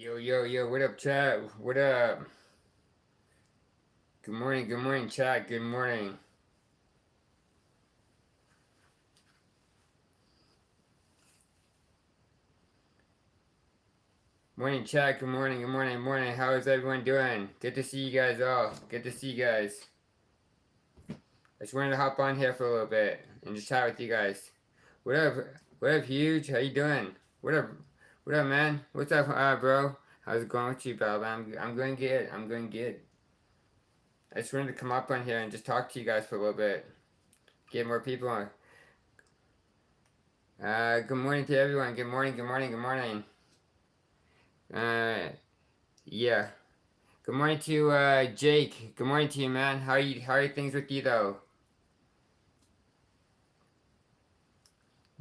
Yo, what up, chat? What up? Good morning, chat. Good morning. Morning, chat. Good morning. How is everyone doing? Good to see you guys all. Good to see you guys. I just wanted to hop on here for a little bit and just chat with you guys. What up? What up, Huge? How you doing? What up? What up, man? What's up, bro? How's it going with you, Balaban? I'm going good. I'm going good. I just wanted to come up on here and just talk to you guys for a little bit. Get more people on. Good morning to everyone. Good morning. Uh, yeah. Good morning to Jake. Good morning to you, man. How are things with you though?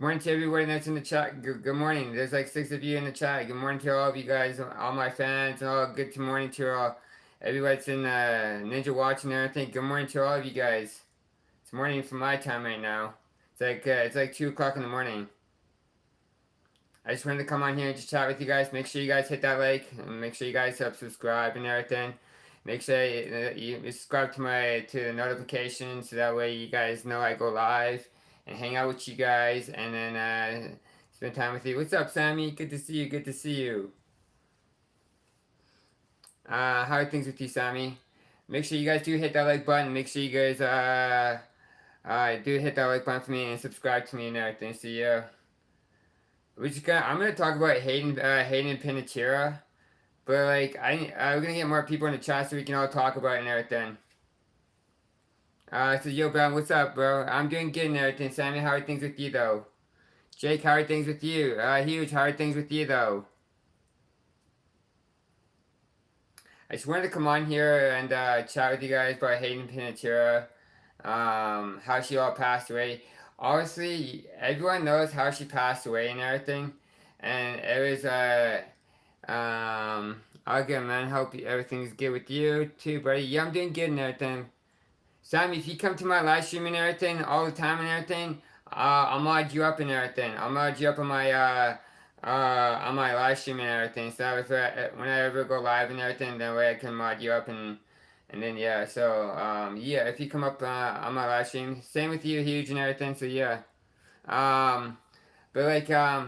Morning to everybody that's in the chat. Good morning. There's like 6 of you in the chat. Good morning to all of you guys, all my fans, and all good morning to all everybody that's in Ninja Watch and everything. Good morning to all of you guys. It's morning for my time right now. It's like 2 o'clock in the morning. I just wanted to come on here and just chat with you guys. Make sure you guys hit that like, and make sure you guys subscribe and everything. Make sure you subscribe to the notifications so that way you guys know I go live and hang out with you guys and then spend time with you. What's up, Sammy? Good to see you. Good to see you. How are things with you, Sammy? Make sure you guys do hit that like button. Make sure you guys do hit that like button for me and subscribe to me and everything. So yeah. I'm gonna talk about Hayden Panettiere, but like I'm gonna get more people in the chat so we can all talk about it and everything. So yo, bro, what's up, bro? I'm doing good and everything. Sammy, how are things with you though? Jake, how are things with you? Huge, how are things with you though? I just wanted to come on here and chat with you guys about Hayden Panettiere, how she all passed away. Obviously, everyone knows how she passed away and everything, and it was okay, man. Hope everything's good with you too, buddy. Yeah, I'm doing good and everything. Sam, if you come to my live stream and everything all the time and everything, I'll mod you up and everything. I'll mod you up on my live stream and everything. So if when I ever go live and everything, that way I can mod you up and then yeah. So yeah, if you come up on my live stream, same with you, huge and everything. So yeah. Um, but like I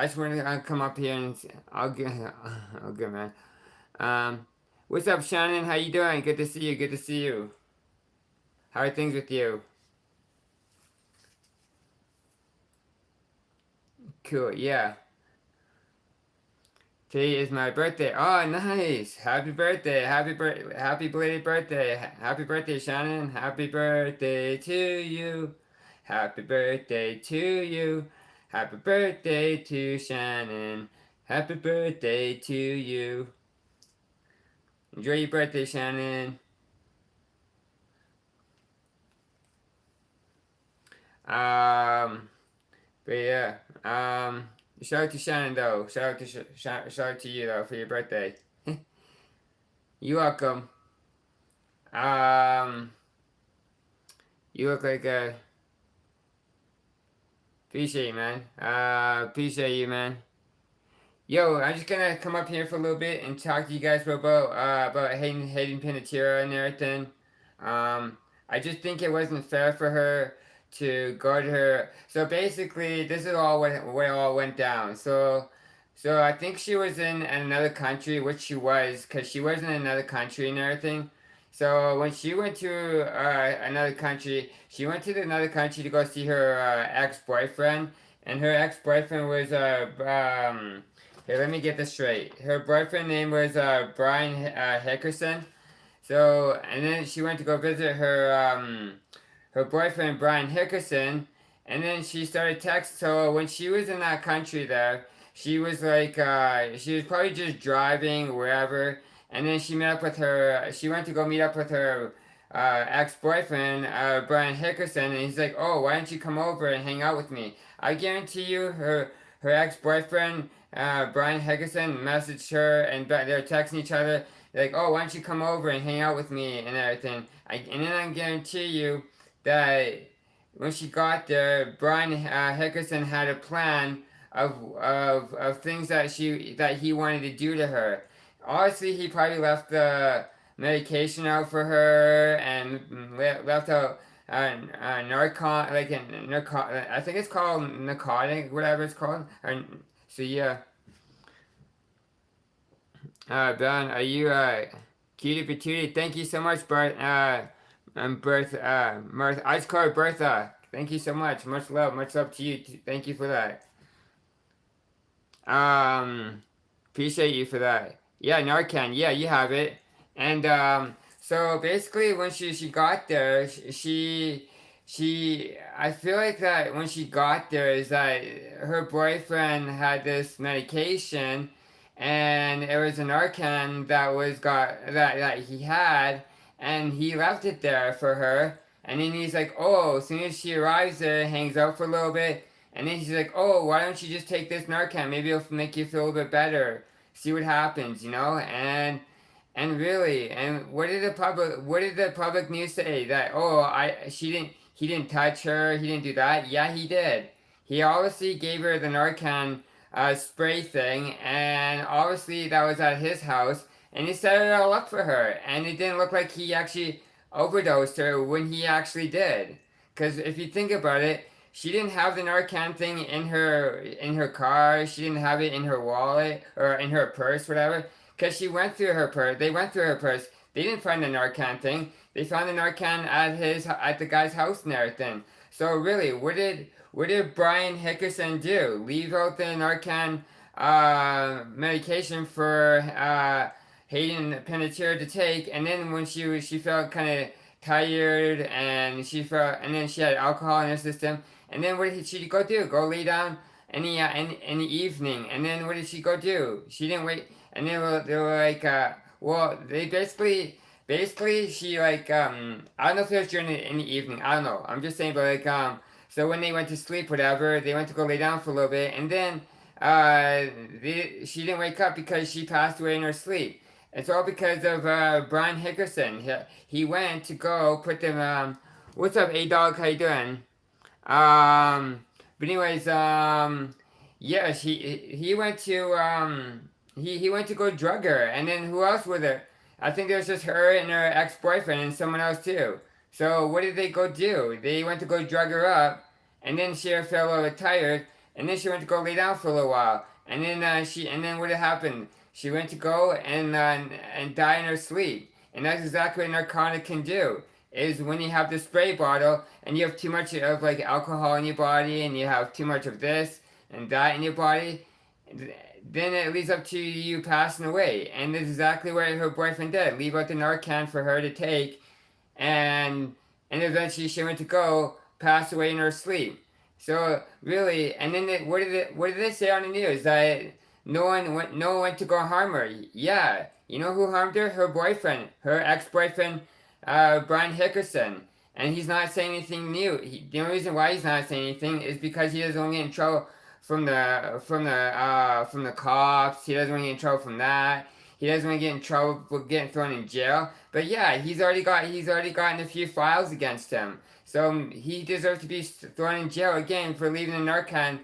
just want to come up here and I'll get, I'll get man. What's up, Shannon? How you doing? Good to see you. Good to see you. How are things with you? Cool. Yeah. Today is my birthday. Oh, nice. Happy birthday. Happy belated birthday. Happy birthday, Shannon. Happy birthday to you. Happy birthday to you. Happy birthday to Shannon. Happy birthday to you. Enjoy your birthday, Shannon. Um, but yeah. Shout out to Shannon though. Shout out to you though for your birthday. You welcome. Um, you look like a appreciate you, man. Appreciate you, man. Yo, I'm just gonna come up here for a little bit and talk to you guys about Hayden Panettiere and everything. Um, I just think it wasn't fair for her to go to her. So basically, this is all what all went down. So I think she was in another country, which she was, cause she was in another country and everything. So when she went to another country, she went to another country to go see her ex-boyfriend, and her ex-boyfriend was here, let me get this straight. Her boyfriend name was Brian Hickerson. So, and then she went to go visit her boyfriend Brian Hickerson, and then she started text. So when she was in that country there, she was like she was probably just driving wherever, and then she met up with her. She went to go meet up with her ex-boyfriend Brian Hickerson, and he's like, "Oh, why don't you come over and hang out with me?" I guarantee you, her ex-boyfriend Brian Hickerson messaged her, and they're texting each other like, "Oh, why don't you come over and hang out with me and everything?" And then I guarantee you that when she got there, Brian Hickerson had a plan of things that he wanted to do to her. Honestly, he probably left the medication out for her and left out narcon like a narco. I think it's called narcotic, whatever it's called. So yeah, Ben, are you cutie patootie? Thank you so much, Bert. Mirth. I just call her Bertha. Thank you so much. Much love to you. Thank you for that. Um, Appreciate you for that. Yeah, Narcan. Yeah, you have it. And so basically, when she got there, I feel like that when she got there is that her boyfriend had this medication, and it was a Narcan that he had, and he left it there for her. And then he's like, oh, as soon as she arrives there, hangs out for a little bit, and then she's like, oh, why don't you just take this Narcan? Maybe it'll make you feel a little bit better. See what happens, you know? And really, and what did the public news say? That, oh, he didn't touch her, he didn't do that? Yeah, he did. He obviously gave her the Narcan spray thing, and obviously that was at his house, and he set it all up for her, and it didn't look like he actually overdosed her when he actually did. Because if you think about it, she didn't have the Narcan thing in her car. She didn't have it in her wallet or in her purse, whatever. Because she went through her purse. They went through her purse. They didn't find the Narcan thing. They found the Narcan at the guy's house and everything. So really, what did Brian Hickerson do? Leave out the Narcan medication for Hayden Panettiere to take, and then when she felt kind of tired and then she had alcohol in her system, and then what did she go do? Go lay down in the evening, and then what did she go do? She didn't wait, and they were like, well, they basically she like I don't know if it was during in the evening. I don't know. I'm just saying, but like so when they went to sleep, whatever, they went to go lay down for a little bit, and then she didn't wake up because she passed away in her sleep. It's all because of Brian Hickerson. He went to go put them. What's up, A Dog? How you doing? But anyways, yeah, he went to he went to go drug her, and then who else with her? I think there was just her and her ex boyfriend and someone else too. So what did they go do? They went to go drug her up, and then she felt a little tired, and then she went to go lay down for a little while, and then and then what had happened? She went to go and die in her sleep, and that's exactly what narcotic can do. Is when you have the spray bottle and you have too much of like alcohol in your body, and you have too much of this and that in your body, then it leads up to you passing away. And that's exactly what her boyfriend did. Leave out the Narcan for her to take, and eventually she went to go pass away in her sleep. So really, and then what did they say on the news that no one went to go harm her? Yeah, you know who harmed her? Her boyfriend, her ex boyfriend, Brian Hickerson. And he's not saying anything new. The only reason why he's not saying anything is because he doesn't want to get in trouble from the cops. He doesn't want to get in trouble from that. He doesn't want to get in trouble for getting thrown in jail. But yeah, he's already gotten a few files against him. So he deserves to be thrown in jail again for leaving the Narcan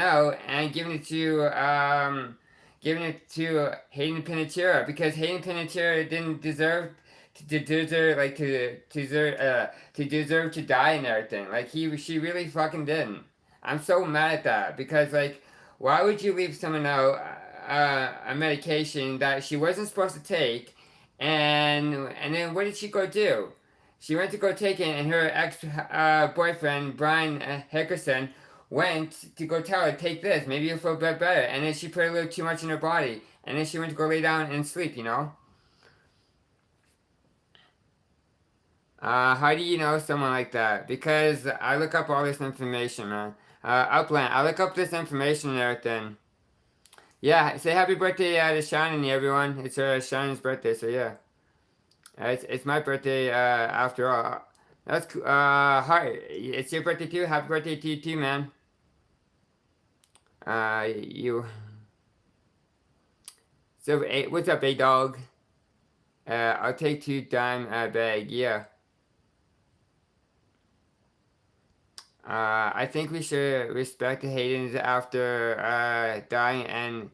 out and giving it to Hayden Panettiere, because Hayden Panettiere didn't deserve to deserve to die and everything. Like she really fucking didn't. I'm so mad at that, because like, why would you leave someone out a medication that she wasn't supposed to take, and then what did she go do? She went to go take it, and her ex boyfriend Brian Hickerson went to go tell her, take this, maybe you'll feel a bit better, and then she put a little too much in her body, and then she went to go lay down and sleep. You know. How do you know someone like that? Because I look up all this information, man. Upland, I look up this information and everything. Yeah, say happy birthday to Shannon, everyone. It's Shannon's birthday, so yeah. It's my birthday after all. That's cool. Hi, it's your birthday too. Happy birthday to you too, man. You. So, what's up, A Dog? I'll take 2 dime bag. Yeah. I think we should respect Hayden's after dying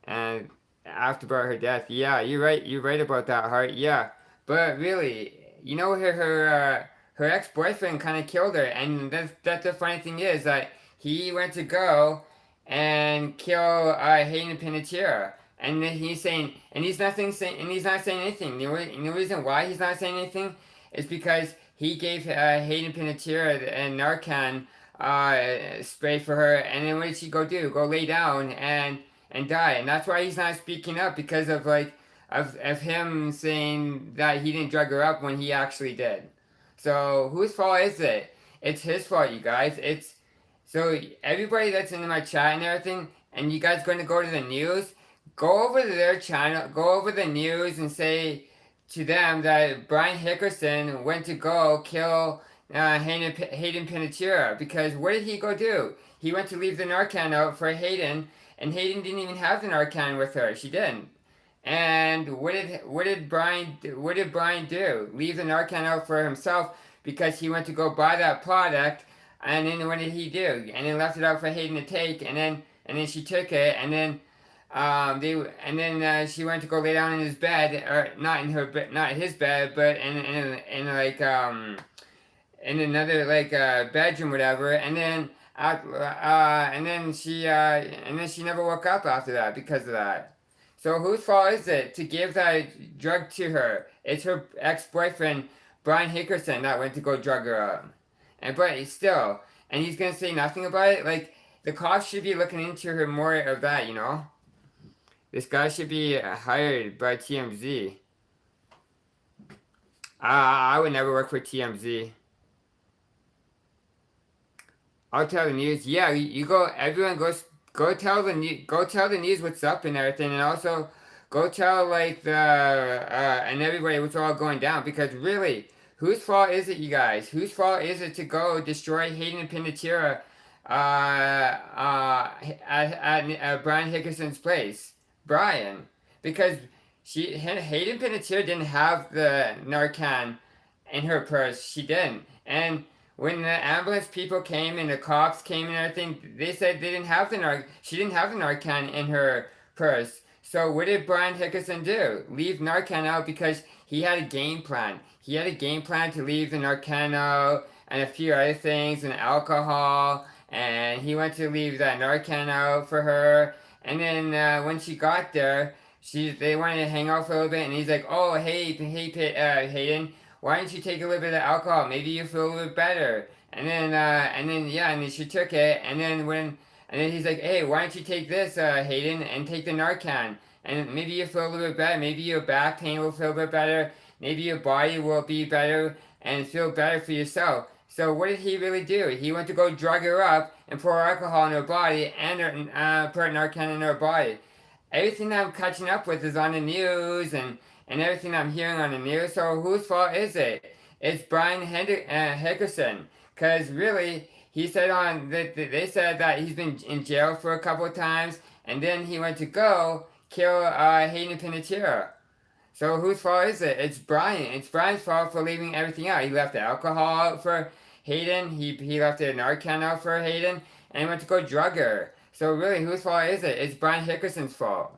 and after about her death. Yeah, you're right. You're right about that, Hart. Yeah, but really, her ex boyfriend kind of killed her, and that's the funny thing is that he went to go and kill Hayden Panettiere. And then he's saying, and he's not saying anything. The reason why he's not saying anything is because he gave Hayden Panettiere a Narcan spray for her, and then what did she go do? Go lay down and die, and that's why he's not speaking up because of of him saying that he didn't drug her up when he actually did. So whose fault is it? It's his fault, you guys. It's so everybody that's in my chat and everything, and you guys going to go to the news, go over to their channel, go over the news and say to them that Brian Hickerson went to go kill Hayden Panettiere because what did he go do? He went to leave the Narcan out for Hayden, and Hayden didn't even have the Narcan with her. She didn't. And what did Brian do? Leave the Narcan out for himself because he went to go buy that product, and then what did he do? And then left it out for Hayden to take, and then she took it, and then she went to go lay down in his bed, or not in her bed, not his bed, but in another bedroom, whatever. And then she never woke up after that because of that. So whose fault is it to give that drug to her? It's her ex-boyfriend Brian Hickerson that went to go drug her up, but still, and he's gonna say nothing about it. Like the cops should be looking into her more of that, you know. This guy should be hired by TMZ. I would never work for TMZ. I'll tell the news. Yeah, you go. Everyone go tell the news what's up and everything, and also go tell and everybody what's all going down. Because really, whose fault is it, you guys? Whose fault is it to go destroy Hayden Panettiere at Brian Hickerson's place? Brian, because Hayden Panettiere didn't have the Narcan in her purse. She didn't, and when the ambulance people came and the cops came and everything, they said they didn't have she didn't have the Narcan in her purse. So what did Brian Hickerson do? Leave Narcan out because he had a game plan. He had a game plan to leave the Narcan out and a few other things and alcohol. And he went to leave that Narcan out for her. And then when she got there, they wanted to hang out for a little bit. And he's like, "Oh, hey, Hayden, why don't you take a little bit of alcohol? Maybe you feel a little bit better." And then she took it, and then he's like, "Hey, why don't you take this, Hayden, and take the Narcan, and maybe you feel a little bit better. Maybe your back pain will feel a bit better. Maybe your body will be better and feel better for yourself." So what did he really do? He went to go drug her up and pour alcohol in her body and put Narcan in her body. Everything that I'm catching up with is on the news and everything I'm hearing on the news. So whose fault is it? It's Brian Hickerson. Because really, he said they said that he's been in jail for a couple of times, and then he went to go kill Hayden Panettiere. So whose fault is it? It's Brian. It's Brian's fault for leaving everything out. He left the alcohol out for Hayden. He left the Narcan out for Hayden, and he went to go drug her. So really, whose fault is it? It's Brian Hickerson's fault.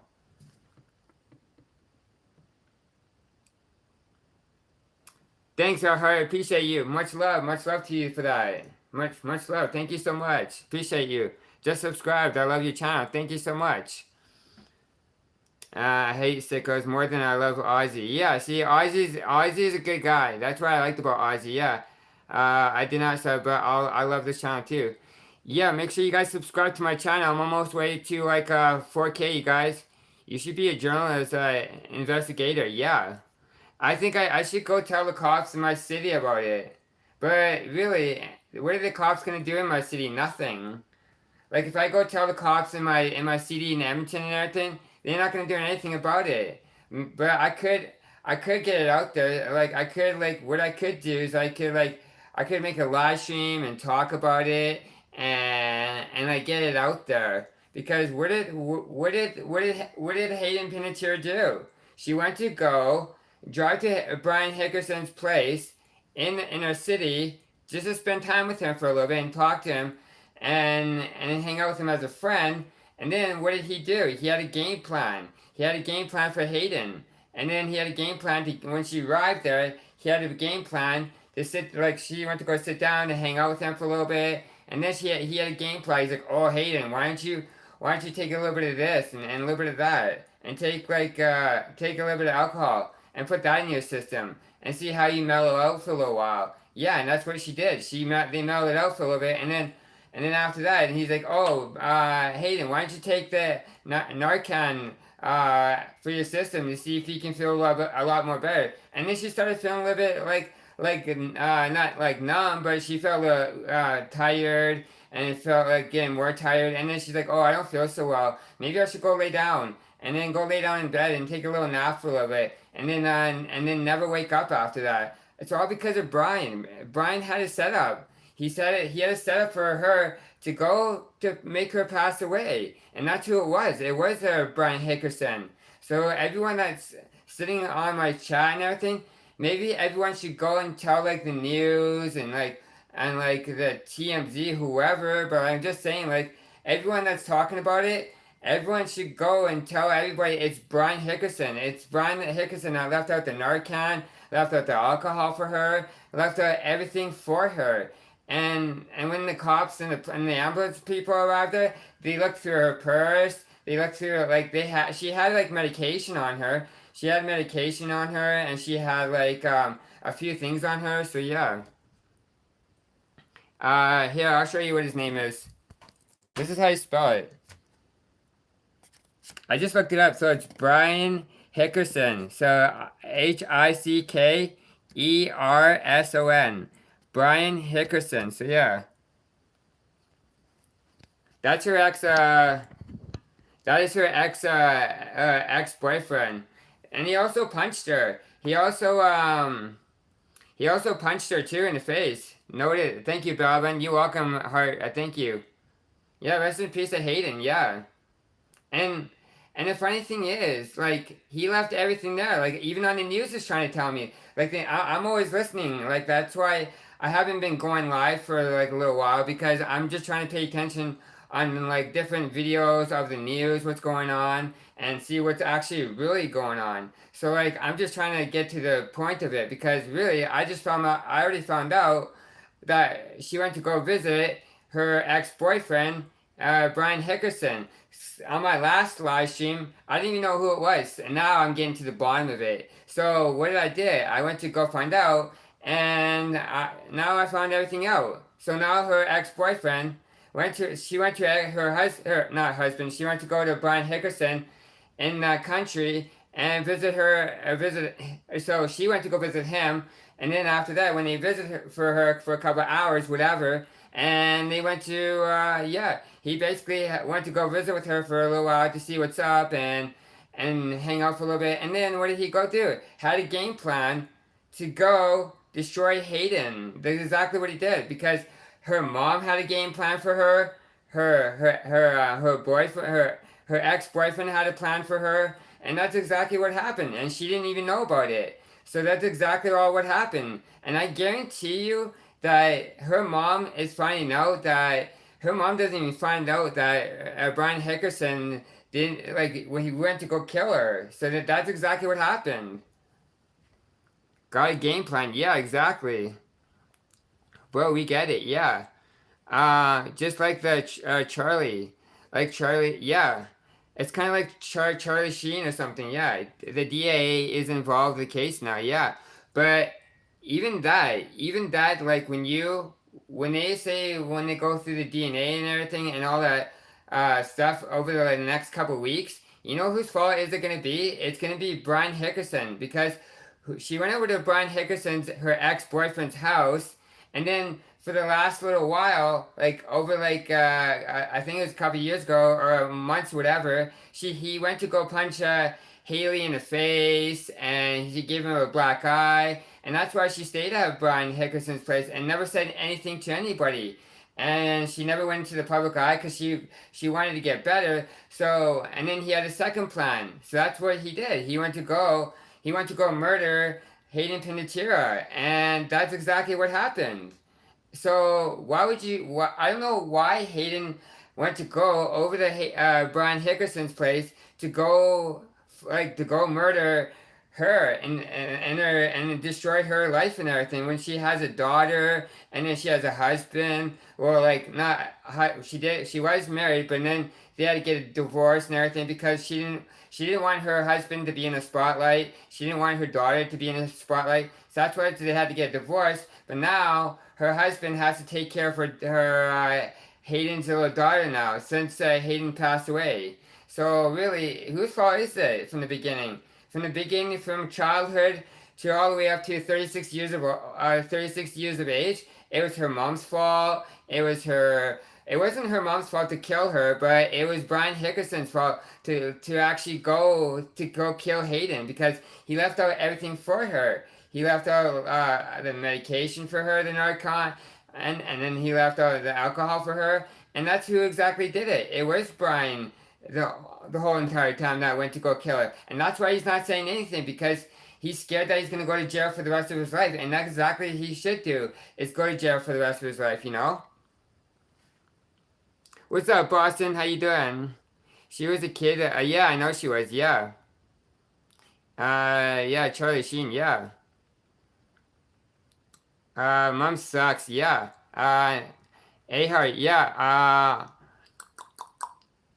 Thanks, Heart. Appreciate you. Much love to you for that. Much love. Thank you so much. Appreciate you. Just subscribed. I love your channel. Thank you so much. I hate sickos more than I love Ozzy. Yeah, see, Ozzy's a good guy. That's what I liked about Ozzy. Yeah, I did not sub, but I love this channel too. Yeah, make sure you guys subscribe to my channel. I'm almost way to 4K, you guys. You should be a journalist, investigator. Yeah. I think I should go tell the cops in my city about it. But really, what are the cops gonna do in my city? Nothing. Like if I go tell the cops in my city in Edmonton and everything, they're not gonna do anything about it. But I could get it out there. What I could do is I could make a live stream and talk about it and get it out there. Because what did Hayden Panettiere do? She went to go drive to Brian Hickerson's place in her city, just to spend time with him for a little bit and talk to him, and hang out with him as a friend. And then what did he do? He had a game plan. He had a game plan for Hayden, and then he had a game plan to when she arrived there. He had a game plan to sit like she went to go sit down and hang out with him for a little bit, and then he had a game plan. He's like, oh Hayden, why don't you take a little bit of this and a little bit of that, and take a little bit of alcohol and put that in your system and see how you mellow out for a little while. Yeah, and that's what she did. They mellowed out for a little bit, and then after that, and he's like, oh, Hayden, why don't you take the Narcan for your system to see if you can feel a lot more better. And then she started feeling a little bit not like numb, but she felt a little tired, and it felt like getting more tired. And then she's like, oh, I don't feel so well. Maybe I should go lay down. And then go lay down in bed and take a little nap for a little bit, and then never wake up after that. It's all because of Brian. Brian had a setup. He said it. He had a setup for her to go to make her pass away, and that's who it was. It was Brian Hickerson. So everyone that's sitting on my chat and everything, maybe everyone should go and tell like the news and like the TMZ, whoever. But I'm just saying, like everyone that's talking about it, everyone should go and tell everybody it's Brian Hickerson. It's Brian Hickerson that left out the Narcan, left out the alcohol for her, left out everything for her. And when the cops and the ambulance people arrived there, they looked through her purse. They looked through like she had like medication on her. She had medication on her, and she had like a few things on her. So yeah. Here I'll show you what his name is. This is how you spell it. I just looked it up. So it's Brian Hickerson. So Hickerson. Brian Hickerson. So yeah, that's her ex. That is her ex boyfriend, and he also punched her. He also punched her too in the face. Noted. Thank you, Balaban. You welcome, heart. Thank you. Yeah, rest in peace to Hayden. Yeah, and and the funny thing is, like he left everything there. Like even on the news is trying to tell me. Like I'm always listening. Like that's why I haven't been going live for like a little while because I'm just trying to pay attention on like different videos of the news, what's going on, and see what's actually really going on. So like I'm just trying to get to the point of it because really I already found out that she went to go visit her ex-boyfriend, Brian Hickerson. On my last live stream, I didn't even know who it was, and now I'm getting to the bottom of it. So what did I do? I went to go find out, and now I found everything out. So now her ex-boyfriend she went to her not husband. She went to go to Brian Hickerson in that country and visit. So she went to go visit him, and then after that, when they visited her for a couple of hours, whatever, and they went to he basically went to go visit with her for a little while to see what's up and hang out for a little bit, and then what did he go do? Had a game plan to go destroy Hayden. That's exactly what he did because her mom had a game plan for her. Her boyfriend, her ex-boyfriend had a plan for her, and that's exactly what happened. And she didn't even know about it. So that's exactly all what happened. And I guarantee you that her mom is finding out that her mom doesn't even find out that Brian Hickerson didn't like when he went to go kill her. So that's exactly what happened. Got a game plan. Yeah, exactly. Bro, we get it. Yeah. Just like the Charlie, like Charlie, yeah, it's kind of like Charlie Sheen or something. Yeah, the DA is involved in the case now. Yeah, but even that, like when they go through the DNA and everything and all that stuff over the next couple weeks, you know whose fault is it gonna be? It's gonna be Brian Hickerson because she went over to Brian Hickerson's her ex boyfriend's house, and then for the last little while, like over I think it was a couple years ago or months, whatever, he went to go punch Haley in the face, and he gave him a black eye, and that's why she stayed at Brian Hickerson's place and never said anything to anybody. And she never went into the public eye because she wanted to get better. So and then he had a second plan. So that's what he did. He went to go murder Hayden Panettiere, and that's exactly what happened. So why would you? I don't know why Hayden went to go over to Brian Hickerson's place to go to go murder her and destroy her life and everything when she has a daughter and then she has a husband. Well, like not she was married, but then they had to get a divorce and everything because she didn't want her husband to be in the spotlight. She didn't want her daughter to be in the spotlight. So that's why they had to get divorced. But now her husband has to take care of her Hayden's little daughter now since Hayden passed away. So really, whose fault is it from the beginning? From the beginning, from childhood to all the way up to 36 years of age, it was her mom's fault. It was her. It wasn't her mom's fault to kill her, but it was Brian Hickerson's fault to actually go kill Hayden because he left out everything for her. He left out the medication for her, the Narcan, and then he left out the alcohol for her. And that's who exactly did it. It was Brian the, the whole entire time that went to go kill her. And that's why he's not saying anything because he's scared that he's going to go to jail for the rest of his life. And that's exactly what he should do, is go to jail for the rest of his life, you know? What's up, Boston? How you doing? She was a kid. Yeah, I know she was. Yeah. Yeah, Charlie Sheen. Yeah. Mom sucks. Yeah. Ahart. Yeah.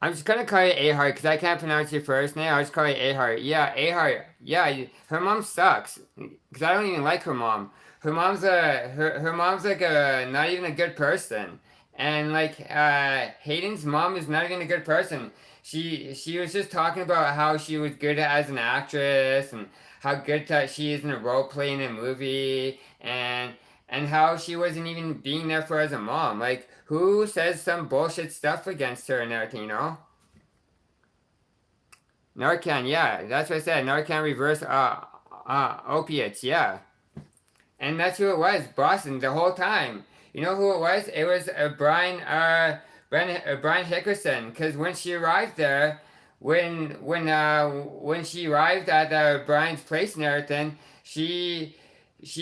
I'm just gonna call you Ahart because I can't pronounce your first name. I'll just call you Ahart. Yeah, Ahart. Yeah, her mom sucks because I don't even like her mom. Her mom's like a not even a good person, and like Hayden's mom is not even a good person. She was just talking about how she was good as an actress and how good that she is in a role play in a movie and how she wasn't even being there for her as a mom. Like, who says some bullshit stuff against her and everything, you know? Narcan, yeah, that's what I said. Narcan reverse opiates, yeah. And that's who it was, Boston, the whole time. You know who it was? It was Brian Hickerson. Because when she arrived there, when she arrived at Brian's place and everything, she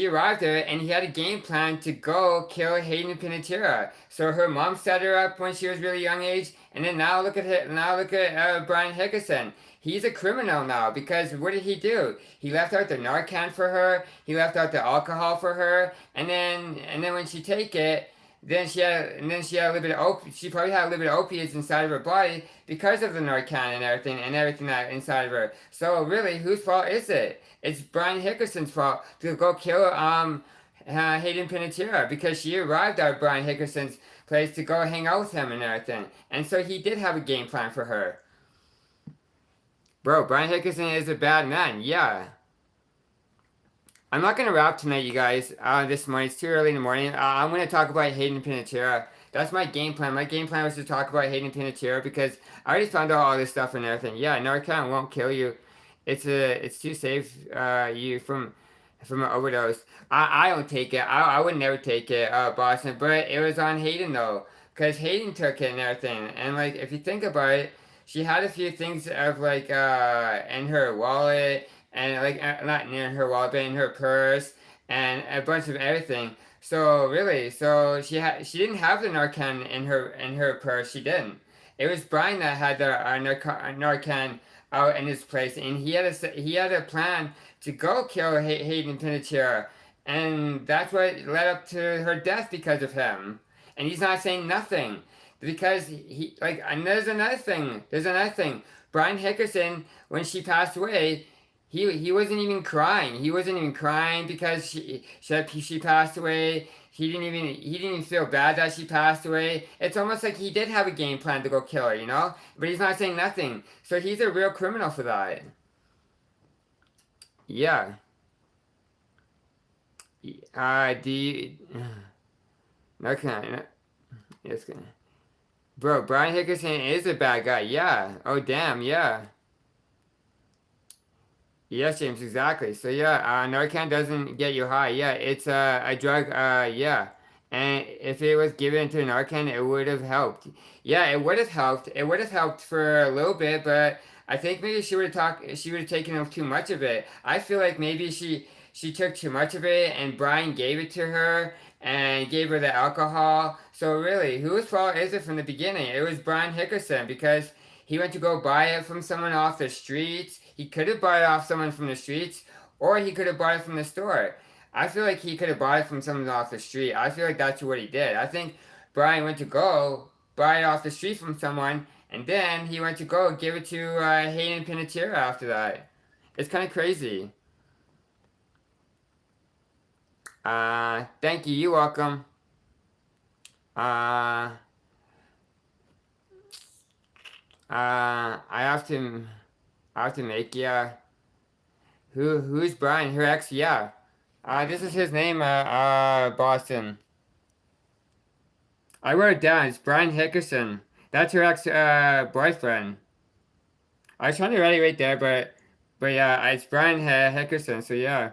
arrived there and he had a game plan to go kill Hayden Panettiere. So her mom set her up when she was really young age, and then now look at Brian Hickerson. He's a criminal now because what did he do? He left out the Narcan for her. He left out the alcohol for her, and then when she take it, then she had a little bit of she probably had a little bit of opiates inside of her body because of the Narcan and everything that inside of her. So really, whose fault is it? It's Brian Hickerson's fault to go kill Hayden Panettiere because she arrived at Brian Hickerson's place to go hang out with him and everything, and so he did have a game plan for her. Bro, Brian Hickerson is a bad man. Yeah. I'm not gonna rap tonight, you guys. This morning it's too early in the morning. I'm gonna talk about Hayden Panettiere. That's my game plan. My game plan was to talk about Hayden Panettiere because I already found out all this stuff and everything. Yeah, Narcan won't kill you. It's too safe you from an overdose. I don't take it. I would never take it, Boston. But it was on Hayden though, because Hayden took it and everything. And like if you think about it, she had a few things of like in her wallet and like not in her wallet but in her purse and a bunch of everything. So really, so she didn't have the Narcan in her purse. She didn't. It was Brian that had the Narcan out in his place, and he had a plan to go kill Hayden Panettiere, and that's what led up to her death because of him. And he's not saying nothing because he like. And there's another thing. There's another thing. Brian Hickerson, when she passed away, he wasn't even crying. He wasn't even crying because she passed away. He didn't even feel bad that she passed away. It's almost like he did have a game plan to go kill her, you know? But he's not saying nothing. So he's a real criminal for that. Yeah. Do you... Okay. Yes, bro, Brian Hickerson is a bad guy. Yeah. Oh, damn. Yeah. Yes, James, exactly. So yeah, Narcan doesn't get you high. Yeah, it's a drug. Yeah, and if it was given to Narcan, it would have helped. Yeah, it would have helped. It would have helped for a little bit, but I think maybe she would have taken too much of it. I feel like maybe she took too much of it, and Brian gave it to her, and gave her the alcohol. So really, whose fault is it from the beginning? It was Brian Hickerson because he went to go buy it from someone off the streets. He could have bought it off someone from the streets, or he could have bought it from the store. I feel like he could have bought it from someone off the street. I feel like that's what he did. I think Brian went to go buy it off the street from someone, and then he went to go give it to Hayden Panettiere after that. It's kind of crazy. Thank you. You're welcome. Uh, I have to make who's Brian? Her ex? Yeah. This is his name. Boston. I wrote it down. It's Brian Hickerson. That's her ex boyfriend. I was trying to write it right there, but yeah, it's Brian Hickerson. So yeah,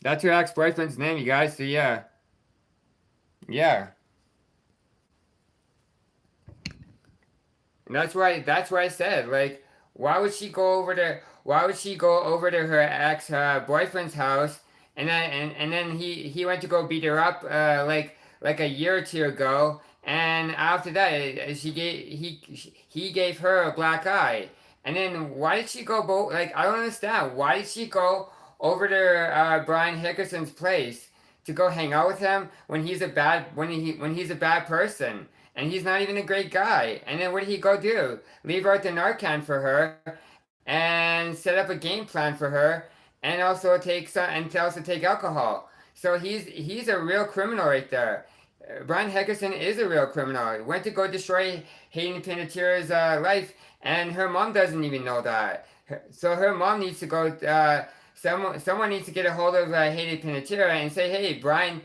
that's her ex boyfriend's name, you guys. So yeah, yeah. And that's why I said like, why would she go over to her ex boyfriend's house and then he went to go beat her up like a year or two ago, and after that he gave her a black eye, and then why did she go like I don't understand, why did she go over to Brian Hickerson's place to go hang out with him when he's a bad person, and he's not even a great guy. And then what did he go do? Leave out the Narcan for her, and set up a game plan for her, and also take alcohol. So he's a real criminal right there. Brian Heckerson is a real criminal. He went to go destroy Hayden Panettiere's life, and her mom doesn't even know that. So her mom needs to go. Someone needs to get a hold of Hayden Panettiere and say, "Hey, Brian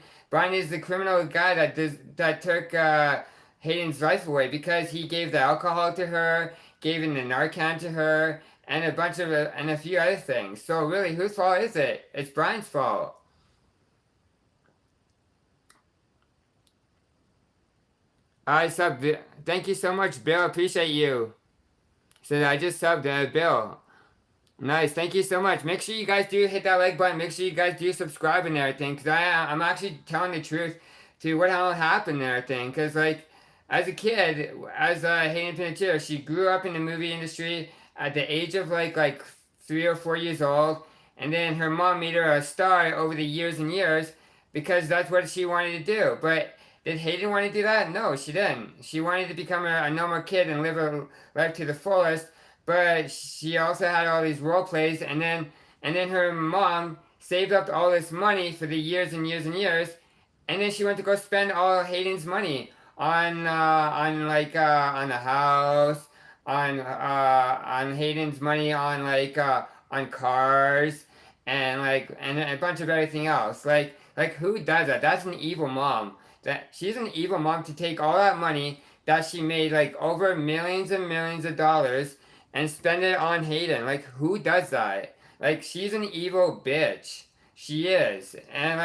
is the criminal guy that took Hayden's life away because he gave the alcohol to her, gave the Narcan to her, and a few other things. So really, whose fault is it? It's Brian's fault." I subbed. Thank you so much, Bill. Appreciate you. So I just subbed Bill. Nice, thank you so much. Make sure you guys do hit that like button. Make sure you guys do subscribe and everything, because I'm actually telling the truth to what happened and everything. Because like, as a kid, as Hayden Panettiere, she grew up in the movie industry at the age of like 3 or 4 years old, and then her mom made her a star over the years and years because that's what she wanted to do. But did Hayden want to do that? No, she didn't. She wanted to become a normal kid and live her life to the fullest, but she also had all these role plays, and then her mom saved up all this money for the years and years and years, and then she went to go spend all Hayden's money on the house, on Hayden's money on cars, and a bunch of everything else. Like who does that? That's an evil mom. That she's an evil mom to take all that money that she made like over millions and millions of dollars and spend it on Hayden. Like who does that? Like she's an evil bitch. She is. And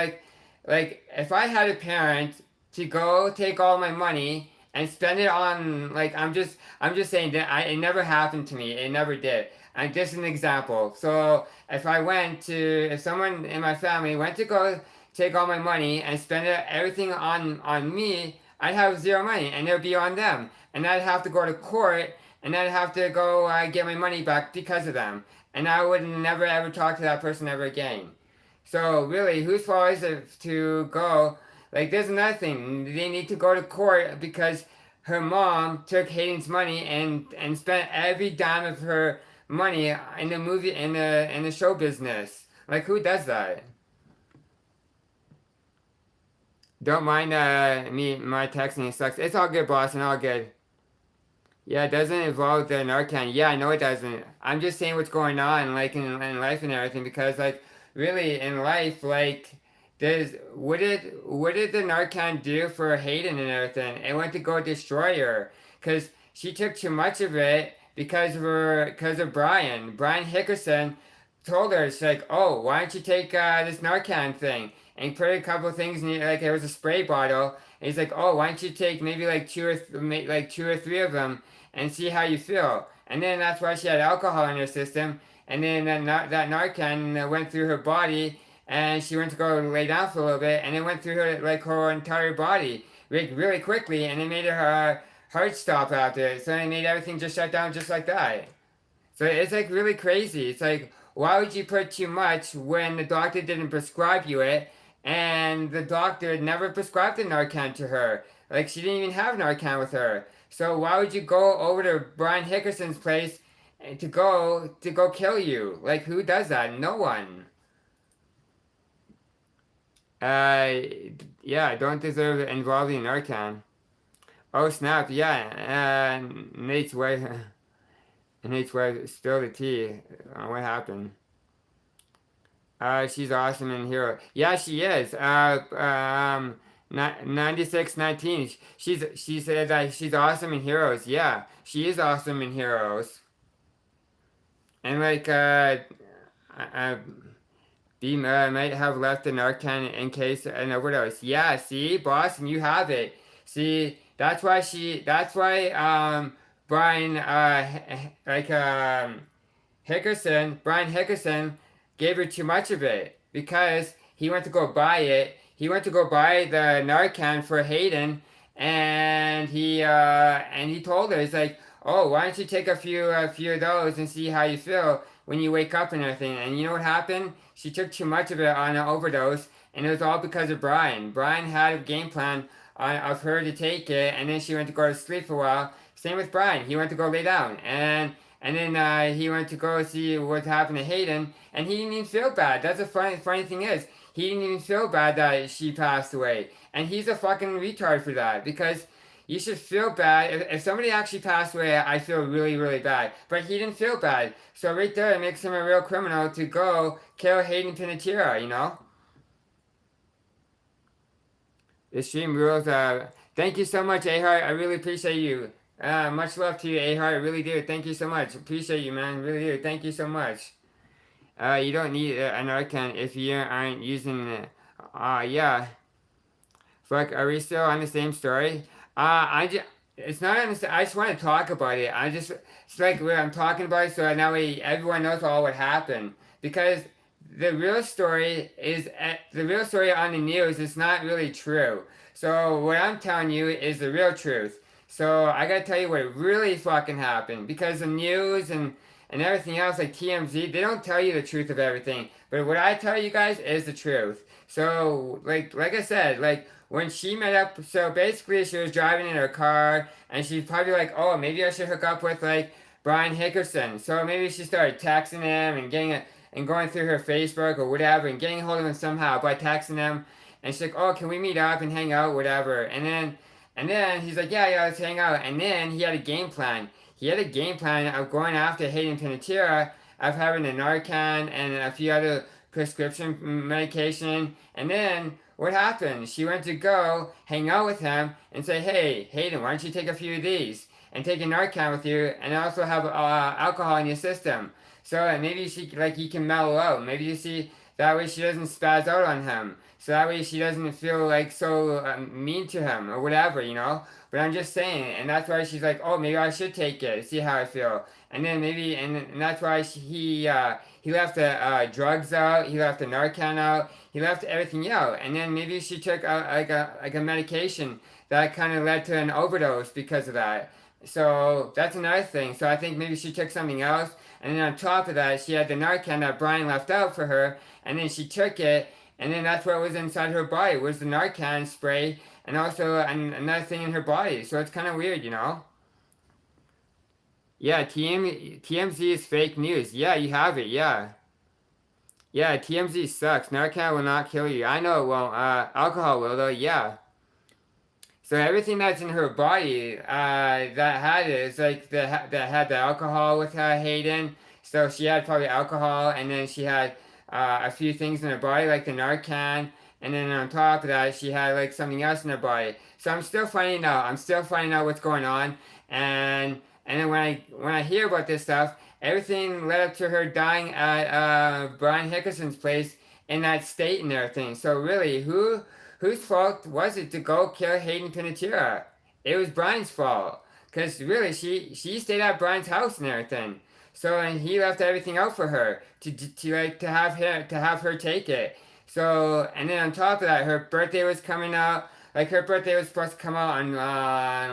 like if I had a parent to go take all my money and spend it on I'm just saying that it never happened to me. It never did. And just an example. So if someone in my family went to go take all my money and spend everything on me, I'd have zero money and it would be on them. And I'd have to go to court, and I'd have to go get my money back because of them. And I would never ever talk to that person ever again. So really, whose fault is it to go? Like there's nothing. They need to go to court because her mom took Hayden's money and spent every dime of her money in the movie in the show business. Like who does that? Don't mind my texting sucks. It's all good, boss, and all good. Yeah, it doesn't involve the Narcan. Yeah, I know it doesn't. I'm just saying what's going on, like in life and everything, because like really in life, like there's what did the Narcan do for Hayden and everything? It went to go destroy her, cause she took too much of it because of Brian. Brian Hickerson told her, she's like, oh, why don't you take this Narcan thing? And he put a couple of things in it, like there was a spray bottle. And he's like, oh, why don't you take maybe like two or three of them and see how you feel? And then that's why she had alcohol in her system. And then that Narcan went through her body, and she went to go lay down for a little bit, and it went through her like her entire body like really quickly, and it made her heart stop after it. So it made everything just shut down just like that. So it's like really crazy. It's like, why would you put too much when the doctor didn't prescribe you it, and the doctor never prescribed the Narcan to her? Like she didn't even have Narcan with her. So why would you go over to Brian Hickerson's place to go kill you? Like who does that? No one. Uh, yeah, don't deserve involving Narcan. Oh snap! Yeah, Nate's wife spilled the tea. What happened? She's awesome in Hero. Yeah, she is. 9619. She said that she's awesome in Heroes. Yeah, she is awesome in Heroes. And like uh, B might have left the Narcan in case an overdose. Yeah, see, Boston, you have it. See, that's why she. That's why Brian Brian Hickerson gave her too much of it because he went to go buy it. He went to go buy the Narcan for Hayden, and he told her, he's like, "Oh, why don't you take a few of those and see how you feel when you wake up and everything?" And you know what happened? She took too much of it on an overdose, and it was all because of Brian. Brian had a game plan of her to take it, and then she went to go to sleep for a while. Same with Brian. He went to go lay down, and then he went to go see what happened to Hayden, and he didn't even feel bad. That's the funny thing is, he didn't even feel bad that she passed away. And he's a fucking retard for that, because you should feel bad. If somebody actually passed away, I feel really, really bad. But he didn't feel bad. So right there, it makes him a real criminal to go kill Hayden Panettiere, you know? The stream rules. Thank you so much, Ahart. I really appreciate you. Much love to you, Ahart. I really do. Thank you so much. Appreciate you, man. Really do. Thank you so much. You don't need an Arcan if you aren't using it. Yeah. Fuck, are we still on the same story? It's not on the, I just want to talk about it. It's like where I'm talking about it so now everyone knows all what happened. Because the real story on the news is not really true. So what I'm telling you is the real truth. So I gotta tell you what really fucking happened. Because the news and everything else like TMZ, they don't tell you the truth of everything. But what I tell you guys is the truth. So like I said, like when she met up, so basically she was driving in her car and she's probably like, oh, maybe I should hook up with like Brian Hickerson. So maybe she started texting him and and going through her Facebook or whatever and getting a hold of him somehow by texting him. And she's like, oh, can we meet up and hang out, whatever. And then he's like, yeah, let's hang out. And then he had a game plan. He had a game plan of going after Hayden Panettiere, of having a Narcan and a few other prescription medication. And then what happened? She went to go hang out with him and say, hey, Hayden, why don't you take a few of these and take a Narcan with you and also have alcohol in your system. So maybe he can mellow out. Maybe you see that way she doesn't spaz out on him. So that way she doesn't feel like so mean to him or whatever, you know. But I'm just saying, and that's why she's like, oh, maybe I should take it, see how I feel. And then maybe, and that's why he left the drugs out, he left the Narcan out, he left everything out. And then maybe she took like a medication that kind of led to an overdose because of that. So that's another thing. So I think maybe she took something else. And then on top of that, she had the Narcan that Brian left out for her. And then she took it. And then that's what was inside her body, was the Narcan spray. And also another thing in her body. So it's kind of weird, you know? Yeah, TMZ is fake news. Yeah, you have it, yeah. Yeah, TMZ sucks. Narcan will not kill you. I know it won't. Alcohol will, though, yeah. So everything that's in her body that had it is like that had the alcohol with her, Hayden. So she had probably alcohol, and then she had a few things in her body like the Narcan, and then on top of that she had like something else in her body. So I'm still finding out. I'm still finding out what's going on, and then when I hear about this stuff, everything led up to her dying at Brian Hickerson's place in that state and everything. So really, whose fault was it to go kill Hayden Panettiere? It was Brian's fault. Because really, she stayed at Brian's house and everything. So and he left everything out for her to have her take it. So, and then on top of that, her birthday was coming out. Like her birthday was supposed to come out on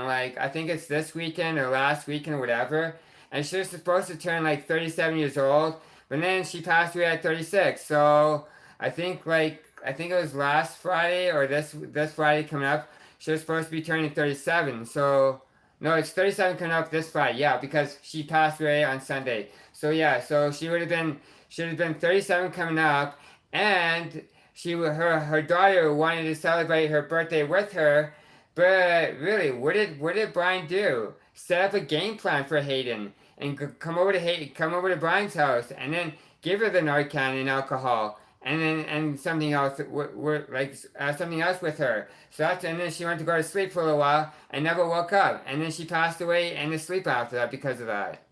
like I think it's this weekend or last weekend or whatever. And she was supposed to turn like 37 years old, but then she passed away at 36. So I think it was last Friday or this Friday coming up. She was supposed to be turning 37. So no, it's 37 coming up this Friday. Yeah, because she passed away on Sunday. So yeah, so she would have been 37 coming up, and her daughter wanted to celebrate her birthday with her, but really, what did Brian do? Set up a game plan for Hayden and come over to Brian's house, and then give her the Narcan and alcohol, and then and something else, something else with her. And then she went to go to sleep for a little while and never woke up, and then she passed away in the sleep after that because of that.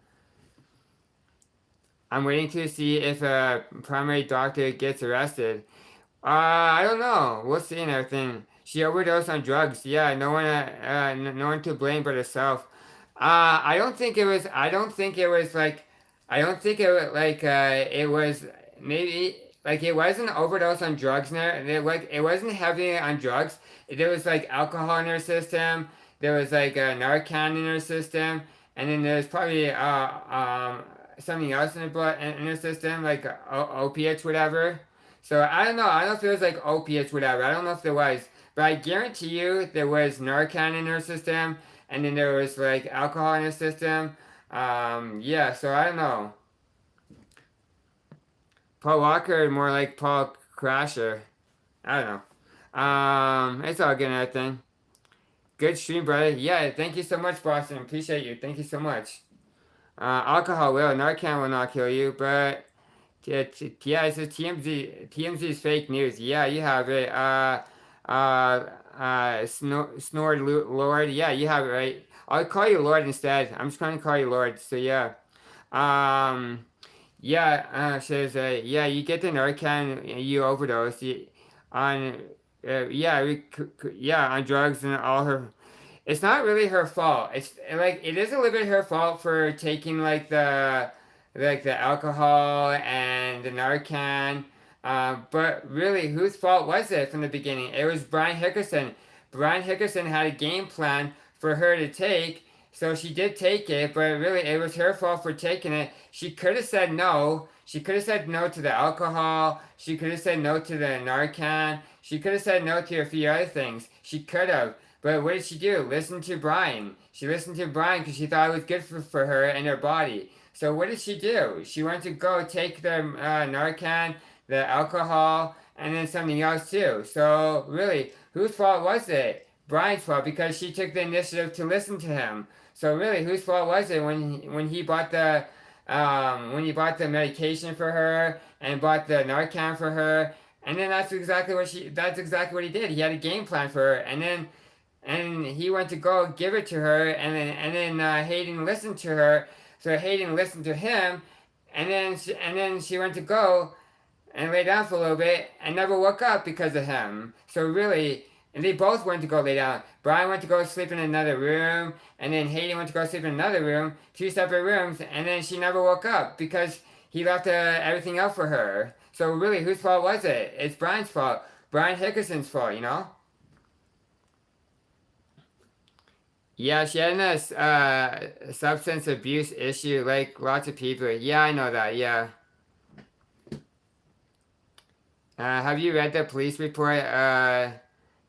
I'm waiting to see if a primary doctor gets arrested. I don't know. We'll see and everything. She overdosed on drugs. Yeah, no one to blame but herself. I don't think it was. I don't think it was like. I don't think it was like. It was maybe like it wasn't overdose on drugs. It wasn't heavy on drugs. There was like alcohol in her system. There was like Narcan in her system, and then there's probably something else in her system like opiates, whatever. So I don't know. I don't know if it was like opiates, whatever. I don't know if there was, but I guarantee you there was Narcan in her system, and then there was like alcohol in her system. Yeah. So I don't know. Paul Walker, more like Paul Crasher. I don't know. It's all good and everything. Good stream, brother. Yeah. Thank you so much, Boston. Appreciate you. Thank you so much. Alcohol will, Narcan will not kill you, but yeah, it says TMZ is fake news. Yeah, you have it. Snort Lord. Yeah, you have it right. I'll call you Lord instead. I'm just going to call you Lord. So yeah. Um, yeah. Says yeah, you get the Narcan, you overdose on yeah, yeah, on drugs and all her. It's not really her fault. It's like it is a little bit her fault for taking like the alcohol and the Narcan. But really, whose fault was it from the beginning? It was Brian Hickerson. Brian Hickerson had a game plan for her to take, so she did take it, but really it was her fault for taking it. She could have said no. She could have said no to the alcohol. She could have said no to the Narcan. She could have said no to a few other things. She could have. But what did she do? Listen to Brian. She listened to Brian because she thought it was good for her and her body. So what did she do? She went to go take the Narcan, the alcohol, and then something else too. So really, whose fault was it? Brian's fault because she took the initiative to listen to him. So really, whose fault was it when he bought the medication for her and bought the Narcan for her? And then that's exactly what he did. He had a game plan for her, and he went to go give it to her, and then Hayden listened to her. So Hayden listened to him, and then she went to go and lay down for a little bit and never woke up because of him. So really, and they both went to go lay down. Brian went to go sleep in another room, and then Hayden went to go sleep in another room, two separate rooms, and then she never woke up because he left everything out for her. So really, whose fault was it? It's Brian's fault. Brian Hickerson's fault, you know? Yeah, she had a substance abuse issue, like lots of people. Yeah, I know that. Yeah. Have you read the police report?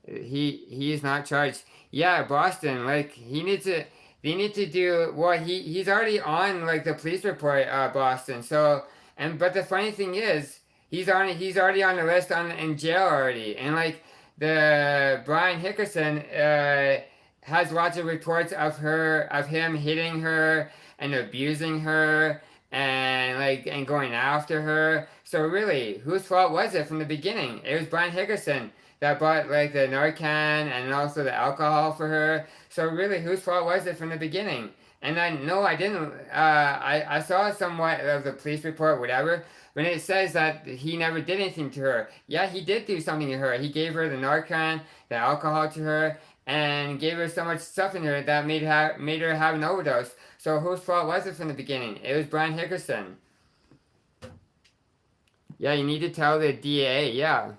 He's not charged. Yeah, Boston. Like he needs to. They need to do. Well, he's already on like the police report. Boston. So but the funny thing is, he's already on the list in jail already. And like the Brian Hickerson has lots of reports of him hitting her and abusing her and going after her. So really, whose fault was it from the beginning? It was Brian Hickerson that bought like the Narcan and also the alcohol for her. So really, whose fault was it from the beginning? And I know I didn't. I saw somewhat of the police report, whatever. When it says that he never did anything to her, yeah, he did do something to her. He gave her the Narcan, the alcohol to her, and gave her so much stuff in her that made her have an overdose. So whose fault was it from the beginning? It was Brian Hickerson. Yeah, you need to tell the DA. Yeah.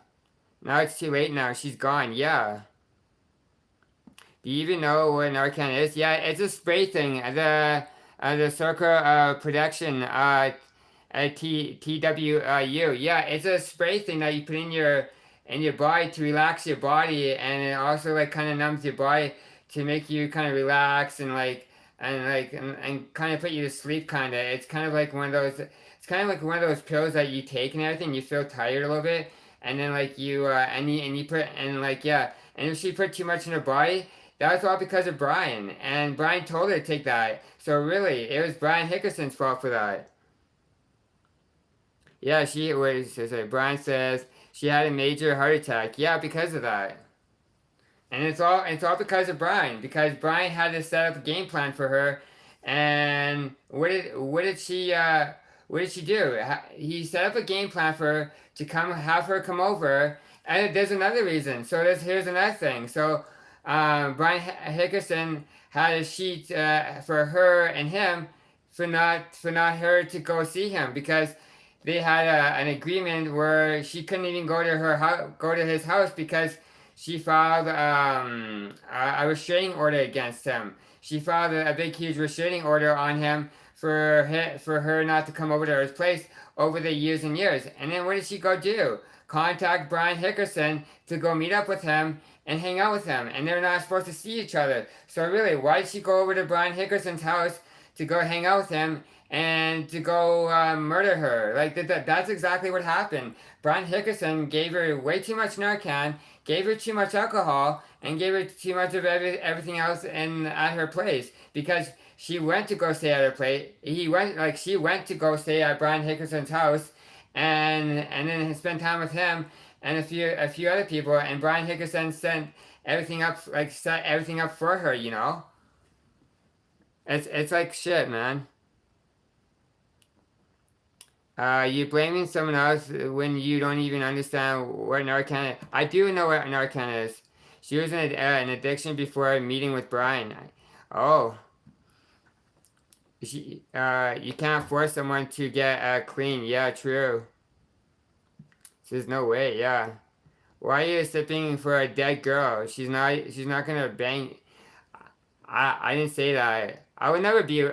Now it's too late now. She's gone. Yeah. Do you even know what Narcan is? Yeah, it's a spray thing. The Circle Protection TWU. Yeah, it's a spray thing that you put in your body to relax your body, and it also like kind of numbs your body to make you kind of relax and kind of put you to sleep. Kind of. It's kind of like one of those. It's kind of like one of those pills that you take and everything. You feel tired a little bit, and then like you put and like yeah. And if she put too much in her body, that was all because of Brian, and Brian told her to take that. So really, it was Brian Hickerson's fault for that. Yeah, she was. Brian says she had a major heart attack. Yeah, because of that. And it's all because of Brian, because Brian had to set up a game plan for her, and what did she do? He set up a game plan for her to have her come over, and there's another reason. So here's another thing. So Brian Hickerson had a sheet for her and him for not her to go see him because they had an agreement where she couldn't even go to his house because she filed a restraining order against him. She filed a big, huge restraining order on him for her not to come over to his place over the years and years. And then what did she go do? Contact Brian Hickerson to go meet up with him and hang out with him. And they're not supposed to see each other. So really, why did she go over to Brian Hickerson's house to go hang out with him and to go murder her? Like that's exactly what happened. Brian Hickerson gave her way too much Narcan, gave her too much alcohol, and gave her too much of everything else at her place because she went to go stay at her place. She went to go stay at Brian Hickerson's house, and then spend time with him and a few other people. And Brian Hickerson set everything up for her. You know, it's like shit, man. You blaming someone else when you don't even understand what Narcan is. I do know what Narcan is. She was in an addiction before meeting with Brian. Oh, you can't force someone to get clean. Yeah, true. There's no way. Yeah. Why are you sipping for a dead girl? She's not gonna bang. I didn't say that. I would never be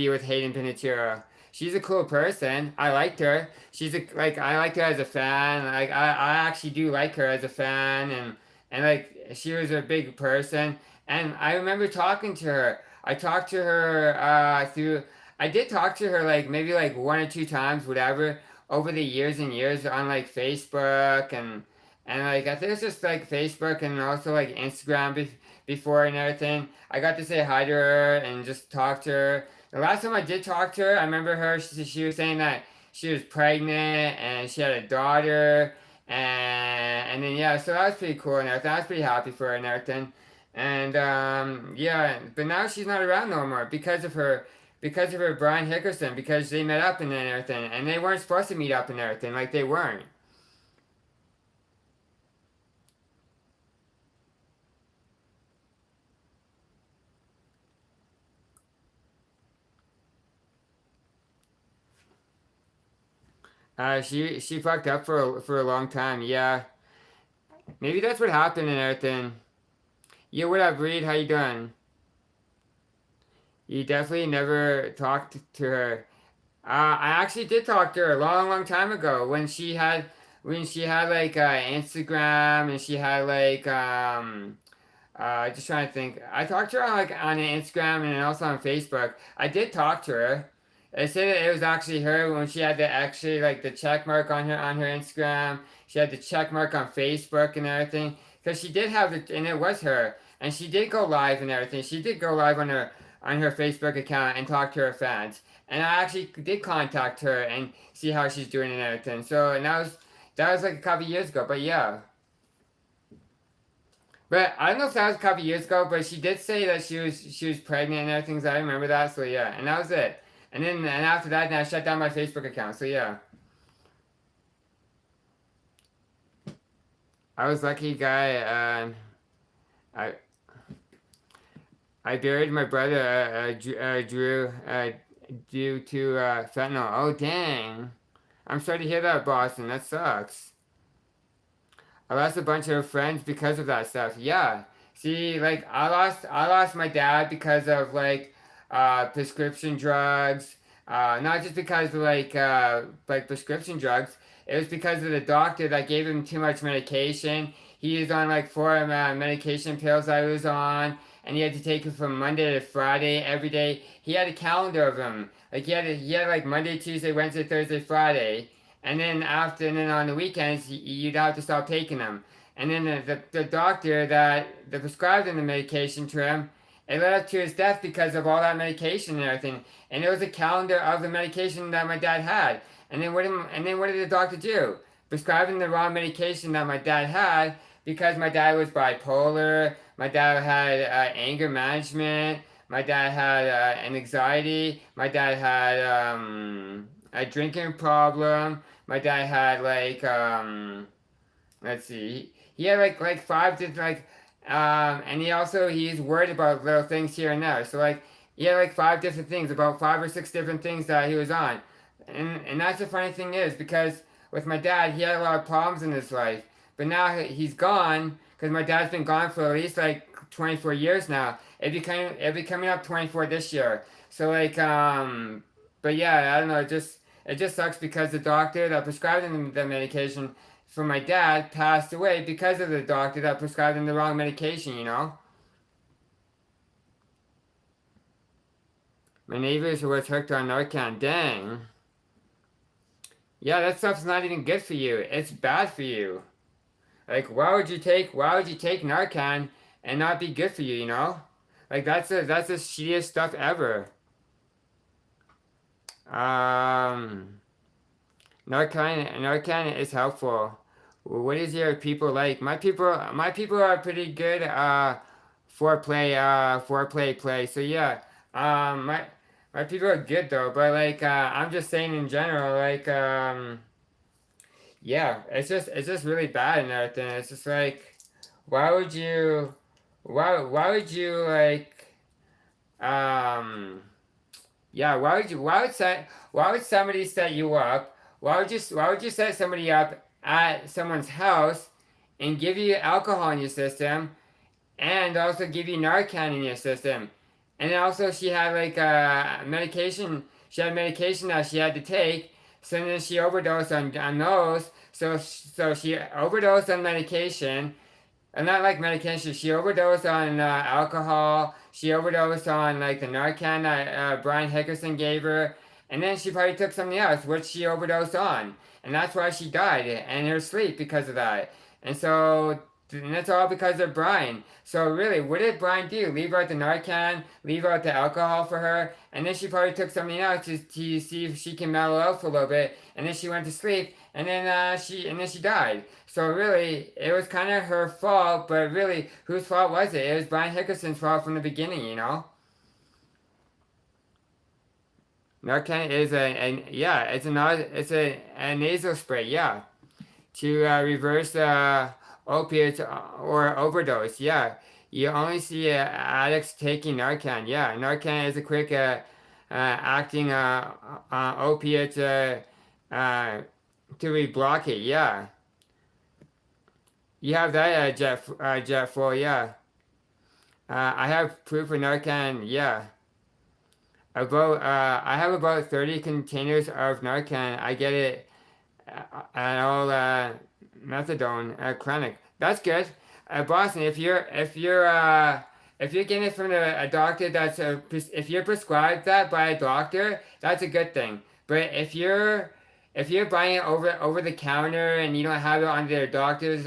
with Hayden Panettiere. She's a cool person. I liked her. I liked her as a fan. I actually do like her as a fan, and like she was a big person. And I remember talking to her. I talked to her through. I did talk to her like maybe like one or two times, whatever, over the years and years on like Facebook and like I think it's just like Facebook and also like Instagram before and everything. I got to say hi to her and just talk to her. The last time I did talk to her, I remember she was saying that she was pregnant and she had a daughter and then yeah, so that was pretty cool and everything. I was pretty happy for her and everything. And yeah, but now she's not around no more because of her Brian Hickerson because they met up and everything and they weren't supposed to meet up and everything like they weren't. She fucked up for a long time. Yeah, maybe that's what happened and everything. Yeah, what up, Reed? How you doing? You definitely never talked to her. I actually did talk to her a long, long time ago when she had like Instagram and she had like just trying to think. I talked to her on Instagram and also on Facebook. I did talk to her. They said that it was actually her when she had the actually like the check mark on her Instagram. She had the check mark on Facebook and everything because she did have it and it was her and she did go live and everything. She did go live on her Facebook account and talk to her fans. And I actually did contact her and see how she's doing and everything. So and that was like a couple years ago. But yeah. But I don't know if that was a couple years ago, but she did say that she was pregnant and everything. So I remember that. So yeah, and that was it. And after that, then I shut down my Facebook account. So yeah, I was lucky guy. I I buried my brother Drew due to fentanyl. Oh dang! I'm sorry to hear that, Boston. That sucks. I lost a bunch of friends because of that stuff. Yeah. See, like I lost my dad because of prescription drugs. Not just because of like prescription drugs. It was because of the doctor that gave him too much medication. He was on like four medication pills I was on, and he had to take it from Monday to Friday every day. He had a calendar of them. Like he had like Monday, Tuesday, Wednesday, Thursday, Friday, and then on the weekends you'd have to stop taking them. And then the doctor that prescribed him the medication to him, it led up to his death because of all that medication and everything. And it was a calendar of the medication that my dad had. And then what did the doctor do? Prescribe him the wrong medication that my dad had because my dad was bipolar. My dad had anger management. My dad had an anxiety. My dad had a drinking problem. My dad had let's see, he had like five different and he's worried about little things here and there. So like he had like five different things, about five or six different things that he was on, and that's the funny thing is because with my dad he had a lot of problems in his life, but now he's gone because my dad's been gone for at least like 24 years now. It'd be coming up 24 this year. So but yeah, I don't know. It just sucks because the doctor that prescribed him the medication for my dad passed away because of the doctor that prescribed him the wrong medication. My neighbors was hooked on Narcan. Dang. Yeah, that stuff's not even good for you. It's bad for you. Like, why would you take Narcan and not be good for you? Like that's the shittiest stuff ever. Um, Narcan is helpful. What is your people like? My people are pretty good. Foreplay play. So yeah. My people are good though, but I'm just saying in general, yeah, it's just really bad and everything. It's just like, why would you, why would you um, yeah, why would somebody set you up? Why would you set somebody up at someone's house and give you alcohol in your system and also give you Narcan in your system? And then also she had medication. She had medication that she had to take. So then she overdosed on those. So she overdosed on medication, and not like medication. She overdosed on alcohol. She overdosed on like the Narcan that Brian Hickerson gave her, and then she probably took something else, which she overdosed on, and that's why she died in her sleep because of that. And that's all because of Brian. So really, what did Brian do? Leave out the Narcan, leave out the alcohol for her, and then she probably took something else to see if she can mellow out for a little bit, and then she went to sleep, and then she died. So really, it was kind of her fault, but really, whose fault was it? It was Brian Hickerson's fault from the beginning. Narcan is yeah, it's a nasal spray, yeah, to reverse opiates or overdose. Yeah, you only see addicts taking Narcan. Yeah, Narcan is a quick acting opiate uh, to block it. Yeah, you have that jet full. Yeah, I have proof of Narcan. Yeah. I have about 30 containers of Narcan. I get it at all methadone chronic. That's good. Boston, if you're getting it from a doctor if you're prescribed that by a doctor, that's a good thing. But if you're buying it over the counter and you don't have it under a doctor's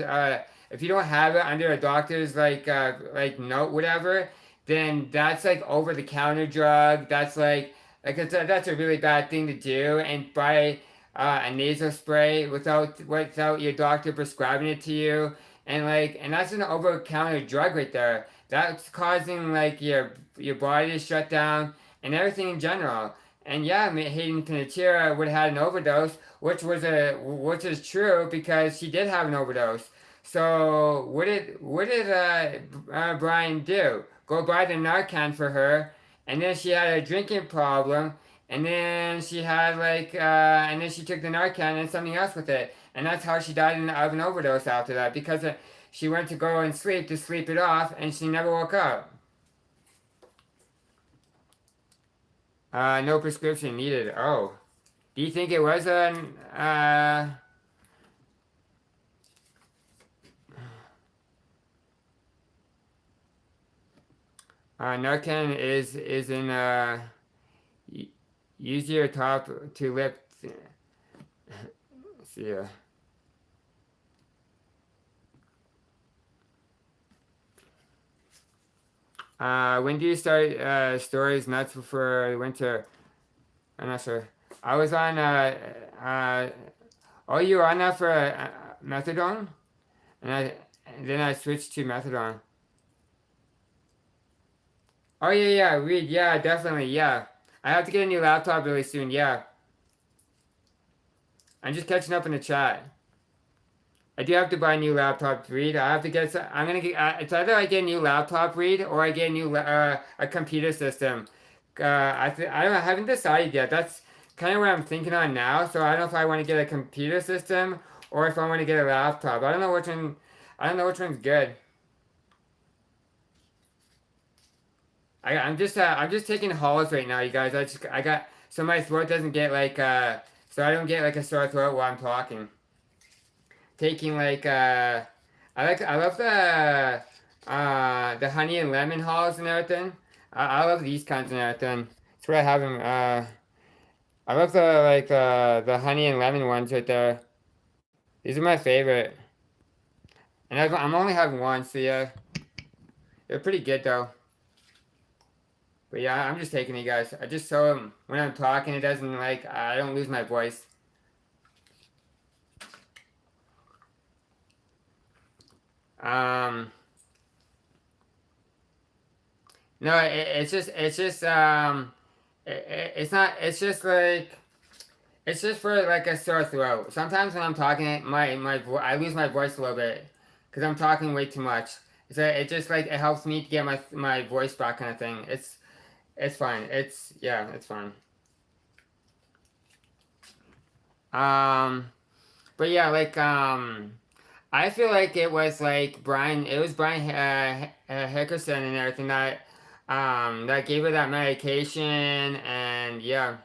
if you don't have it under a doctor's note whatever, then that's like over the counter drug. That's a really bad thing to do and buy a nasal spray without your doctor prescribing it to you, and that's an over counter drug right there. That's causing your body to shut down and everything in general. And yeah, Hayden Panettiere would have had an overdose, which is true because she did have an overdose. So what did Brian do? Go buy the Narcan for her, and then she had a drinking problem, and then she had and then she took the Narcan and something else with it, and that's how she died of an overdose after that, because she went to go and sleep to sleep it off, and she never woke up. No prescription needed. Oh, do you think it was an Narcan is in use your top to lift. See ya. When do you start stories nuts for winter? I'm not sure. I was on oh, you were on that for methadone, and then I switched to methadone. Oh yeah, yeah, read, yeah, definitely, yeah. I have to get a new laptop really soon, yeah. I'm just catching up in the chat. I do have to buy a new laptop to read. I have to get. I'm gonna get. It's either I get a new laptop read or I get a new a computer system. I haven't decided yet. That's kind of what I'm thinking on now. So I don't know if I want to get a computer system or if I want to get a laptop. I don't know which one. I don't know which one's good. I'm just taking halls right now, you guys. I got so my throat doesn't get like so I don't get like a sore throat while I'm talking. Taking like I love the honey and lemon halls and everything. I love these kinds and everything. That's what I have them. I love the honey and lemon ones right there. These are my favorite. And I'm only having one, so yeah, they're pretty good though. But yeah, I'm just taking it, guys. I just so when I'm talking, it doesn't like I don't lose my voice. Um, no, it's just it's not it's just like it's just for like a sore throat. Sometimes when I'm talking, I lose my voice a little bit because I'm talking way too much. So it just like it helps me to get my voice back, kind of thing. It's fine. It's yeah, it's fine. Um, but yeah, like I feel like it was like Brian. It was Brian Hickerson and everything that gave her that medication, and yeah,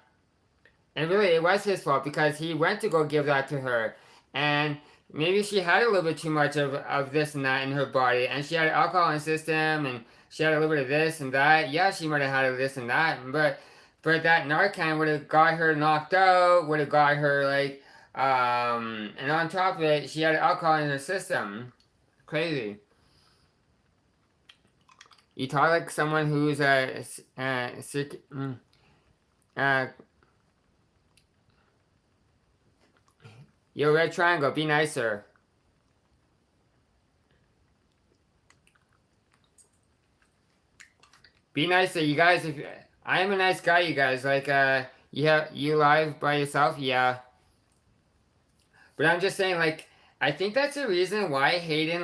and really it was his fault because he went to go give that to her, and maybe she had a little bit too much of this and that in her body, and she had alcohol in the system, and she had a little bit of this and that. Yeah, she might have had this and that, but that Narcan would have got her knocked out, would have got her like, and on top of it, she had alcohol in her system. Crazy. You talk like someone who's sick. Uh, Yo, Red Triangle, be nicer. Be nicer, you guys. If I am a nice guy, you guys. Like, you live by yourself, yeah. But I'm just saying, like, I think that's the reason why Hayden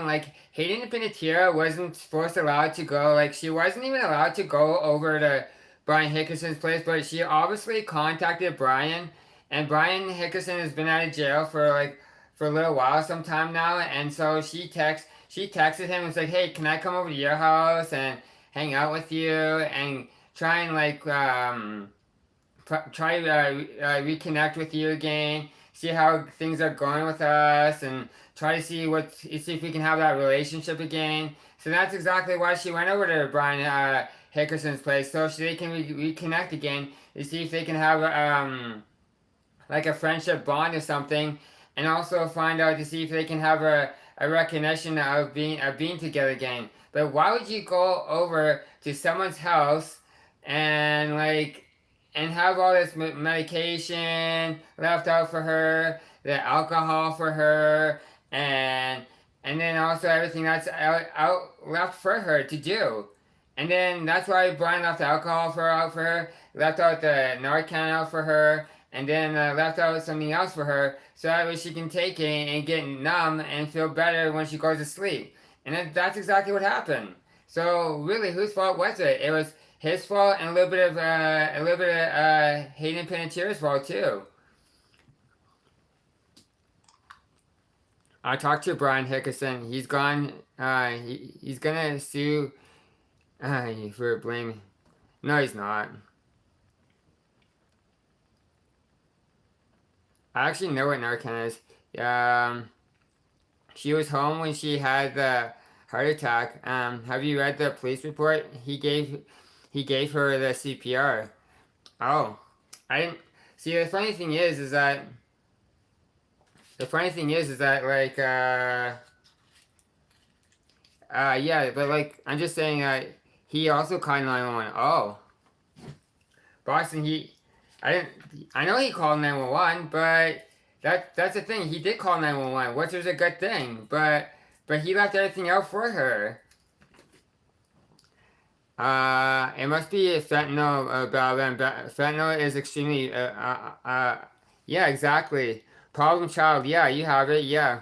Panettiere wasn't forced allowed to go. Like, she wasn't even allowed to go over to Brian Hickerson's place, but she obviously contacted Brian, and Brian Hickerson has been out of jail for like for a little while, some time now, and so she texted him and was like, "Hey, can I come over to your house and hang out with you and try and like try reconnect with you again, see how things are going with us, and try to see if we can have that relationship again." So that's exactly why she went over to Brian Hickerson's place, so they can reconnect again to see if they can have like a friendship bond or something, and also find out to see if they can have a recognition of being together again. But why would you go over to someone's house and like and have all this medication left out for her, the alcohol for her, and and then also everything that's out left for her to do. And then that's why Brian left the alcohol out for her, left out the Narcan out for her, and then left out something else for her, so that way she can take it and get numb and feel better when she goes to sleep. And that's exactly what happened. So really, whose fault was it? It was his fault and a little bit of Hayden Panettiere's fault too. I talked to Brian Hickerson. He's gone. He's gonna sue for blame. No, he's not. I actually know what Narcan is. Um, she was home when she had the heart attack. Have you read the police report? He gave her the CPR. Oh, I didn't see. The funny thing is that like yeah, but like I'm just saying he also called 911. Oh, Boston. I didn't. I know he called 911, but that's the thing. He did call 911, which was a good thing. But he left everything out for her. It must be fentanyl, Balaban. Fentanyl is extremely, yeah, exactly. Problem child, yeah, you have it, yeah.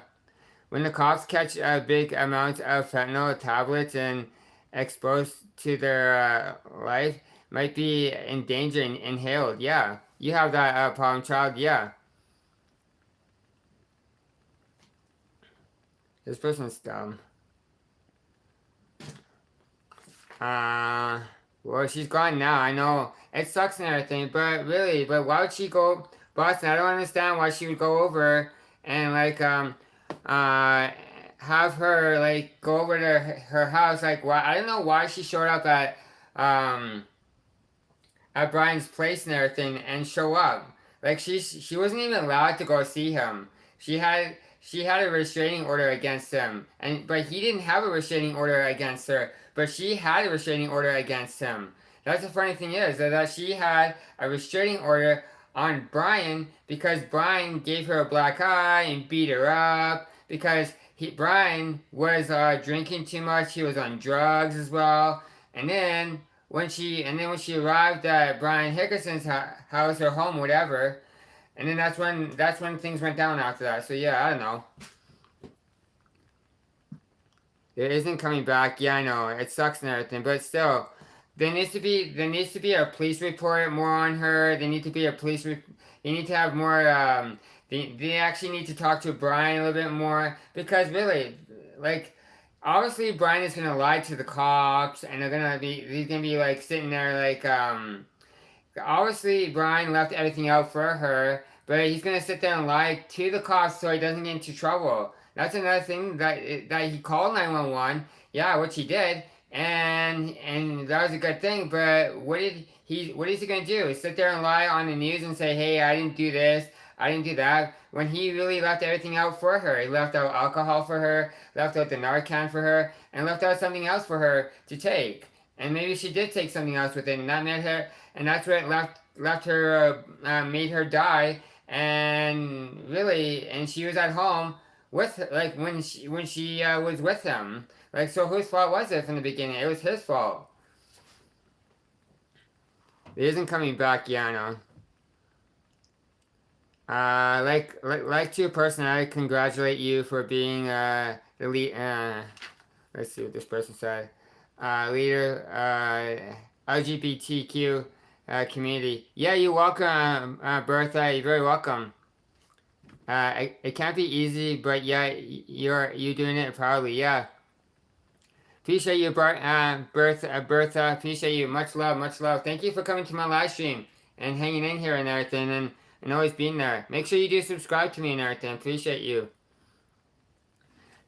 When the cops catch a big amount of fentanyl tablets and exposed to their life, might be in danger and inhaled, yeah. You have that problem child, yeah. This person's dumb. Uh, well, she's gone now. I know it sucks and everything, but really, but why would she go Boston? I don't understand why she would go over and like uh have her like go over to her house. Like, why? I don't know why she showed up um at Brian's place and everything and show up. Like she wasn't even allowed to go see him. She had a restraining order against him, and but he didn't have a restraining order against her. But she had a restraining order against him. That's the funny thing is that she had a restraining order on Brian because Brian gave her a black eye and beat her up because Brian was drinking too much. He was on drugs as well, and then when she arrived at Brian Hickerson's house or home, whatever, and then that's when things went down after that. So yeah, I don't know. It isn't coming back. Yeah, I know it sucks and everything, but still, there needs to be a police report more on her. They need to be a police. They need to have more. They actually need to talk to Brian a little bit more because really, like, obviously Brian is gonna lie to the cops, and he's gonna be like sitting there like obviously Brian left everything out for her, but he's gonna sit there and lie to the cops so he doesn't get into trouble. That's another thing that he called 911. Yeah, which he did, and that was a good thing. But what is he gonna do? Sit there and lie on the news and say, "Hey, I didn't do this, I didn't do that," when he really left everything out for her. He left out alcohol for her, left out the Narcan for her, and left out something else for her to take. And maybe she did take something else with it, and that made her, and that's what left her, made her die. And really, and she was at home with like when she was with him. Like, so whose fault was it from the beginning? It was his fault. He isn't coming back, yeah, I know. Like to a person, I congratulate you for being the lead. Let's see what this person said. Leader, LGBTQ community. Yeah, you're welcome, Bertha. You're very welcome. It can't be easy, but yeah, you're doing it proudly. Yeah, appreciate you, Bertha. Appreciate you. Much love, much love. Thank you for coming to my live stream and hanging in here and everything, and always being there. Make sure you do subscribe to me and everything. Appreciate you.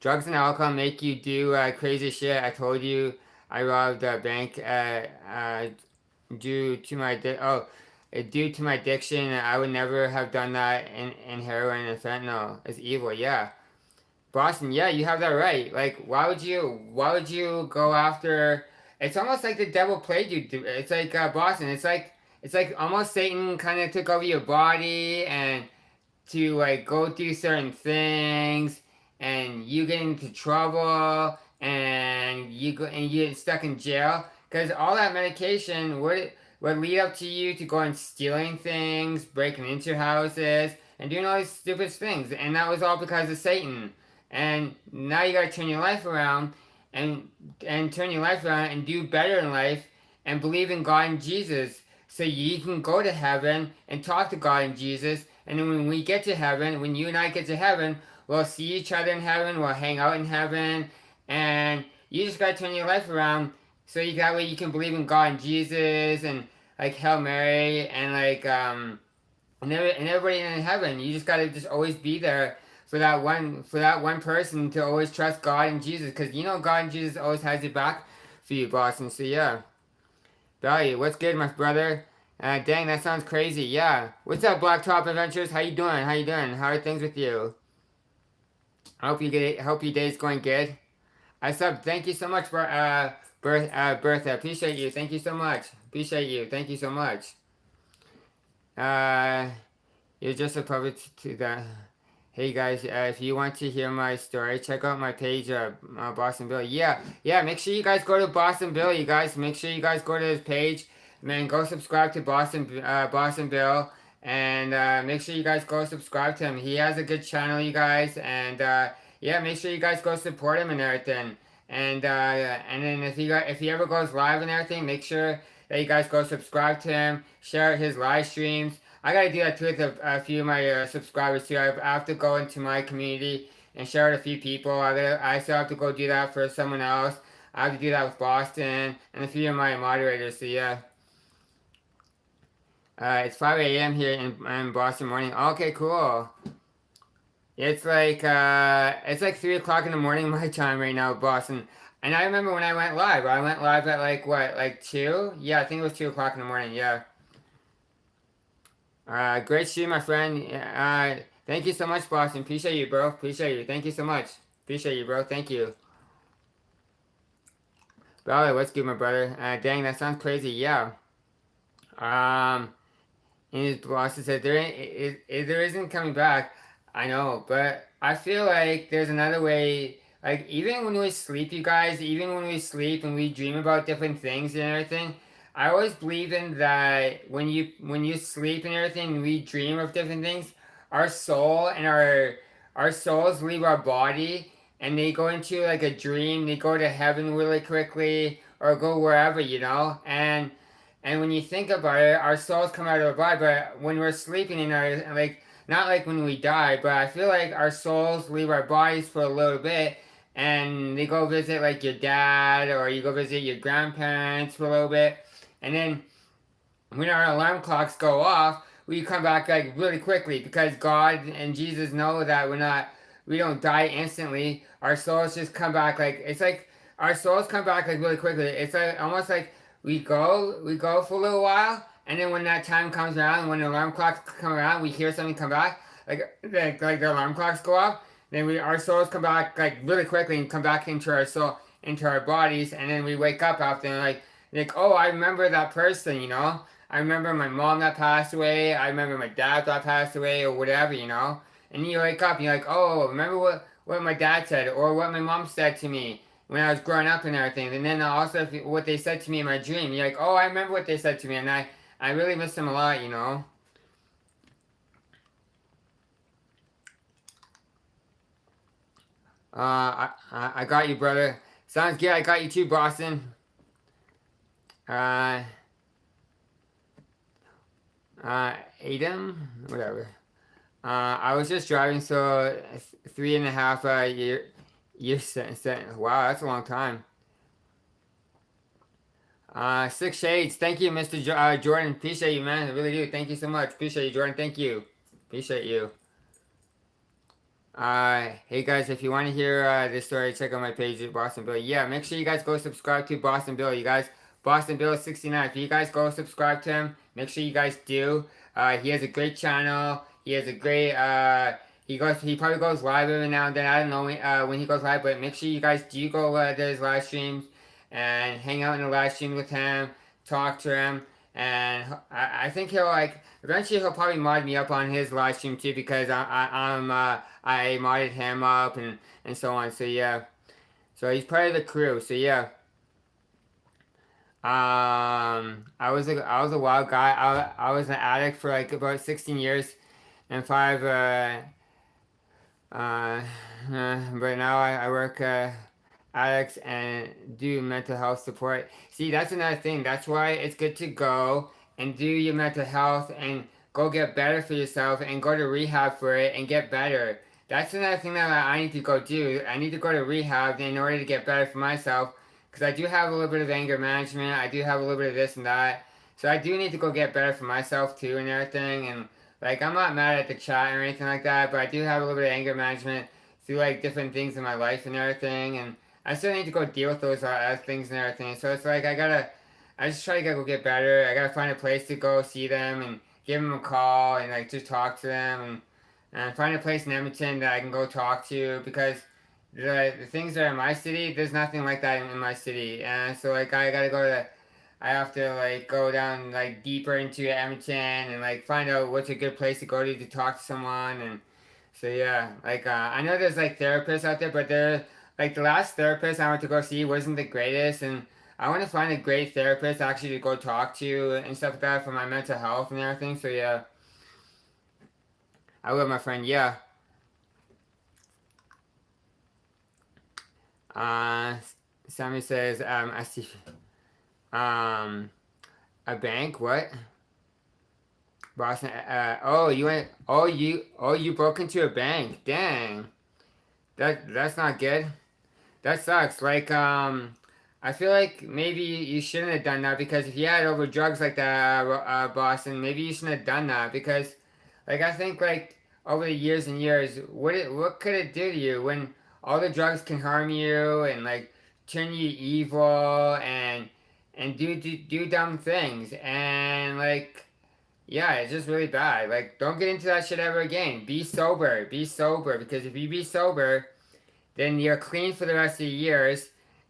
Drugs and alcohol make you do crazy shit. I told you I robbed a bank due to my due to my addiction. I would never have done that in heroin and fentanyl. It's evil, yeah. Boston, yeah, you have that right. Like, why would you go after? It's almost like the devil played you. It's like Boston. It's like almost Satan kind of took over your body and to like go through certain things, and you get into trouble, and you get stuck in jail because all that medication would lead up to you to going stealing things, breaking into houses, and doing all these stupid things, and that was all because of Satan. And now you gotta turn your life around, and turn your life around and do better in life, and believe in God and Jesus, so you can go to heaven and talk to God and Jesus. And then when we get to heaven, when you and I get to heaven, we'll see each other in heaven, we'll hang out in heaven, and you just gotta turn your life around so you that way you can believe in God and Jesus and like Hail Mary and like and everybody in heaven. You just gotta just always be there for that one person to always trust God and Jesus, because you know God and Jesus always has your back for you, Boston. So yeah, Value, what's good, my brother? Dang, that sounds crazy. Yeah, what's up, Blacktop Adventures? How you doing? How you doing? How are things with you? I hope your day's going good. I sub. Thank you so much for Bertha. Appreciate you. Thank you so much. Appreciate you. Thank you so much. Uh, you're just a puppet to the. Hey guys, if you want to hear my story, check out my page, Boston Bill. Yeah, yeah. Make sure you guys go to Boston Bill. You guys, make sure you guys go to his page. Man, go subscribe to Boston Bill, and make sure you guys go subscribe to him. He has a good channel, you guys, and yeah, make sure you guys go support him and everything. And then if he ever goes live and everything, make sure that you guys go subscribe to him, share his live streams. I gotta do that too with a few of my subscribers too. I have to go into my community and share with a few people. I still have to go do that for someone else. I have to do that with Boston and a few of my moderators. So yeah, it's 5 a.m. here in Boston morning. Okay, cool. It's like 3 o'clock in the morning my time right now, Boston. And I remember when I went live. I went live at like what, like 2? Yeah, I think it was 2 o'clock in the morning. Yeah. Great stream, my friend. Thank you so much, Boston. Appreciate you, bro. Appreciate you. Thank you so much. Appreciate you, bro. Thank you. Brother, what's good, my brother? Dang, that sounds crazy. Yeah. Um, and his boss said there isn't coming back. I know, but I feel like there's another way. Like even when we sleep, you guys, even when we sleep and we dream about different things and everything, I always believe in that when you sleep and everything, we dream of different things. Our soul and our souls leave our body and they go into like a dream. They go to heaven really quickly or go wherever, you know, and when you think about it, our souls come out of our body, but when we're sleeping in our, like, not like when we die, but I feel like our souls leave our bodies for a little bit and they go visit like your dad or you go visit your grandparents for a little bit. And then when our alarm clocks go off, we come back like really quickly because God and Jesus know that we don't die instantly. Our souls just come back like, it's like our souls come back like really quickly. It's like almost like we go for a little while, and then when that time comes around, when the alarm clocks come around, we hear something come back, like the alarm clocks go off, then our souls come back like really quickly and come back into our soul, into our bodies, and then we wake up after and like oh, I remember that person, you know. I remember my mom that passed away. I remember my dad that passed away, or whatever, you know. And you wake up, and you're like, oh, remember what my dad said, or what my mom said to me when I was growing up and everything. And then also what they said to me in my dream. You're like, oh, I remember what they said to me, and I really miss them a lot, you know. I got you, brother. Sounds good. I got you too, Boston. Uh, Adam, whatever. I was just driving, so 3.5 years. Wow, that's a long time. 6 shades. Thank you, Mr. Jordan. Appreciate you, man. I really do. Thank you so much. Appreciate you, Jordan. Thank you. Appreciate you. Hey guys, if you want to hear this story, check out my page at Boston Bill. Yeah, make sure you guys go subscribe to Boston Bill. You guys, Boston Bill 69. If you guys go subscribe to him, make sure you guys do. He has a great channel. He has a great. He probably goes live every now and then. I don't know when he goes live, but make sure you guys do go to his live streams and hang out in the live stream with him, talk to him, and I think he'll like. Eventually, he'll probably mod me up on his live stream too because I modded him up and so on. So yeah, so he's part of the crew. So yeah, I was a wild guy. I was an addict for like about 16 years and five. But now I work addicts and do mental health support. See, that's another thing. That's why it's good to go and do your mental health and go get better for yourself and go to rehab for it and get better. that's another thing that I need to go do. I need to go to rehab in order to get better for myself. Because I do have a little bit of anger management. I do have a little bit of this and that. So I do need to go get better for myself too and everything. And like I'm not mad at the chat or anything like that, but I do have a little bit of anger management through like different things in my life and everything. And I still need to go deal with those things and everything. So it's like I just try to go get better. I gotta find a place to go see them and give them a call and like just talk to them and find a place in Edmonton that I can go talk to because the things that are in my city, there's nothing like that in my city. And so like I have to like go down like deeper into Edmonton and like find out what's a good place to go to talk to someone. And so yeah, like I know there's like therapists out there, but they're like the last therapist I went to go see wasn't the greatest. And I want to find a great therapist actually to go talk to and stuff like that for my mental health and everything. So yeah, I will, my friend. Yeah. Uh, Sammy says, I see, um, a bank. What? Boston. Oh, you went. Oh, you broke into a bank. Dang. That's not good. That sucks. Like, I feel like maybe you shouldn't have done that because if you had over drugs like that, Boston, maybe you shouldn't have done that because, like, I think like over the years and years, what could it do to you when all the drugs can harm you and like turn you evil and do dumb things and like yeah, it's just really bad. Like, don't get into that shit ever again. Be sober. Be sober because if you be sober then you're clean for the rest of the years,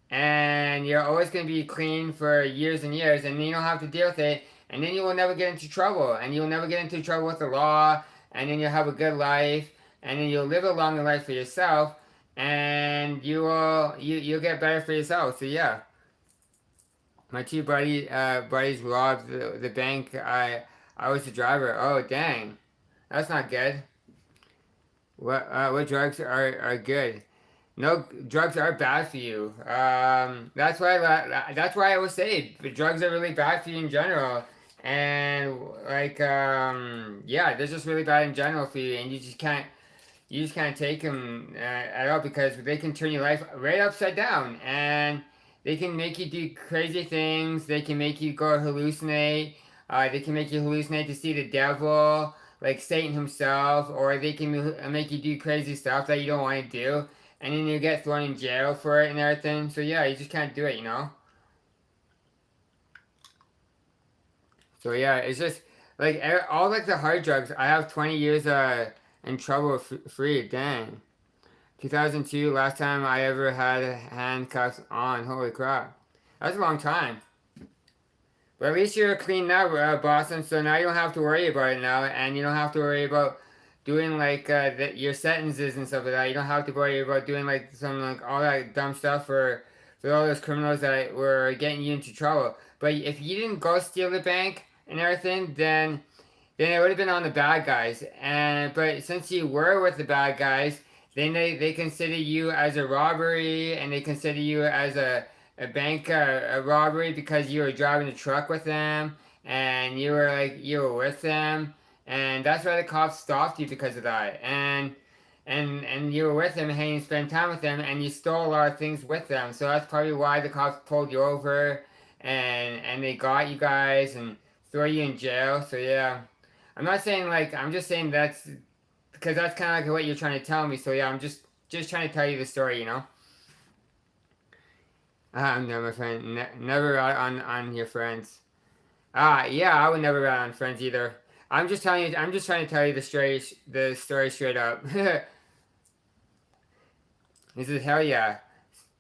and you're always going to be clean for years and years, and then you don't have to deal with it, and then you will never get into trouble, and you'll never get into trouble with the law, and then you'll have a good life, and then you'll live a longer life for yourself, and you'll get better for yourself. So yeah, my two buddies robbed the bank. I was the driver. Oh dang, that's not good. What drugs are good? No, drugs are bad for you. That's why I would say drugs are really bad for you in general. And like yeah, they're just really bad in general for you, and you just can't take them at all because they can turn your life right upside down, and they can make you do crazy things. They can make you go hallucinate. They can make you hallucinate to see the devil, like Satan himself, or they can make you do crazy stuff that you don't want to do and then you get thrown in jail for it and everything. So yeah, you just can't do it, you know. So yeah, it's just like all like the hard drugs. I have 20 years in trouble free. Dang, 2002 last time I ever had handcuffs on. Holy crap, that's a long time. But at least you're clean now, Boston. So now you don't have to worry about it now, and you don't have to worry about doing like your sentences and stuff like that. You don't have to worry about doing like some like all that dumb stuff for all those criminals that were getting you into trouble. But if you didn't go steal the bank and everything, then it would have been on the bad guys. And but since you were with the bad guys, then they consider you as a robbery and they consider you as a bank a robbery because you were driving the truck with them and you were with them and that's why the cops stopped you because of that and you were with them and you spent time with them and you stole a lot of things with them so that's probably why the cops pulled you over and they got you guys and throw you in jail so yeah I'm not saying like I'm just saying that's because that's kind of like what you're trying to tell me so yeah I'm just trying to tell you the story you know no my friend never on your friends yeah, I would never rat on friends either. I'm just telling you. I'm just trying to tell you the story straight up. This is hell yeah,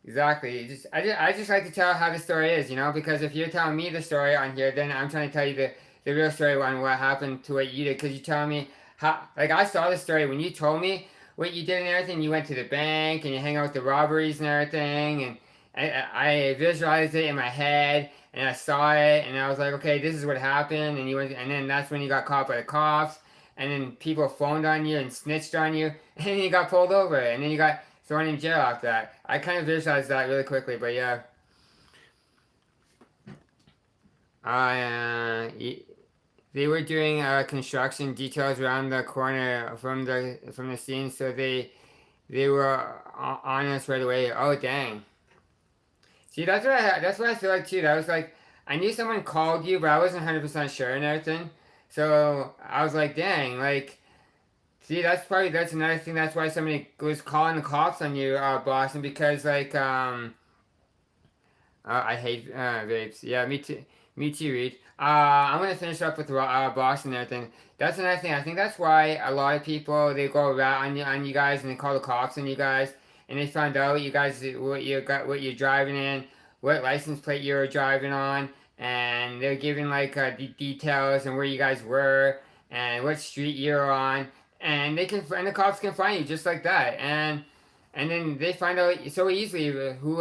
exactly. I just like to tell how the story is, you know, because if you're telling me the story on here, then I'm trying to tell you the real story on what happened to what you did, because you're telling me how. Like I saw the story when you told me what you did and everything. You went to the bank and you hang out with the robberies and everything, and I visualized it in my head and I saw it and I was like, okay, this is what happened. And you went, and then that's when you got caught by the cops. And then people phoned on you and snitched on you, and then you got pulled over, and then you got thrown in jail after that. I kind of visualized that really quickly, but yeah. I they were doing construction details around the corner from the scene, so they were on us right away. Oh dang! See, that's what I feel like too. That was like I knew someone called you, but I wasn't 100% sure and everything. So I was like, dang, like. See, that's another thing. That's why somebody was calling the cops on you, Boston, because like I hate vapes. Yeah, me too. Me too, Reed. I'm gonna finish up with Boston and everything. That's another thing. I think that's why a lot of people they go rat on you guys and they call the cops on you guys and they found out you guys what you're driving in, what license plate you were driving on, and they're giving like details and where you guys were and what street you're on, and the cops can find you just like that and then they find out so easily who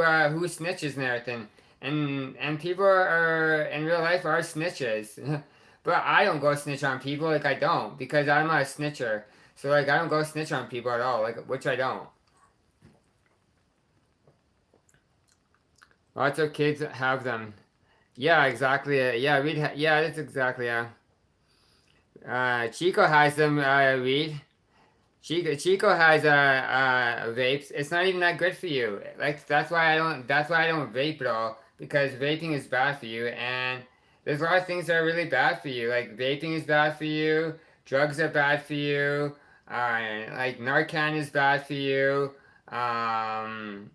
snitches and everything. And people are in real life are snitches. But I don't go snitch on people, like I don't, because I'm not a snitcher. So like I don't go snitch on people at all, like which I don't. Lots of kids have them. Yeah, exactly. Yeah, yeah, that's exactly. Chico has them. Reed. Chico has vapes. It's not even that good for you. Like that's why I don't. That's why I don't vape at all because vaping is bad for you, and there's a lot of things that are really bad for you. Like vaping is bad for you. Drugs are bad for you. Like Narcan is bad for you. Um,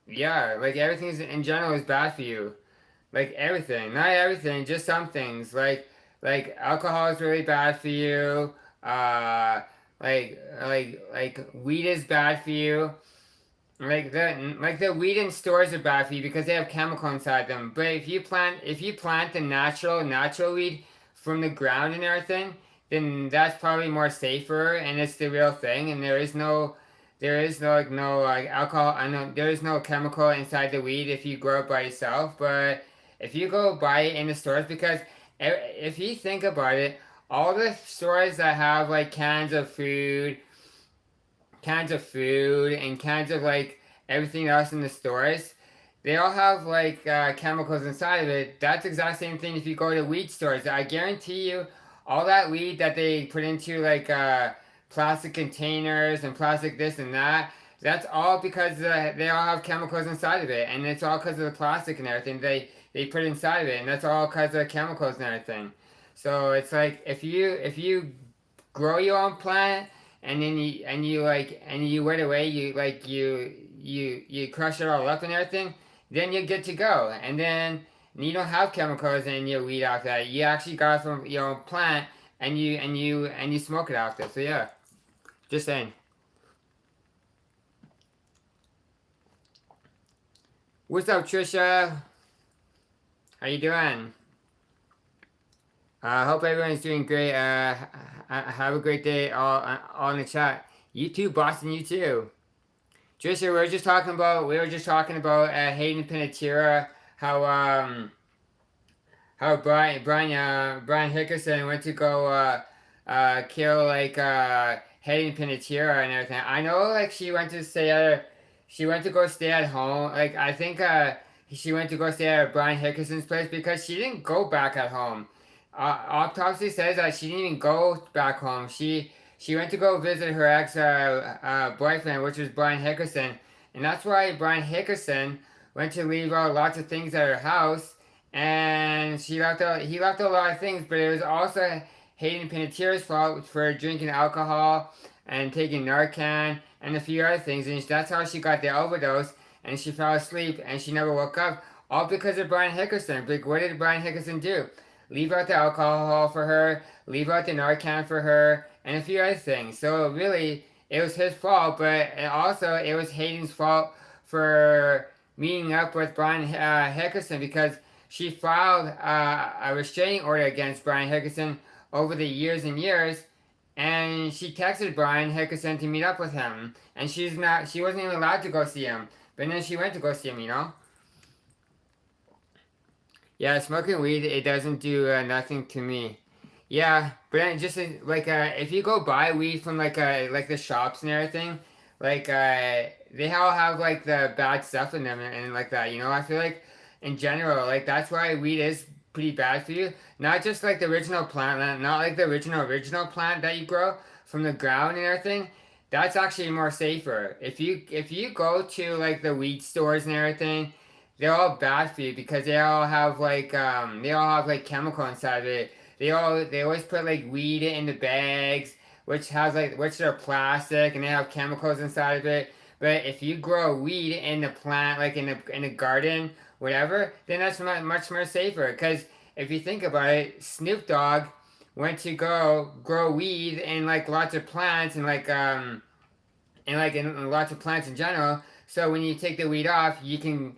yeah, like everything in general is bad for you. Like everything, not everything, just some things. Like alcohol is really bad for you. Like weed is bad for you. Like the weed in stores are bad for you because they have chemical inside them. But if you plant the natural weed from the ground and everything, then that's probably more safer and it's the real thing and there is no like no like alcohol. I know there is no chemical inside the weed if you grow it by yourself. But if you go buy it in the stores, because if you think about it, all the stores that have like cans of food and cans of like everything else in the stores, they all have like chemicals inside of it. That's the exact same thing if you go to weed stores. I guarantee you, all that weed that they put into like plastic containers and plastic this and that. That's all because they all have chemicals inside of it, and it's all because of the plastic and everything they put inside of it, and that's all because of the chemicals and everything. So it's like if you grow your own plant and you wait away you crush it all up and everything, then you're good to go. And then you don't have chemicals in your weed after that. You actually got it from your own plant and you smoke it after. So yeah, just saying. What's up, Trisha? How you doing? I hope everyone's doing great. Have a great day all in the chat. You too, Boston. You too. Trisha, we were just talking about Hayden Panettiere, how Brian Hickerson went to go kill like Hayden Panettiere and everything. I know like she went to go stay at home. Like I think she went to go stay at Brian Hickerson's place because she didn't go back at home. Autopsy says that she didn't even go back home. She went to go visit her ex boyfriend, which was Brian Hickerson, and that's why Brian Hickerson went to leave out lots of things at her house, and he left a lot of things, but it was also Hayden Panettiere's fault for drinking alcohol and taking Narcan and a few other things, and that's how she got the overdose, and she fell asleep and she never woke up, all because of Brian Hickerson. Like, what did Brian Hickerson do? Leave out the alcohol for her, leave out the Narcan for her, and a few other things. So really, it was his fault, but also it was Hayden's fault for meeting up with Brian Hickerson because she filed a restraining order against Brian Hickerson over the years and years, and she texted Brian Hickerson to meet up with him, and she wasn't even allowed to go see him, but then she went to go see him. Yeah, smoking weed, it doesn't do nothing to me. Yeah, but then just like if you go buy weed from like the shops and everything, like they all have like the bad stuff in them and like that. I feel like in general, like that's why weed is pretty bad for you. Not just like the original plant, not like the original plant that you grow from the ground and everything. That's actually more safer. If you go to like the weed stores and everything, they're all bad for you because they all have like chemical inside of it. They always put like weed in the bags, which are plastic and they have chemicals inside of it. But if you grow weed in the plant, like in a garden, whatever, then that's much more safer. Because if you think about it, Snoop Dogg went to go grow weed in like lots of plants and in lots of plants in general. So when you take the weed off, you can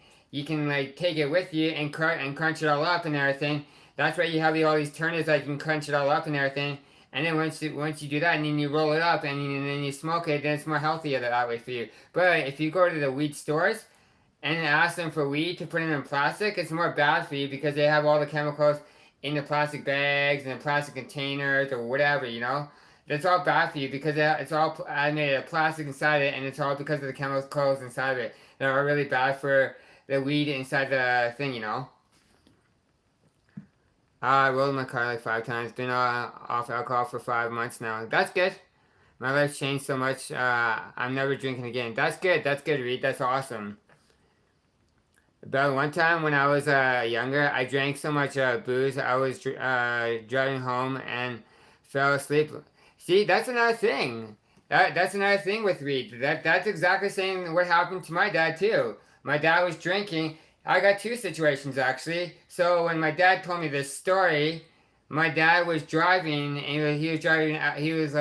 like take it with you and crunch it all up and everything. That's why you have all these turners that you can crunch it all up and everything. And then once you do that, and then you roll it up and then you smoke it, then it's more healthier that way for you. But if you go to the weed stores and ask them for weed to put in plastic, it's more bad for you because they have all the chemicals in the plastic bags and the plastic containers or whatever, you know. That's all bad for you because it's all made of plastic inside it, and it's all because of the chemicals inside of it that are really bad for the weed inside the thing, you know. I rolled my car like 5 times. Been off alcohol for 5 months now. That's good. My life's changed so much. I'm never drinking again. That's good. That's good, Reed. That's awesome. About one time when I was younger, I drank so much booze. I was driving home and fell asleep. See, that's another thing. That's another thing with Reed. That's exactly saying what happened to my dad too. My dad was drinking. I got two situations actually. So when my dad told me this story, my dad was driving and he was driving. He was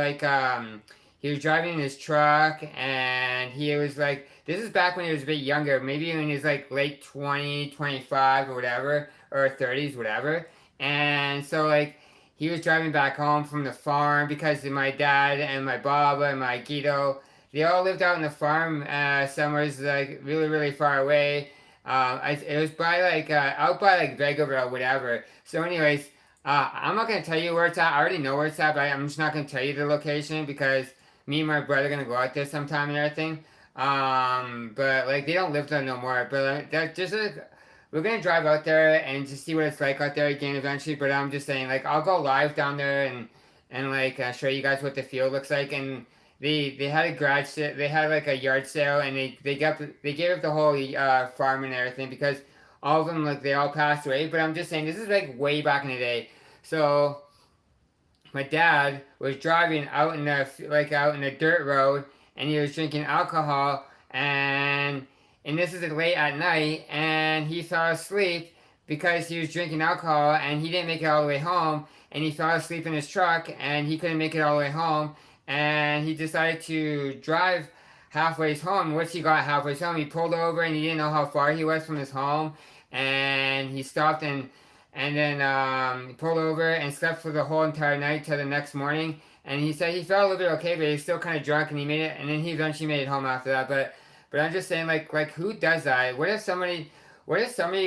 driving in his truck and he was like, this is back when he was a bit younger, maybe when he was like late 20, 25 or whatever, or 30s, whatever. And so like he was driving back home from the farm because my dad and my Baba and my Guido, they all lived out in the farm somewhere like really, really far away. It was by like out by like Vegreville or whatever. So anyways, I'm not gonna tell you where it's at. I already know where it's at, but I'm just not gonna tell you the location because me and my brother are gonna go out there sometime and everything. But like they don't live there no more. But that just like, we're gonna drive out there and just see what it's like out there again eventually. But I'm just saying like I'll go live down there and like show you guys what the field looks like. And they had a garage sale, they had like a yard sale, and they gave up the whole farm and everything because all of them like they all passed away. But I'm just saying this is like way back in the day. So my dad was driving out in the dirt road and he was drinking alcohol and this is late at night and he fell asleep because he was drinking alcohol and he didn't make it all the way home and he fell asleep in his truck and he couldn't make it all the way home and he decided to drive halfway home. Once he got halfway home, he pulled over and he didn't know how far he was from his home and he stopped and then he pulled over and slept for the whole entire night till the next morning. And he said he felt a little bit okay, but he was still kind of drunk, and he made it. And then he eventually made it home after that. But I'm just saying, like who does that? What if somebody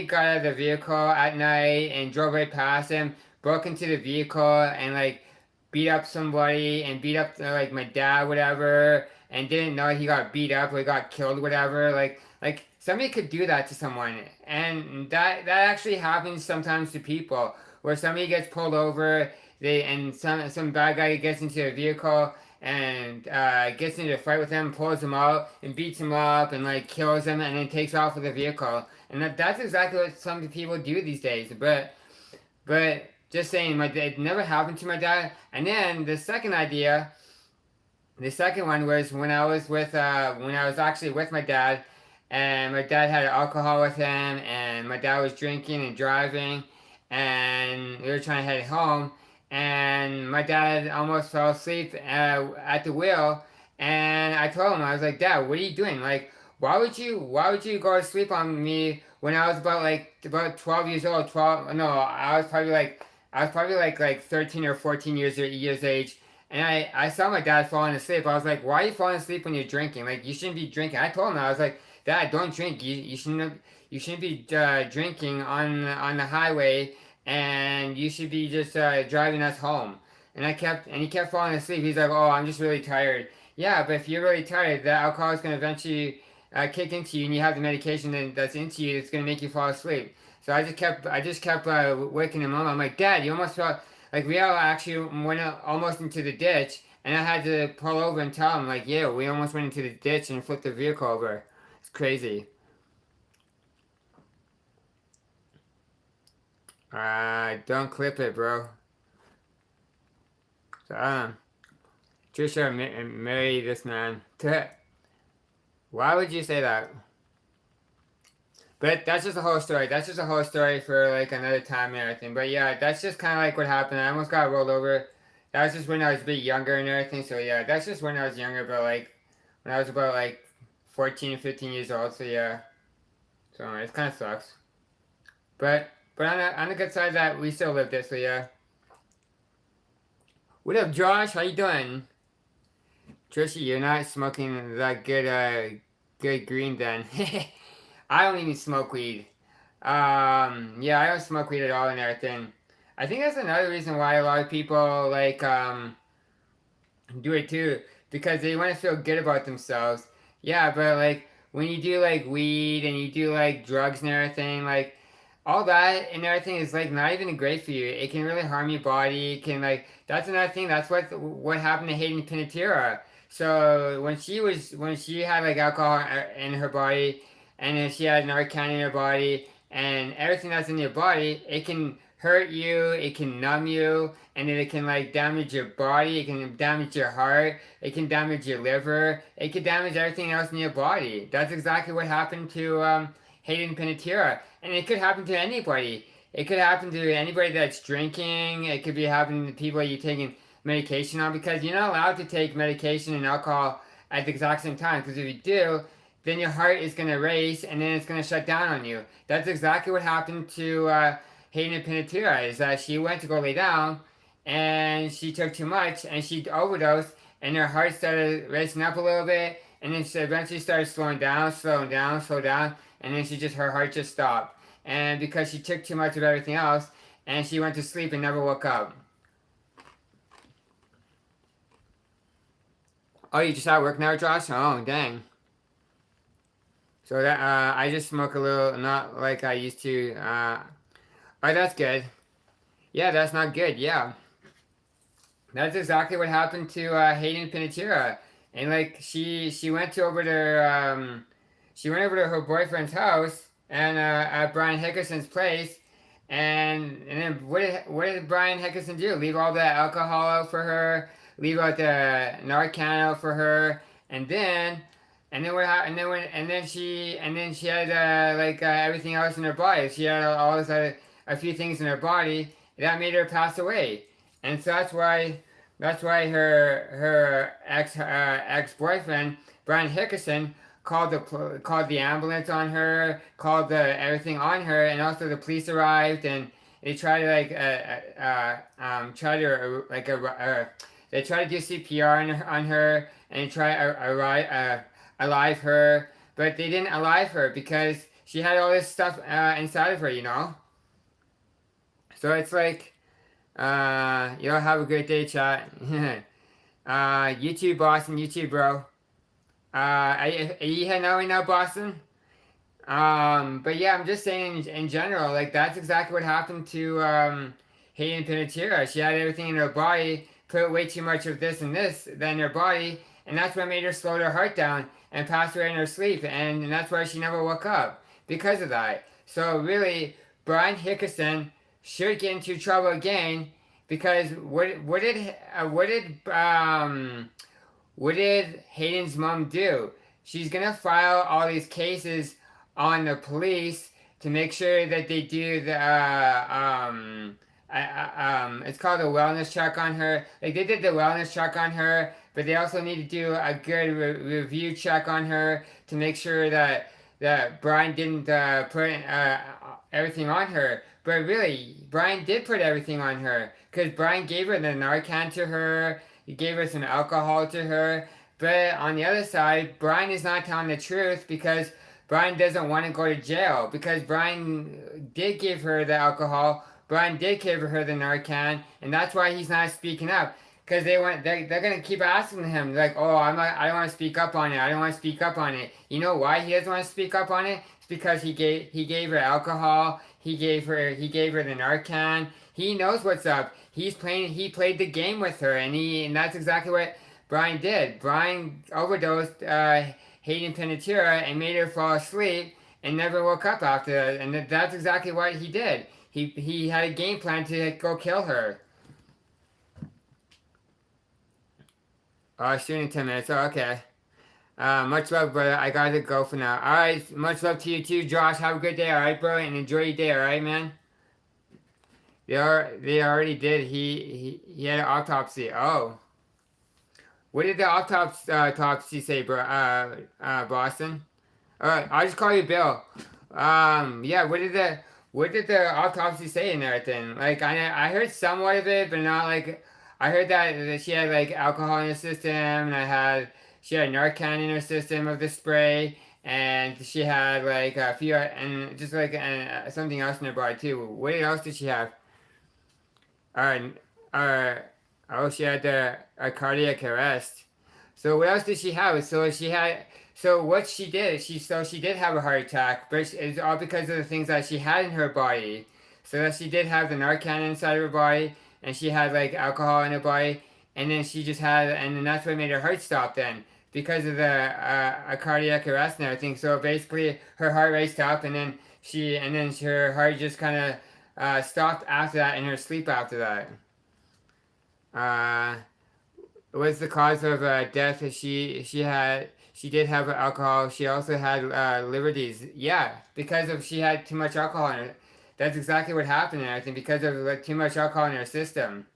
got out of the vehicle at night and drove right past him, broke into the vehicle and like beat up somebody and beat up like my dad, whatever, and didn't know he got beat up or he got killed, whatever. Like somebody could do that to someone, and that actually happens sometimes to people where somebody gets pulled over. Some bad guy gets into a vehicle and gets into a fight with him, pulls him out and beats him up and like kills him and then takes off with the vehicle. And that's exactly what some people do these days. But just saying, it never happened to my dad. And then the second one was when I was actually with my dad, and my dad had alcohol with him, and my dad was drinking and driving, and we were trying to head home. And my dad almost fell asleep at the wheel, and I told him, I was like, Dad, what are you doing? Like, why would you go to sleep on me when I was about 12 years old? 12? No, I was probably like 13 or 14 years age. And I saw my dad falling asleep. I was like, why are you falling asleep when you're drinking? Like, you shouldn't be drinking. I told him, I was like, Dad, don't drink. You shouldn't be drinking on the highway, and you should be just driving us home. And he kept falling asleep. He's like, oh, I'm just really tired. Yeah, but if you're really tired, the alcohol is going to eventually kick into you, and you have the medication that's into you that's going to make you fall asleep. So I just kept waking him up. I'm like, Dad, you almost fell. Like we all actually went almost into the ditch, and I had to pull over and tell him, like, yeah, we almost went into the ditch and flipped the vehicle over. It's crazy. Don't clip it, bro. So, Trisha, marry this man. Why would you say that? But that's just a whole story. That's just a whole story for like another time and everything. But yeah, that's just kind of like what happened. I almost got rolled over. That was just when I was a bit younger and everything. So yeah, that's just when I was younger. But like when I was about like 14 or 15 years old. So yeah, so it kind of sucks. But on the good side of that, we still lived it. So yeah. What up, Josh? How you doing? Trisha, you're not smoking that good green then. I don't even smoke weed. Yeah, I don't smoke weed at all and everything. I think that's another reason why a lot of people like do it too, because they want to feel good about themselves. Yeah, but like when you do like weed and you do like drugs and everything, like all that and everything is like not even great for you. It can really harm your body. It can like that's another thing. That's what happened to Hayden Panettiere. So when she had like alcohol in her body, and then she had Narcan in her body, and everything that's in your body, it can hurt you. It can numb you, and then it can like damage your body. It can damage your heart. It can damage your liver. It can damage everything else in your body. That's exactly what happened to Hayden Panettiere, and it could happen to anybody. It could happen to anybody that's drinking. It could be happening to people you're taking medication on, because you're not allowed to take medication and alcohol at the exact same time. Because if you do, then your heart is going to race and then it's going to shut down on you. That's exactly what happened to Hayden Panettiere. Is that she went to go lay down and she took too much and she overdosed, and her heart started racing up a little bit, and then she eventually started slowing down, and then her heart just stopped. And because she took too much of everything else, and she went to sleep and never woke up. Oh, you just at work now, Josh? Oh, dang. So that I just smoke a little, not like I used to. Oh, that's good. Yeah, that's not good. Yeah, that's exactly what happened to Hayden Panettiere. And like she went to over to she went over to her boyfriend's house and at Brian Hickerson's place. And then what did Brian Hickerson do? Leave all the alcohol out for her, leave out the Narcan out for her, and then and then she had everything else in her body. She had all this a few things in her body that made her pass away, and so that's why her ex boyfriend Brian Hickerson called the ambulance on her, called the everything on her, and also the police arrived and they tried to they tried to do CPR on her and try alive her, but they didn't alive her because she had all this stuff inside of her, you know. So it's like, have a great day, chat. You too, Boston. You too, bro. Are you heading out right now, Boston? But yeah, I'm just saying in general, like that's exactly what happened to Hayden Panettiere. She had everything in her body, put way too much of this and this than her body, and that's what made her slow her heart down and pass away in her sleep, and that's why she never woke up because of that. So really, Brian Hickerson should get into trouble again because what did Hayden's mom do? She's gonna file all these cases on the police to make sure that they do the it's called a wellness check on her. Like they did the wellness check on her, but they also need to do a good review check on her to make sure that Brian didn't put everything on her. But really, Brian did put everything on her because Brian gave her the Narcan to her. He gave her some alcohol to her. But on the other side, Brian is not telling the truth because Brian doesn't want to go to jail because Brian did give her the alcohol. Brian did give her the Narcan, and that's why he's not speaking up. Because they're gonna keep asking him like, oh, I don't want to speak up on it. I don't want to speak up on it. You know why he doesn't want to speak up on it? It's because he gave her alcohol. He gave her the Narcan. He knows what's up. He played the game with her, and that's exactly what Brian did. Brian overdosed Hayden Panettiere and made her fall asleep and never woke up after that. And that's exactly what he did. He had a game plan to go kill her. Oh, shooting 10 minutes. Oh, okay. Much love, brother. I gotta go for now. Alright, much love to you too, Josh. Have a good day, alright, bro? And enjoy your day, alright, man? They already did. He had an autopsy. Oh. What did the autopsy say, bro? Boston? Alright, I'll just call you Bill. Yeah, what did the autopsy say and everything? Like, I heard somewhat of it, but not like, I heard that she had like alcohol in her system, and she had Narcan in her system of the spray, and she had like a few, and just like something else in her body too. What else did she have? Uh, uh, oh, she had a cardiac arrest. So what else did she have? So what she did, she did have a heart attack, but it's all because of the things that she had in her body. So that she did have the Narcan inside of her body, and she had like alcohol in her body, and then and then that's what made her heart stop then, because of the a cardiac arrest and everything. So basically, her heart raced up, and then her heart just kind of stopped after that in her sleep after that. Uh, was the cause of death? She did have alcohol. She also had liver disease. Yeah, because of she had too much alcohol in her. That's exactly what happened. I think because of like too much alcohol in her system.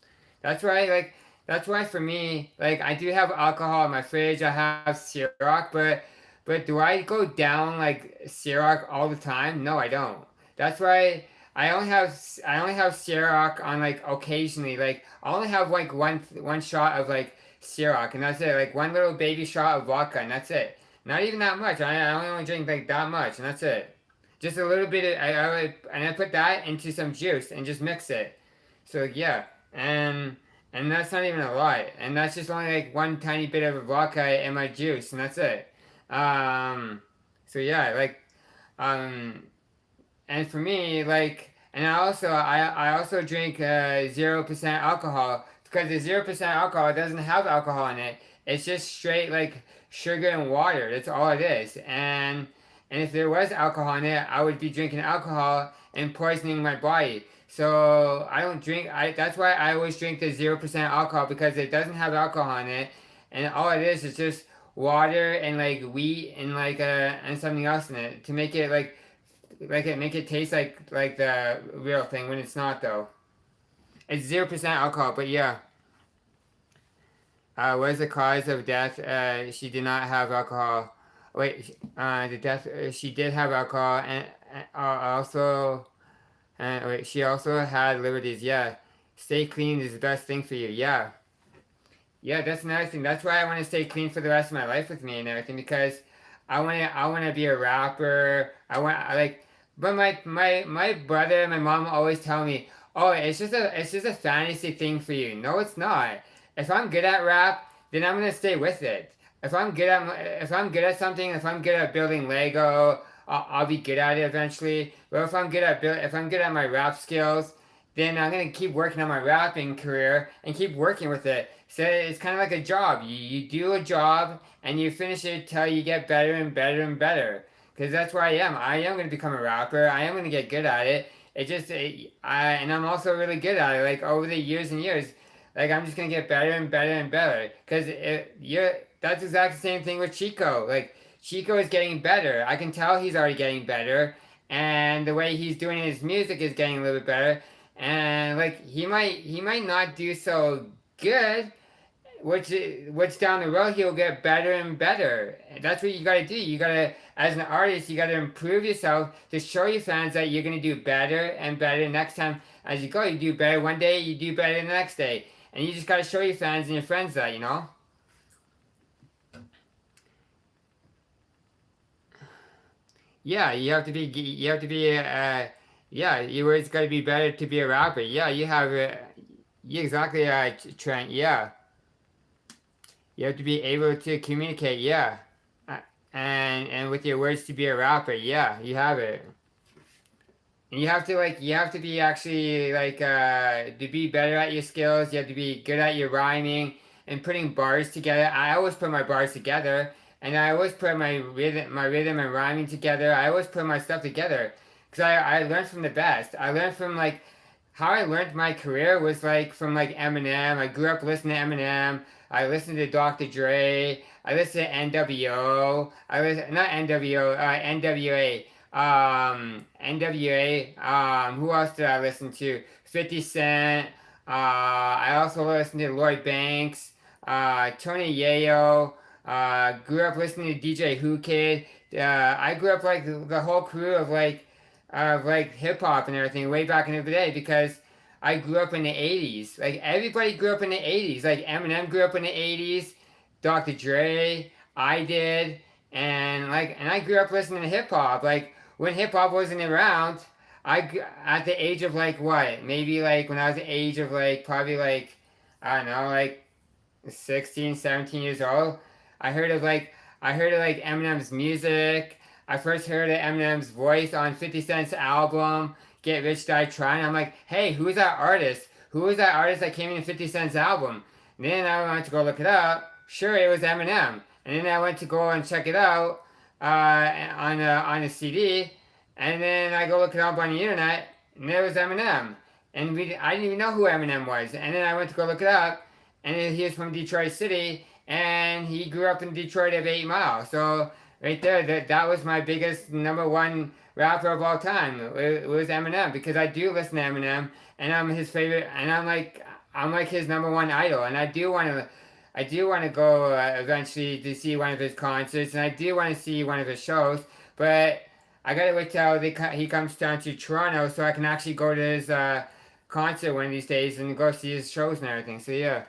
That's why that's why for me I do have alcohol in my fridge. I have Ciroc, but do I go down like Ciroc all the time? No, I don't. That's why I only have Ciroc on like occasionally. Like I only have like one shot of like Ciroc, and that's it. Like one little baby shot of vodka, and that's it. Not even that much. I only drink like that much, and that's it. Just a little bit. And I put that into some juice and just mix it. So yeah, and that's not even a lot. And that's just only like one tiny bit of vodka in my juice, and that's it. Um, so yeah, um, and for me, and I also drink 0% alcohol, because the 0% alcohol doesn't have alcohol in it. It's just straight like sugar and water. That's all it is. And if there was alcohol in it, I would be drinking alcohol and poisoning my body. So I don't drink. That's why I always drink the 0% alcohol, because it doesn't have alcohol in it, and all it is just water and like wheat and and something else in it to make it make it taste like the real thing when it's not though. It's 0% alcohol, but yeah. What is the cause of death? She did not have alcohol. Wait, the death. She did have alcohol, and also, wait, she also had liver disease. Yeah, stay clean is the best thing for you. Yeah, yeah, that's another thing. That's why I want to stay clean for the rest of my life with me and everything, because I want to be a rapper. But my brother and my mom always tell me, oh, it's just a fantasy thing for you. No, it's not. If I'm good at rap, then I'm gonna stay with it. If I'm good at something, if I'm good at building Lego, I'll be good at it eventually. But if I'm good at my rap skills, then I'm gonna keep working on my rapping career and keep working with it. So it's kind of like a job. You do a job and you finish it till you get better and better and better. Because that's where I am. I am going to become a rapper. I am going to get good at it. And I'm also really good at it. Like over the years and years, like I'm just going to get better and better and better. Because that's exactly the same thing with Chico. Like Chico is getting better. I can tell he's already getting better. And the way he's doing his music is getting a little bit better. And like he might not do so good, which down the road he'll get better and better. That's what you gotta do. You gotta, as an artist, you gotta improve yourself to show your fans that you're gonna do better and better next time. As you go, you do better one day, you do better the next day, and you just gotta show your fans and your friends that, you know. Yeah, yeah, you always gotta be better to be a rapper. Yeah, you exactly, Trent. Yeah, you have to be able to communicate. Yeah. And with your words to be a rapper. Yeah, you have it. And you have to be actually to be better at your skills. You have to be good at your rhyming and putting bars together. I always put my bars together, and I always put my rhythm and rhyming together. I always put my stuff together because I learned from the best. I learned from like how I learned my career was like from like Eminem. I grew up listening to Eminem. I listened to Dr. Dre. I listened to NWO. I listen not NWO, NWA. NWA. Who else did I listen to? 50 Cent. I also listened to Lloyd Banks. Tony Yayo. Grew up listening to DJ Who Kid. I grew up like the whole crew of like hip hop and everything way back in the day because I grew up in the 80s. Like everybody grew up in the 80s. Like Eminem grew up in the 80s, Dr. Dre, I did, and I grew up listening to hip hop. Like when hip hop wasn't around, at the age of like what? Maybe like when I was the age of like probably like I don't know, like 16, 17 years old, I heard of like I heard of like Eminem's music. I first heard of Eminem's voice on 50 Cent's album, Get Rich Die Trying. I'm like, hey, who's that artist? Who was that artist that came in 50 Cent's album? And then I went to go look it up. Sure, it was Eminem. And then I went to go and check it out on a CD. And then I go look it up on the internet, and there was Eminem. And I didn't even know who Eminem was. And then I went to go look it up, and he was from Detroit City, and he grew up in Detroit of 8 Mile. So right there, that was my biggest number one rapper of all time. It was Eminem because I do listen to Eminem, and I'm his favorite, and I'm like his number one idol, and I do want to go eventually to see one of his concerts, and I do want to see one of his shows, but I gotta wait till he comes down to Toronto so I can actually go to his concert one of these days and go see his shows and everything. So yeah.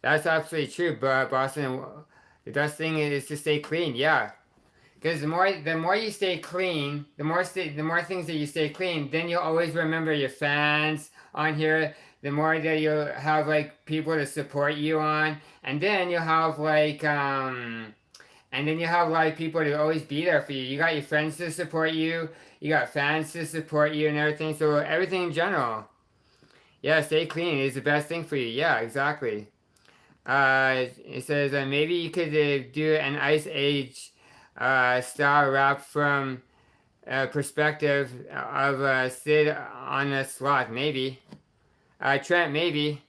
That's absolutely true, but Boston, the best thing is to stay clean. Yeah, because the more you stay clean, the more things that you stay clean, then you'll always remember your fans on here. The more that you'll have like people to support you on, and then you'll have and then you have a lot of people to always be there for you. You got your friends to support you. You got fans to support you and everything. So everything in general. Yeah, stay clean is the best thing for you. Yeah, exactly. It says maybe you could do an Ice Age style rap from perspective of Sid on a sloth. Maybe. Trent, maybe.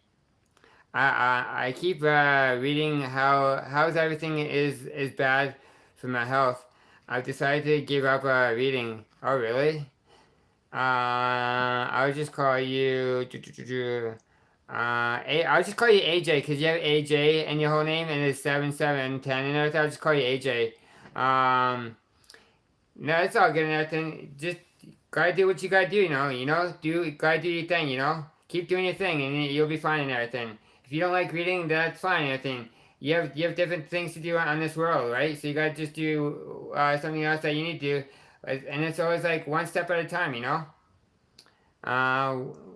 I keep reading how's everything is bad for my health. I've decided to give up reading. Oh, really? I'll just call you. I'll just call you AJ because you have AJ in your whole name and it's 7710 and everything. I'll just call you AJ. No, it's all good and everything. Just gotta do what you gotta do, you know. Gotta do your thing, you know. Keep doing your thing and you'll be fine and everything. If you don't like reading, that's fine and everything. You have different things to do on this world, right? So you gotta just do something else that you need to do. And it's always like one step at a time, you know?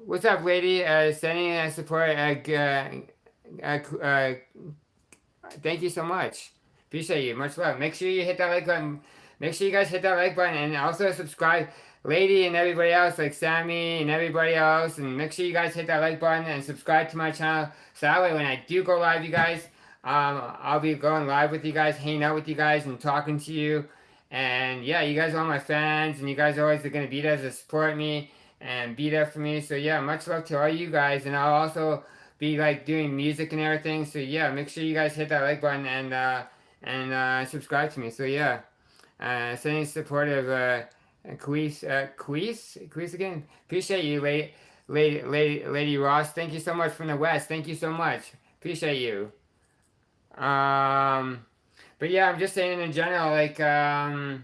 What's up, lady? Sending support. Thank you so much. Appreciate you. Much love. Make sure you hit that like button. Make sure you guys hit that like button and also subscribe, lady and everybody else, like Sammy and everybody else. And make sure you guys hit that like button and subscribe to my channel. So that way, when I do go live, you guys, I'll be going live with you guys, hanging out with you guys, and talking to you. And yeah, you guys are all my fans, and you guys are always going to be there to support me and be there for me. So yeah, much love to all you guys, and I'll also be like doing music and everything. So yeah, make sure you guys hit that like button and subscribe to me. So yeah, sending supportive Queese again. Appreciate you, lady Ross. Thank you so much from the West. Thank you so much. Appreciate you. But yeah, I'm just saying in general, in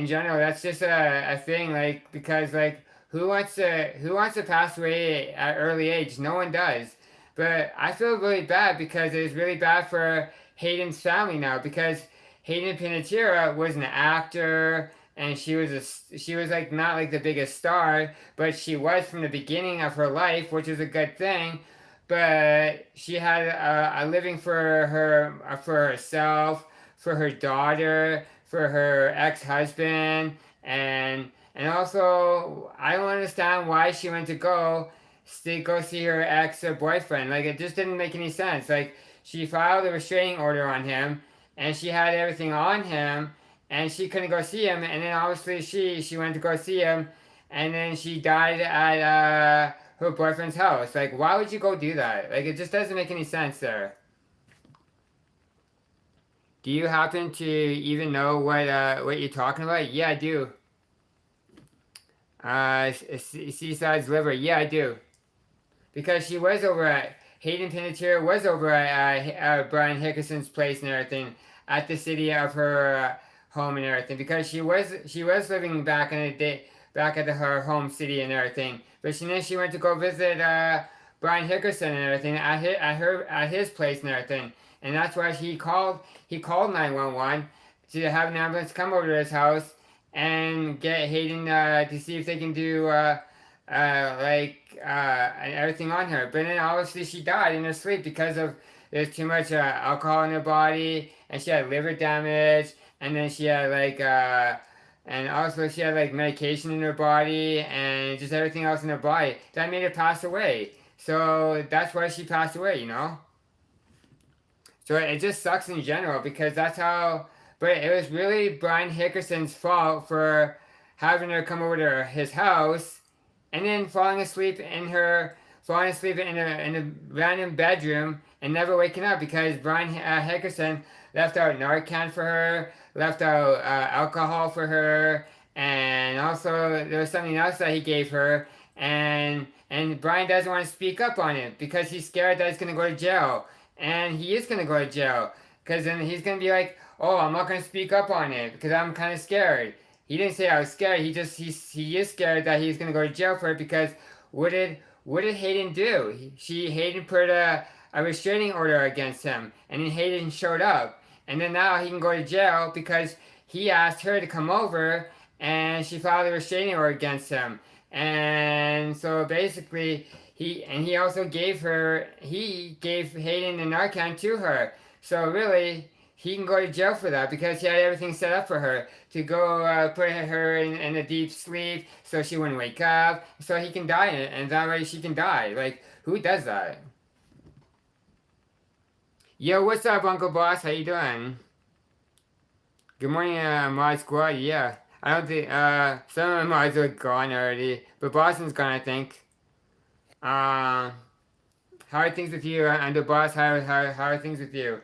general, that's just a thing, like, because, like, who wants to pass away at early age? No one does. But I feel really bad because it's really bad for Hayden's family now, because Hayden Panettiere was an actor, and she was like not like the biggest star, but she was from the beginning of her life, which is a good thing. But she had a living for herself, for her daughter, for her ex-husband, and also I don't understand why she went to go see her ex-boyfriend. Like, it just didn't make any sense. Like, she filed a restraining order on him, and she had everything on him, and she couldn't go see him, and then obviously she went to go see him, and then she died at her boyfriend's house. Like, why would you go do that? Like, it just doesn't make any sense there. Do you happen to even know what you're talking about? Yeah, I do. Seaside's liver. Yeah, I do. Because she was over at Hayden Panettiere was over at Brian Hickerson's place and everything at the city of her home and everything. Because she was living back in the day back at her home city and everything. But then she went to go visit Brian Hickerson and everything at his place and everything. And that's why he called 911 to have an ambulance come over to his house and get Hayden to see if they can do everything on her. But then obviously she died in her sleep because of there's too much alcohol in her body, and she had liver damage, and then she had and also she had like medication in her body and just everything else in her body that made her pass away. So that's why she passed away, you know. So it just sucks in general because that's how. But it was really Brian Hickerson's fault for having her come over to his house and then falling asleep in a random bedroom and never waking up because Brian Hickerson left out Narcan for her, left out alcohol for her, and also there was something else that he gave her, and Brian doesn't want to speak up on it because he's scared that he's gonna go to jail, and he is gonna go to jail because then he's gonna be like, oh, I'm not gonna speak up on it because I'm kind of scared. He didn't say I was scared. He is scared that he's gonna go to jail for it because what did Hayden do? Hayden put a restraining order against him, and then Hayden showed up, and then now he can go to jail because he asked her to come over, and she filed a restraining order against him, and so basically he also gave Hayden the Narcan to her, so really he can go to jail for that because he had everything set up for her to go put her in a deep sleep so she wouldn't wake up, so he can die and that way she can die. Like, who does that? Yo, what's up, Uncle Boss? How you doing? Good morning, Mod Squad. Yeah, I don't think some of the mods are gone already, but Boston's gone, I think. How are things with you, Underboss? How are things with you?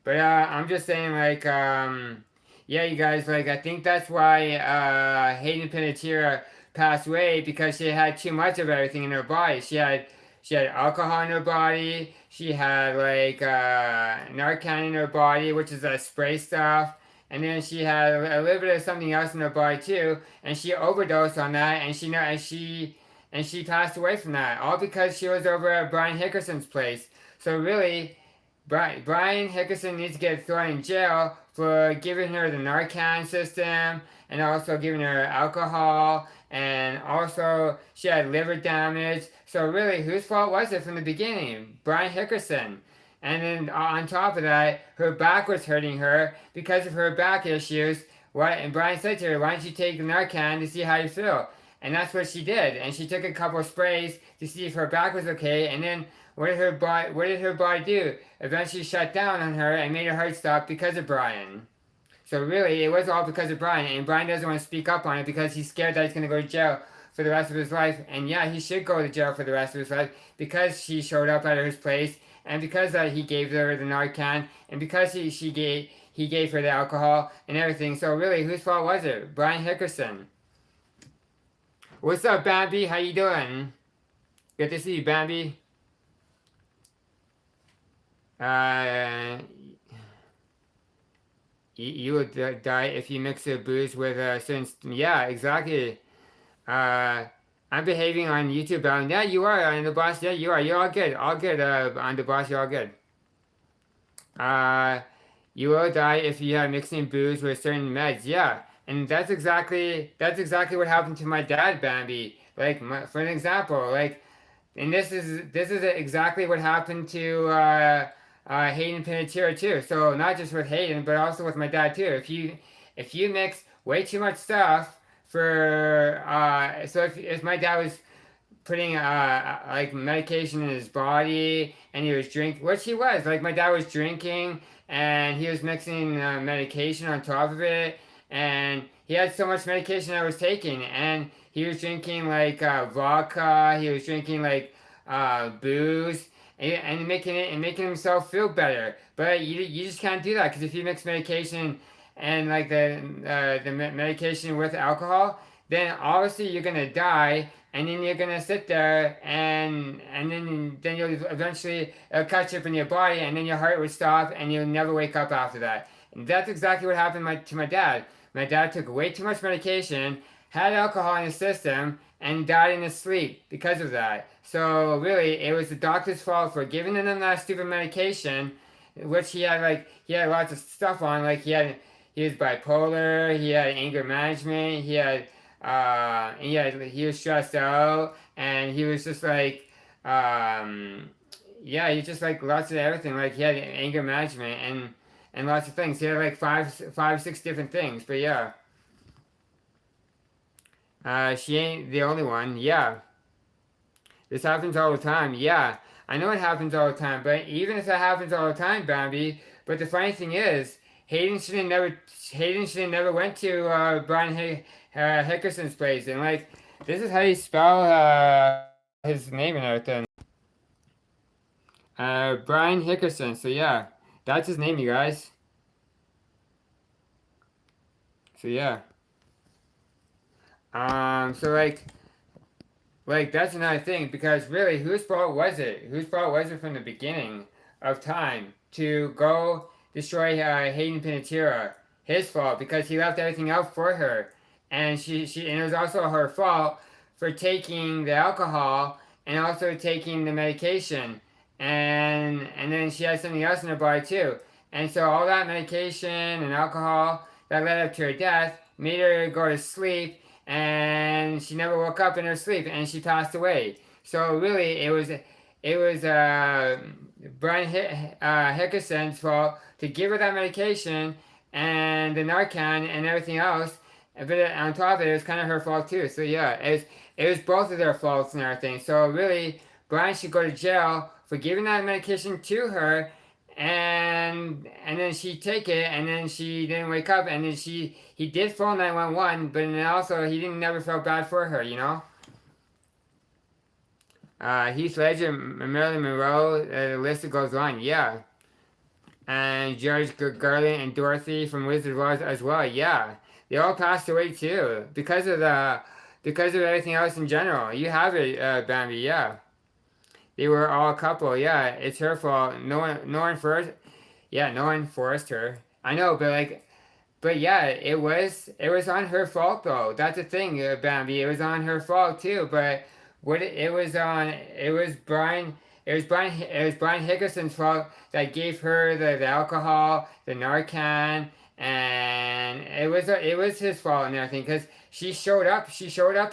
But I'm just saying, like, yeah, you guys, like, I think that's why Hayden Panettiere passed away because she had too much of everything in her body. She had alcohol in her body. She had like Narcan in her body, which is a spray stuff. And then she had a little bit of something else in her body too, and she overdosed on that, and she passed away from that, all because she was over at Brian Hickerson's place. So really, Brian Hickerson needs to get thrown in jail for giving her the Narcan system and also giving her alcohol, and also she had liver damage. So really, whose fault was it from the beginning? Brian Hickerson. And then on top of that, her back was hurting her because of her back issues. And Brian said to her, why don't you take the Narcan to see how you feel? And that's what she did. And she took a couple of sprays to see if her back was okay. And then what did her body do? Eventually shut down on her and made her heart stop because of Brian. So really, it was all because of Brian. And Brian doesn't want to speak up on it because he's scared that he's going to go to jail for the rest of his life. And yeah, he should go to jail for the rest of his life because she showed up at his place, and because he gave her the Narcan, and because he gave her the alcohol and everything. So really, whose fault was it? Brian Hickerson. What's up, Bambi? How you doing? Good to see you, Bambi. You would die if you mix the booze with yeah, exactly. I'm behaving on YouTube, yeah, you are on the boss. Yeah, you are. You're all good. All good. On the boss, you're all good. You will die if you have mixing booze with certain meds. Yeah, and that's exactly what happened to my dad, Bambi. Like, for an example, like, and this is exactly what happened to Hayden Panettiere too. So not just with Hayden, but also with my dad too. if you mix way too much stuff for so if my dad was putting like medication in his body and he was drinking, which he was, like my dad was drinking and he was mixing medication on top of it, and he had so much medication I was taking, and he was drinking like vodka, he was drinking like booze, and making himself feel better. But you just can't do that, because if you mix medication and like the medication with alcohol, then obviously you're gonna die, and then you're gonna sit there, and then you'll eventually catch up in your body, and then your heart would stop, and you'll never wake up after that. And that's exactly what happened to my dad. My dad took way too much medication, had alcohol in his system, and died in his sleep because of that. So really, it was the doctor's fault for giving him that stupid medication, which he had lots of stuff on, like he was bipolar, he had anger management, he was stressed out, and he was just like, yeah, he just like lots of everything. Like he had anger management and lots of things. He had like five, 6 different things. But yeah, she ain't the only one. Yeah, this happens all the time. Yeah, I know it happens all the time. But even if that happens all the time, Bambi. But the funny thing is, Hayden should have never went to Brian Hickerson's place. And like, this is how you spell his name and everything. Brian Hickerson. So yeah, that's his name, you guys. So yeah. So like that's another thing, because really, whose fault was it? Whose fault was it from the beginning of time to go destroy Hayden Panettiere? His fault, because he left everything out for her, and and it was also her fault for taking the alcohol and also taking the medication, and then she had something else in her body too, and so all that medication and alcohol that led up to her death made her go to sleep, and she never woke up in her sleep, and she passed away. So really, it was Brian Hickerson's fault to give her that medication and the Narcan and everything else. But on top of it was kind of her fault too. So yeah, it was both of their faults and everything. So really, Brian should go to jail for giving that medication to her, and then she take it, and then she didn't wake up, and then he did phone 911, but then also he didn't never felt bad for her, you know. Heath Ledger, Marilyn Monroe, the list goes on, yeah. And George Garland and Dorothy from Wizard of Oz as well, yeah. They all passed away too because of everything else in general. You have it, Bambi, yeah. They were all a couple, yeah. It's her fault. No one forced. Yeah, no one forced her. I know, but yeah, it was on her fault though. That's the thing, Bambi. It was on her fault too. But it was Brian Hickerson's fault that gave her the alcohol, the Narcan, and it was his fault and everything, because she showed up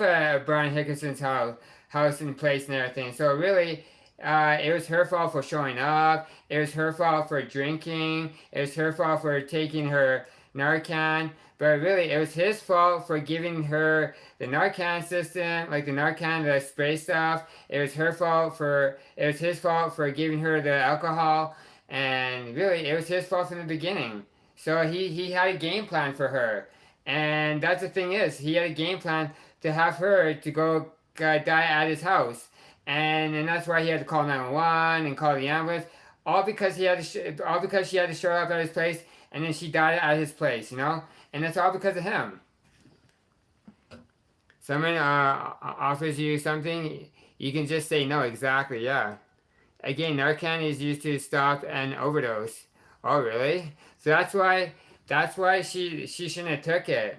at Brian Hickerson's house and place and everything. So really, it was her fault for showing up. It was her fault for drinking. It was her fault for taking her Narcan. But really, it was his fault for giving her the Narcan system, like the Narcan, the spray stuff. It was his fault for giving her the alcohol. And really, it was his fault from the beginning. So he had a game plan for her. And that's the thing is, he had a game plan to have her to go die at his house. And that's why he had to call 911 and call the ambulance. All because she had to show up at his place, and then she died at his place, you know? And that's all because of him. Someone offers you something, you can just say no. Exactly, yeah. Again, Narcan is used to stop an overdose. Oh, really? So that's why she shouldn't have took it.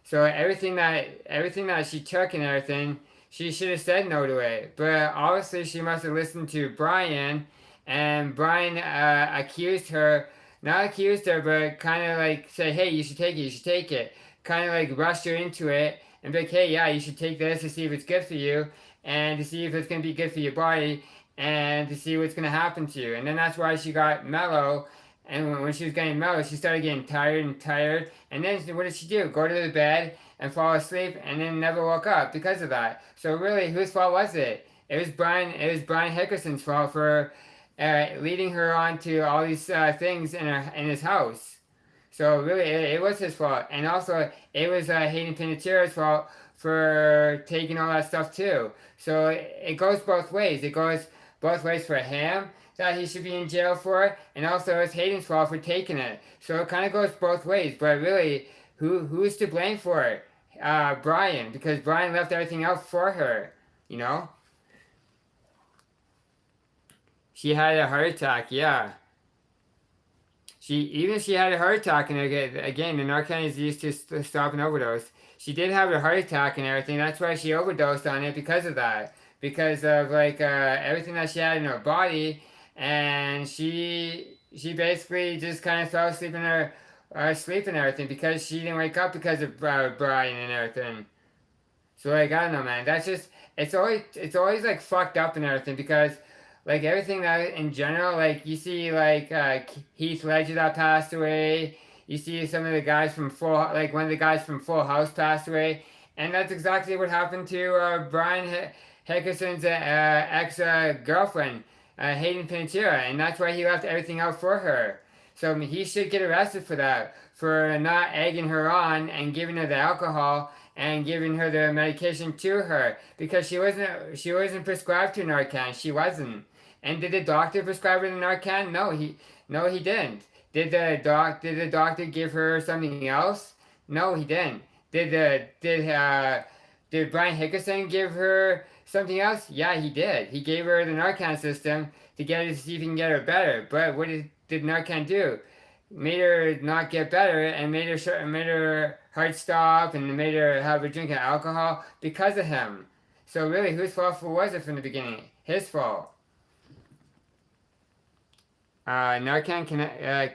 So everything that she took and everything, she should have said no to it. But obviously, she must have listened to Brian, and Brian not accused her, but kind of like say, hey, you should take it, you should take it. Kind of like rushed her into it and be like, hey, yeah, you should take this to see if it's good for you, and to see if it's going to be good for your body, and to see what's going to happen to you. And then that's why she got mellow And when she was getting mellow, she started getting tired and tired. And then what did she do? Go to the bed and fall asleep, and then never woke up because of that. So really, whose fault was it? It was Brian. It was Brian Hickerson's fault for leading her on to all these things in his house. So really, it was his fault, and also it was Hayden Panettiere's fault for taking all that stuff too. So it goes both ways. It goes both ways for him that he should be in jail for, and also it's Hayden's fault for taking it. So it kind of goes both ways. But really, who's to blame for it? Brian, because Brian left everything else for her. You know, she had a heart attack. Yeah. She had a heart attack, and again the Narcan is used to stop an overdose. She did have a heart attack and everything. That's why she overdosed on it because of that, because of like everything that she had in her body, and she basically just kind of fell asleep in her sleep and everything because she didn't wake up because of Brian and everything. So like I don't know, man. That's just it's always like fucked up and everything because like everything that in general, like you see like Heath Ledger that passed away. You see some of the guys from one of the guys from Full House passed away, and that's exactly what happened to Brian Hickerson's ex girlfriend, Hayden Panettiere, and that's why he left everything out for her. So I mean, he should get arrested for that, for not egging her on and giving her the alcohol and giving her the medication to her because she wasn't prescribed to Narcan. She wasn't. And did the doctor prescribe her the Narcan? No, he didn't. Did the doctor give her something else? No, he didn't. Did Brian Hickerson give her something else? Yeah, he did. He gave her the Narcan system to get her to see if he can get her better. But what did Narcan do? Made her not get better and made her heart stop and made her have a drink of alcohol because of him. So really, whose fault was it from the beginning? His fault. Narcan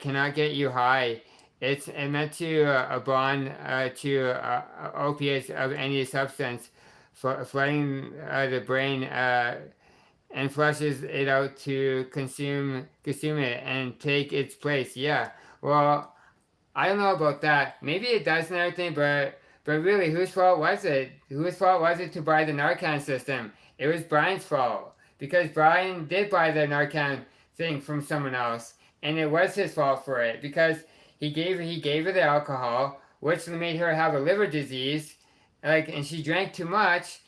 cannot get you high. It's meant to bond to opiates of any substance, flooding the brain and flushes it out to consume it and take its place. Yeah. Well, I don't know about that. Maybe it does and everything, but really, whose fault was it? Whose fault was it to buy the Narcan system? It was Brian's fault because Brian did buy the Narcan thing from someone else, and it was his fault for it because he gave her the alcohol, which made her have a liver disease, and she drank too much,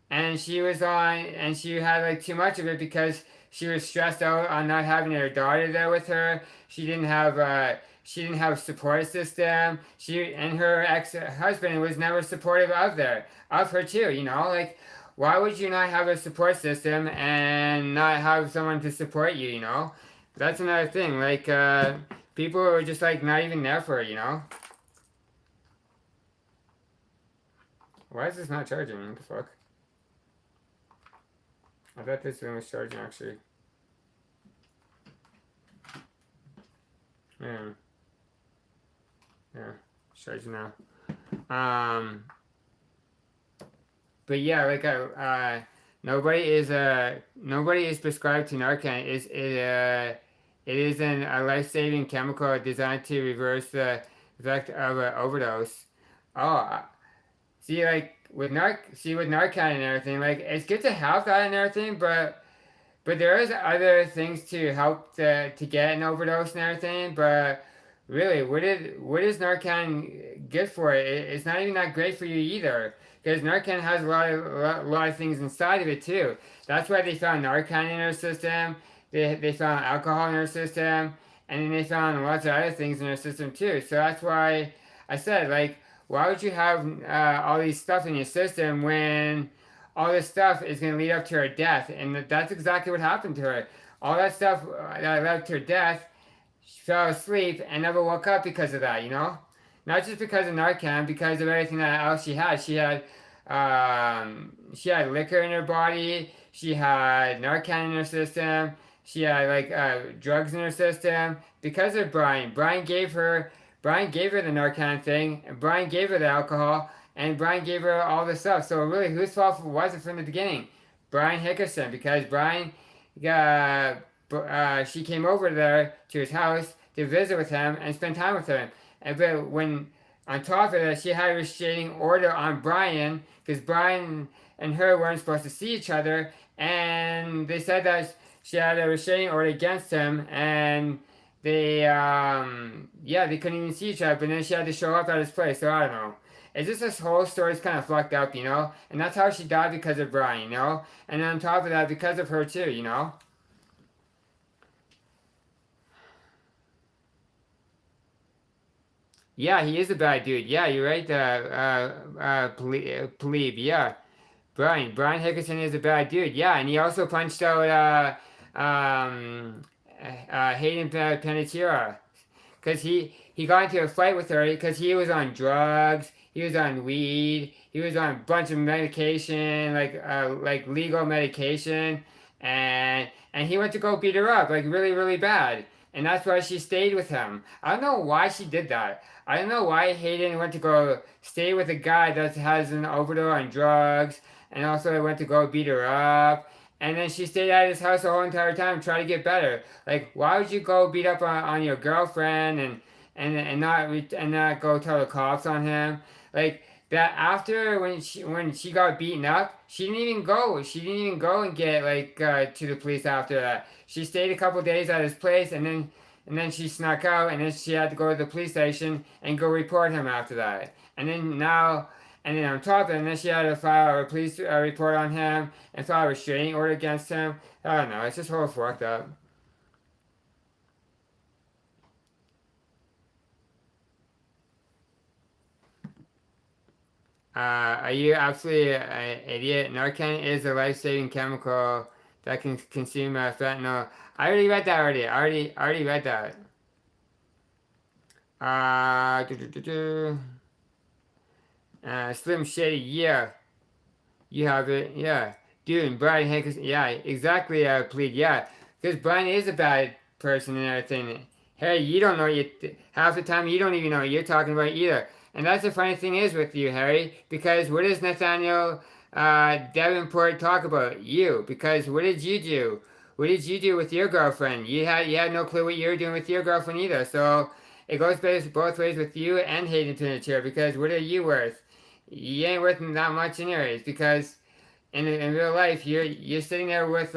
and she had like too much of it because she was stressed out on not having her daughter there with her. She didn't have a support system. And her ex-husband was never supportive of her too. You know, like why would you not have a support system and not have someone to support you? You know, that's another thing. Like people are just like not even there for it. You know. Why is this not charging? What the fuck? I thought this thing was charging actually. Yeah. Yeah, it's charging now. But yeah, like nobody is prescribed to Narcan. It is a life-saving chemical designed to reverse the effect of an overdose. Oh, see, like with Narcan and everything, like it's good to have that and everything, but there is other things to help to get an overdose and everything. But really, what is Narcan good for? It's not even that great for you either, because Narcan has a lot of things inside of it too. That's why they found Narcan in our system. They found alcohol in our system, and then they found lots of other things in our system too. So that's why I said, like, why would you have all these stuff in your system when all this stuff is going to lead up to her death? And that's exactly what happened to her. All that stuff that led up to her death, she fell asleep and never woke up because of that, you know? Not just because of Narcan, because of everything that else she had. She had liquor in her body. She had Narcan in her system. She had like drugs in her system because of Brian. Brian gave her the Narcan thing, and Brian gave her the alcohol, and Brian gave her all this stuff. So really, whose fault was it from the beginning? Brian Hickerson, because Brian, she came over there to his house to visit with him and spend time with him. And but when on top of that, she had a restraining order on Brian because Brian and her weren't supposed to see each other, and they said that she had a restraining order against him, and they couldn't even see each other. But then she had to show up at his place. So I don't know. It's just this whole story's kind of fucked up, you know. And that's how she died because of Brian, you know. And on top of that, because of her too, you know. Yeah, he is a bad dude. Yeah, you're right. Plebe. Yeah, Brian Hickerson is a bad dude. Yeah, and he also punched out Hayden Panettiere because he got into a fight with her because he was on drugs, he was on weed, he was on a bunch of medication, like legal medication, and he went to go beat her up like really bad, and that's why she stayed with him. I don't know why she did that. I don't know why Hayden went to go stay with a guy that has an overdose on drugs, and also went to go beat her up. And then she stayed at his house the whole entire time, trying to get better. Like, why would you go beat up on your girlfriend and not go tell the cops on him? Like that after when she got beaten up, she didn't even go. She didn't even go and get to the police after that. She stayed a couple days at his place and then she snuck out and then she had to go to the police station and go report him after that. And then on top of it, and then she had to file a police report on him and file a restraining order against him. I don't know. It's just whole fucked up. Are you absolutely an idiot? Narcan is a life-saving chemical that can consume fentanyl. I already read that already. I already read that. Uh, do, do, do, do. Slim Shady, yeah. You have it, yeah. Dude, and Brian Hankins, yeah, exactly, plead, yeah. Because Brian is a bad person and everything. Hey, you don't know, half the time you don't even know what you're talking about either. And that's the funny thing is with you, Harry, because what does Nathaniel Davenport talk about? You. Because what did you do? What did you do with your girlfriend? You had no clue what you were doing with your girlfriend either. So it goes both ways with you and Hayden Panettiere, because what are you worth? You ain't worth that much anyways, because in real life you're sitting there with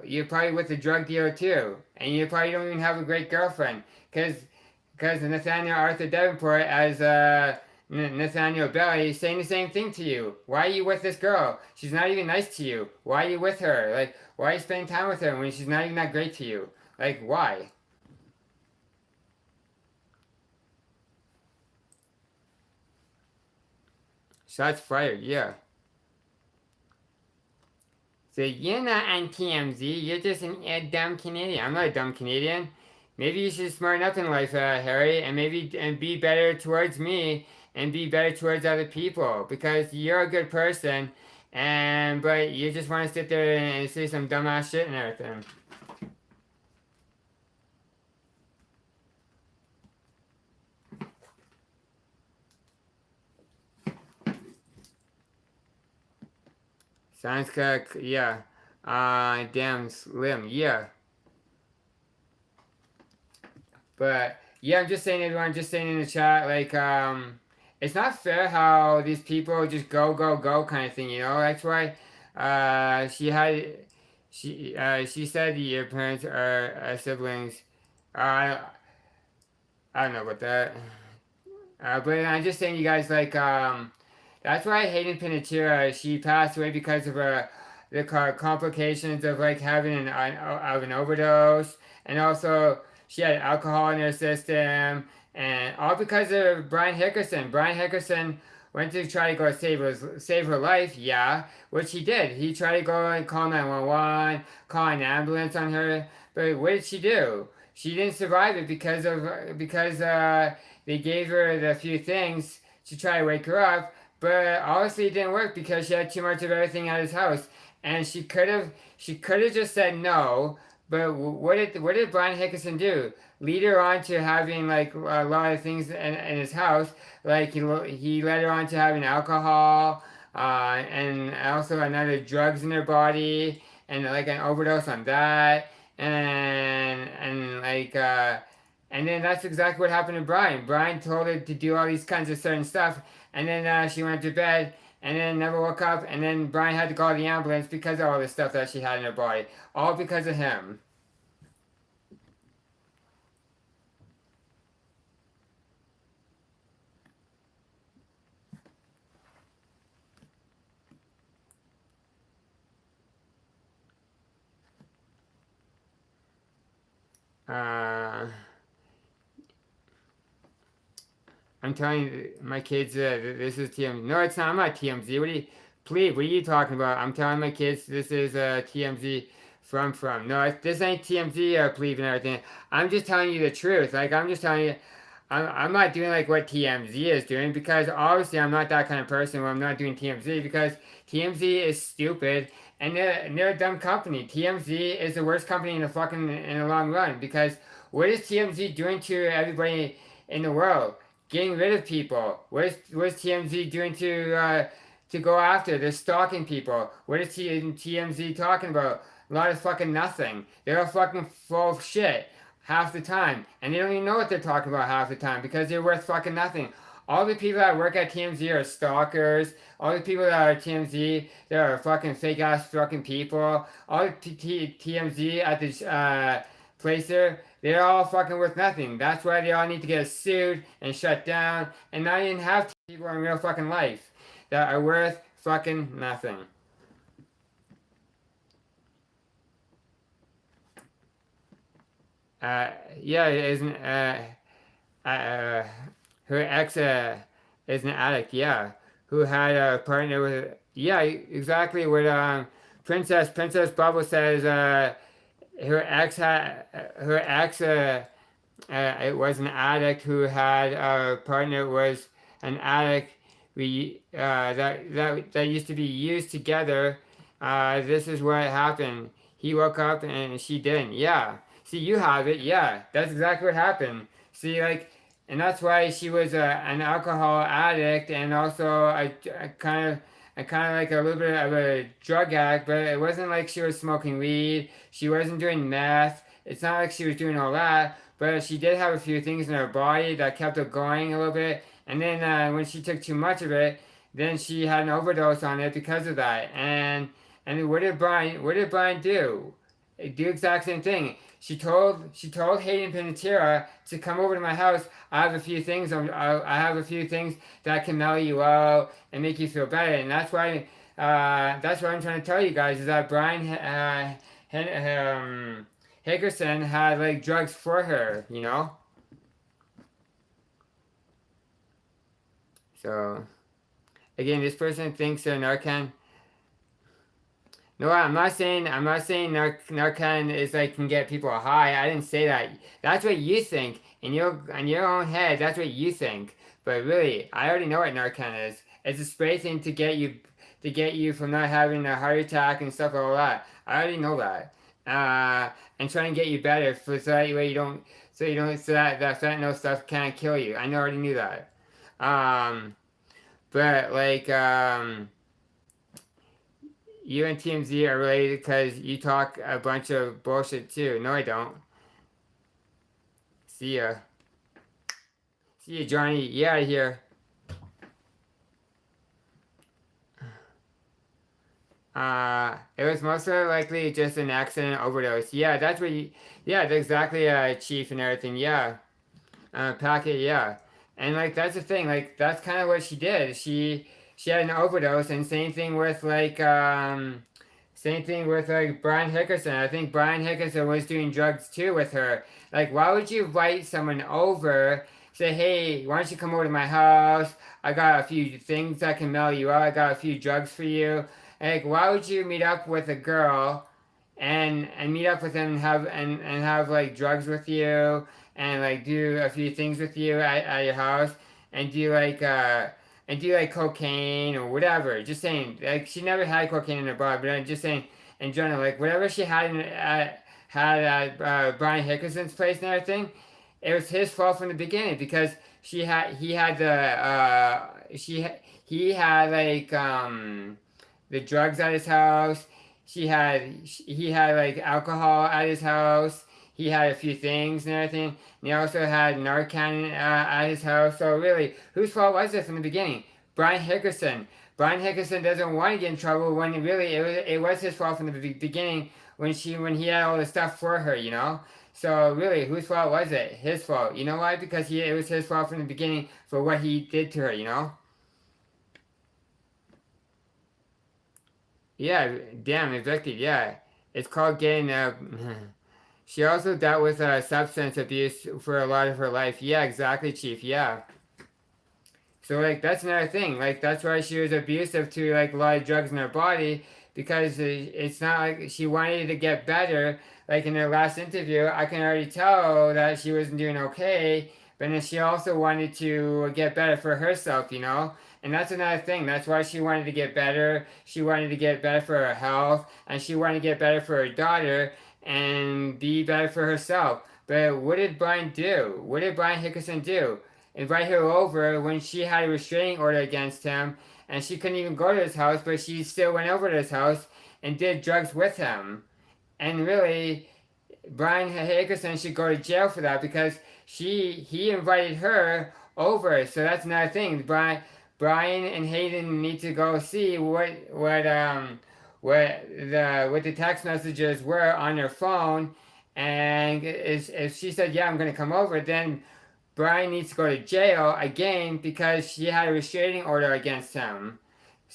you're probably with a drug dealer too, and you probably don't even have a great girlfriend, because Nathaniel Arthur Davenport as Nathaniel Bailey is saying the same thing to you. Why are you with this girl? She's not even nice to you. Why are you with her? Like, why are you spending time with her when she's not even that great to you? Like, why? Shots fired, yeah. So you're not on TMZ, you're just a dumb Canadian. I'm not a dumb Canadian. Maybe you should smarten up in life, Harry, and be better towards me and be better towards other people, because you're a good person, and but you just want to sit there and say some dumbass shit and everything. Sounds good, yeah. Damn slim, yeah. But yeah, I'm just saying, everyone, just saying in the chat, it's not fair how these people just go kind of thing, you know. That's why, she said your parents are siblings. Uh, I don't know about that. But I'm just saying, you guys, that's why Hayden Panettiere, she passed away because of the complications of having an overdose, and also she had alcohol in her system, and all because of Brian Hickerson. Brian Hickerson went to try to go save her life, yeah, which he did. He tried to go and call 911, call an ambulance on her, but what did she do? She didn't survive it because they gave her the few things to try to wake her up, but obviously it didn't work because she had too much of everything at his house, and she could have just said no. But what did Brian Hickerson do? Lead her on to having a lot of things in his house. Like he led her on to having alcohol, and also another drugs in her body, and like an overdose on that, and And then that's exactly what happened to Brian. Brian told her to do all these kinds of certain stuff, and then she went to bed, and then never woke up, and then Brian had to call the ambulance because of all the stuff that she had in her body, all because of him. Uh, I'm telling you, my kids, this is TMZ. No, it's not. I'm not TMZ. Please, what are you talking about? I'm telling my kids this is TMZ from. No, this ain't TMZ, please, and everything. I'm just telling you the truth. Like, I'm just telling you, I'm not doing like what TMZ is doing because obviously I'm not that kind of person where I'm not doing TMZ because TMZ is stupid and they're a dumb company. TMZ is the worst company in the long run because what is TMZ doing to everybody in the world? Getting rid of people. What is TMZ doing to go after? They're stalking people. What is TMZ talking about? A lot of fucking nothing. They're all fucking full of shit half the time, and they don't even know what they're talking about half the time because they're worth fucking nothing. All the people that work at TMZ are stalkers. All the people that are at TMZ, they are fucking fake ass fucking people. All the TMZ at this place there, they're all fucking worth nothing. That's why they all need to get sued and shut down and not even have people in real fucking life that are worth fucking nothing. Yeah, isn't uh, her ex is an addict, yeah, who had a partner with, yeah, exactly what Princess Bubble says. Her ex had her ex it was an addict who had a partner was an addict. We that used to be used together. This is what happened. He woke up and she didn't. Yeah. See, you have it. Yeah, that's exactly what happened. See, like, and that's why she was an alcohol addict and also a kind of like a little bit of a drug addict. But it wasn't like she was smoking weed. She wasn't doing meth. It's not like she was doing all that. But she did have a few things in her body that kept her going a little bit. And then when she took too much of it, then she had an overdose on it because of that. And what did Brian do? Do the exact same thing. She told Hayden Panettiere to come over to my house. I have a few things. I have a few things that can mellow you out and make you feel better. And that's what I'm trying to tell you guys is that Brian Hickerson had like drugs for her. So again, this person thinks they're Narcan. No, I'm not saying Narcan is like can get people high. I didn't say that. That's what you think in your own head. That's what you think. But really, I already know what Narcan is. It's a spray thing to get you from not having a heart attack and stuff like that. I already know that. And trying to get you better so that way so that fentanyl stuff can't kill you. I already knew that. Um, but like you and TMZ are related because you talk a bunch of bullshit too. No, I don't. See ya. See ya, Johnny. Yeah, out of here. It was most likely just an accident overdose. Yeah, that's what you. Yeah, that's exactly, Chief and everything. Yeah. Packet, yeah. And like that's the thing, like that's kind of what she did. She had an overdose, and same thing with like Brian Hickerson. I think Brian Hickerson was doing drugs too with her. Like, why would you invite someone over? Say, hey, why don't you come over to my house? I got a few things that can mellow you out. I got a few drugs for you. Like, why would you meet up with a girl and meet up with him and have like drugs with you and like do a few things with you at your house and do like cocaine or whatever. Just saying, like she never had cocaine in her body, but I'm just saying in general, like whatever she had at Brian Hickerson's place and everything, it was his fault from the beginning because he had he had like the drugs at his house. He had like alcohol at his house. he had a few things and everything. And he also had Narcan at his house. So really, whose fault was it from the beginning? Brian Hickerson. Brian Hickerson doesn't want to get in trouble when really it was his fault from the beginning when he had all the stuff for her, you know. So really, whose fault was it? His fault. You know why? Because it was his fault from the beginning for what he did to her, you know. Yeah, damn, evicted. Yeah, it's called getting. She also dealt with substance abuse for a lot of her life. Yeah, exactly, Chief. Yeah. So like that's another thing. Like that's why she was abusive to like a lot of drugs in her body because it's not like she wanted to get better. Like in her last interview, I can already tell that she wasn't doing okay. But then she also wanted to get better for herself, you know. And that's another thing. That's why she wanted to get better. She wanted to get better for her health, and she wanted to get better for her daughter and be better for herself. But what did Brian do? What did Brian Hickerson do? Invite her over when she had a restraining order against him and she couldn't even go to his house, but she still went over to his house and did drugs with him. And really, Brian Hickerson should go to jail for that because he invited her over. So that's another thing. Brian and Hayden need to go see what the text messages were on their phone. And if she said, "Yeah, I'm gonna come over," then Brian needs to go to jail again because she had a restraining order against him.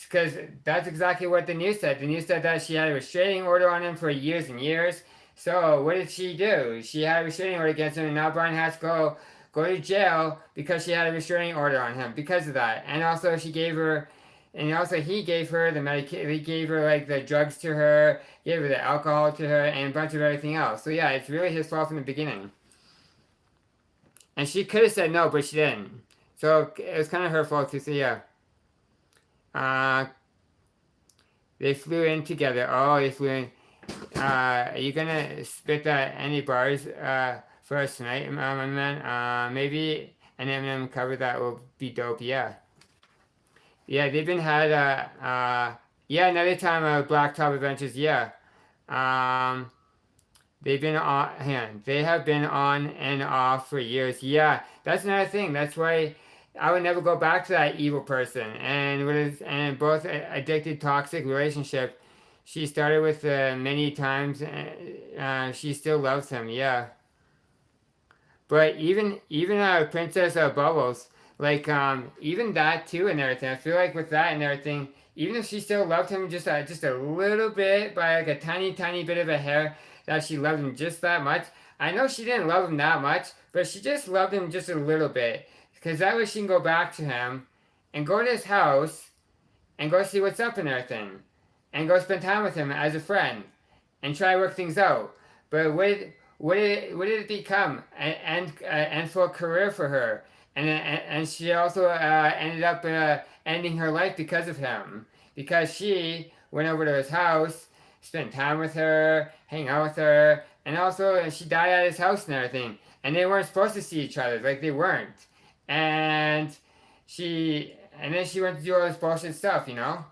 Because that's exactly what the news said. The news said that she had a restraining order on him for years and years. So what did she do? She had a restraining order against him, and now Brian has to go to jail because she had a restraining order on him because of that. And also he gave her the medication. He gave her like the drugs to her, gave her the alcohol to her, and a bunch of everything else. So yeah, it's really his fault from the beginning. And she could have said no, but she didn't. So it was kind of her fault too. So yeah. Uh, they flew in together. Oh, they flew in. Are you gonna spit any bars for us tonight, my man? Maybe an M&M cover that will be dope. Yeah. Yeah, they've been had. Yeah, another time Blacktop Adventures. Yeah. Um, They've been on, they have been on and off for years. Yeah, that's another thing. That's why I would never go back to that evil person. And both addicted, toxic relationship. She started with many times. She still loves him. Yeah, but even Princess Bubbles, like even that too and everything. I feel like with that and everything, even if she still loved him just a little bit by like a tiny bit of a hair, that she loved him just that much. I know she didn't love him that much, but she just loved him just a little bit because that way she can go back to him and go to his house and go see what's up and everything and go spend time with him as a friend and try to work things out. But what did it become? And for a career for her, and she also ended up ending her life because of him, because she went over to his house, spent time with her, hang out with her, and also she died at his house and everything. And they weren't supposed to see each other, like they weren't. And then she went to do all this bullshit stuff, you know.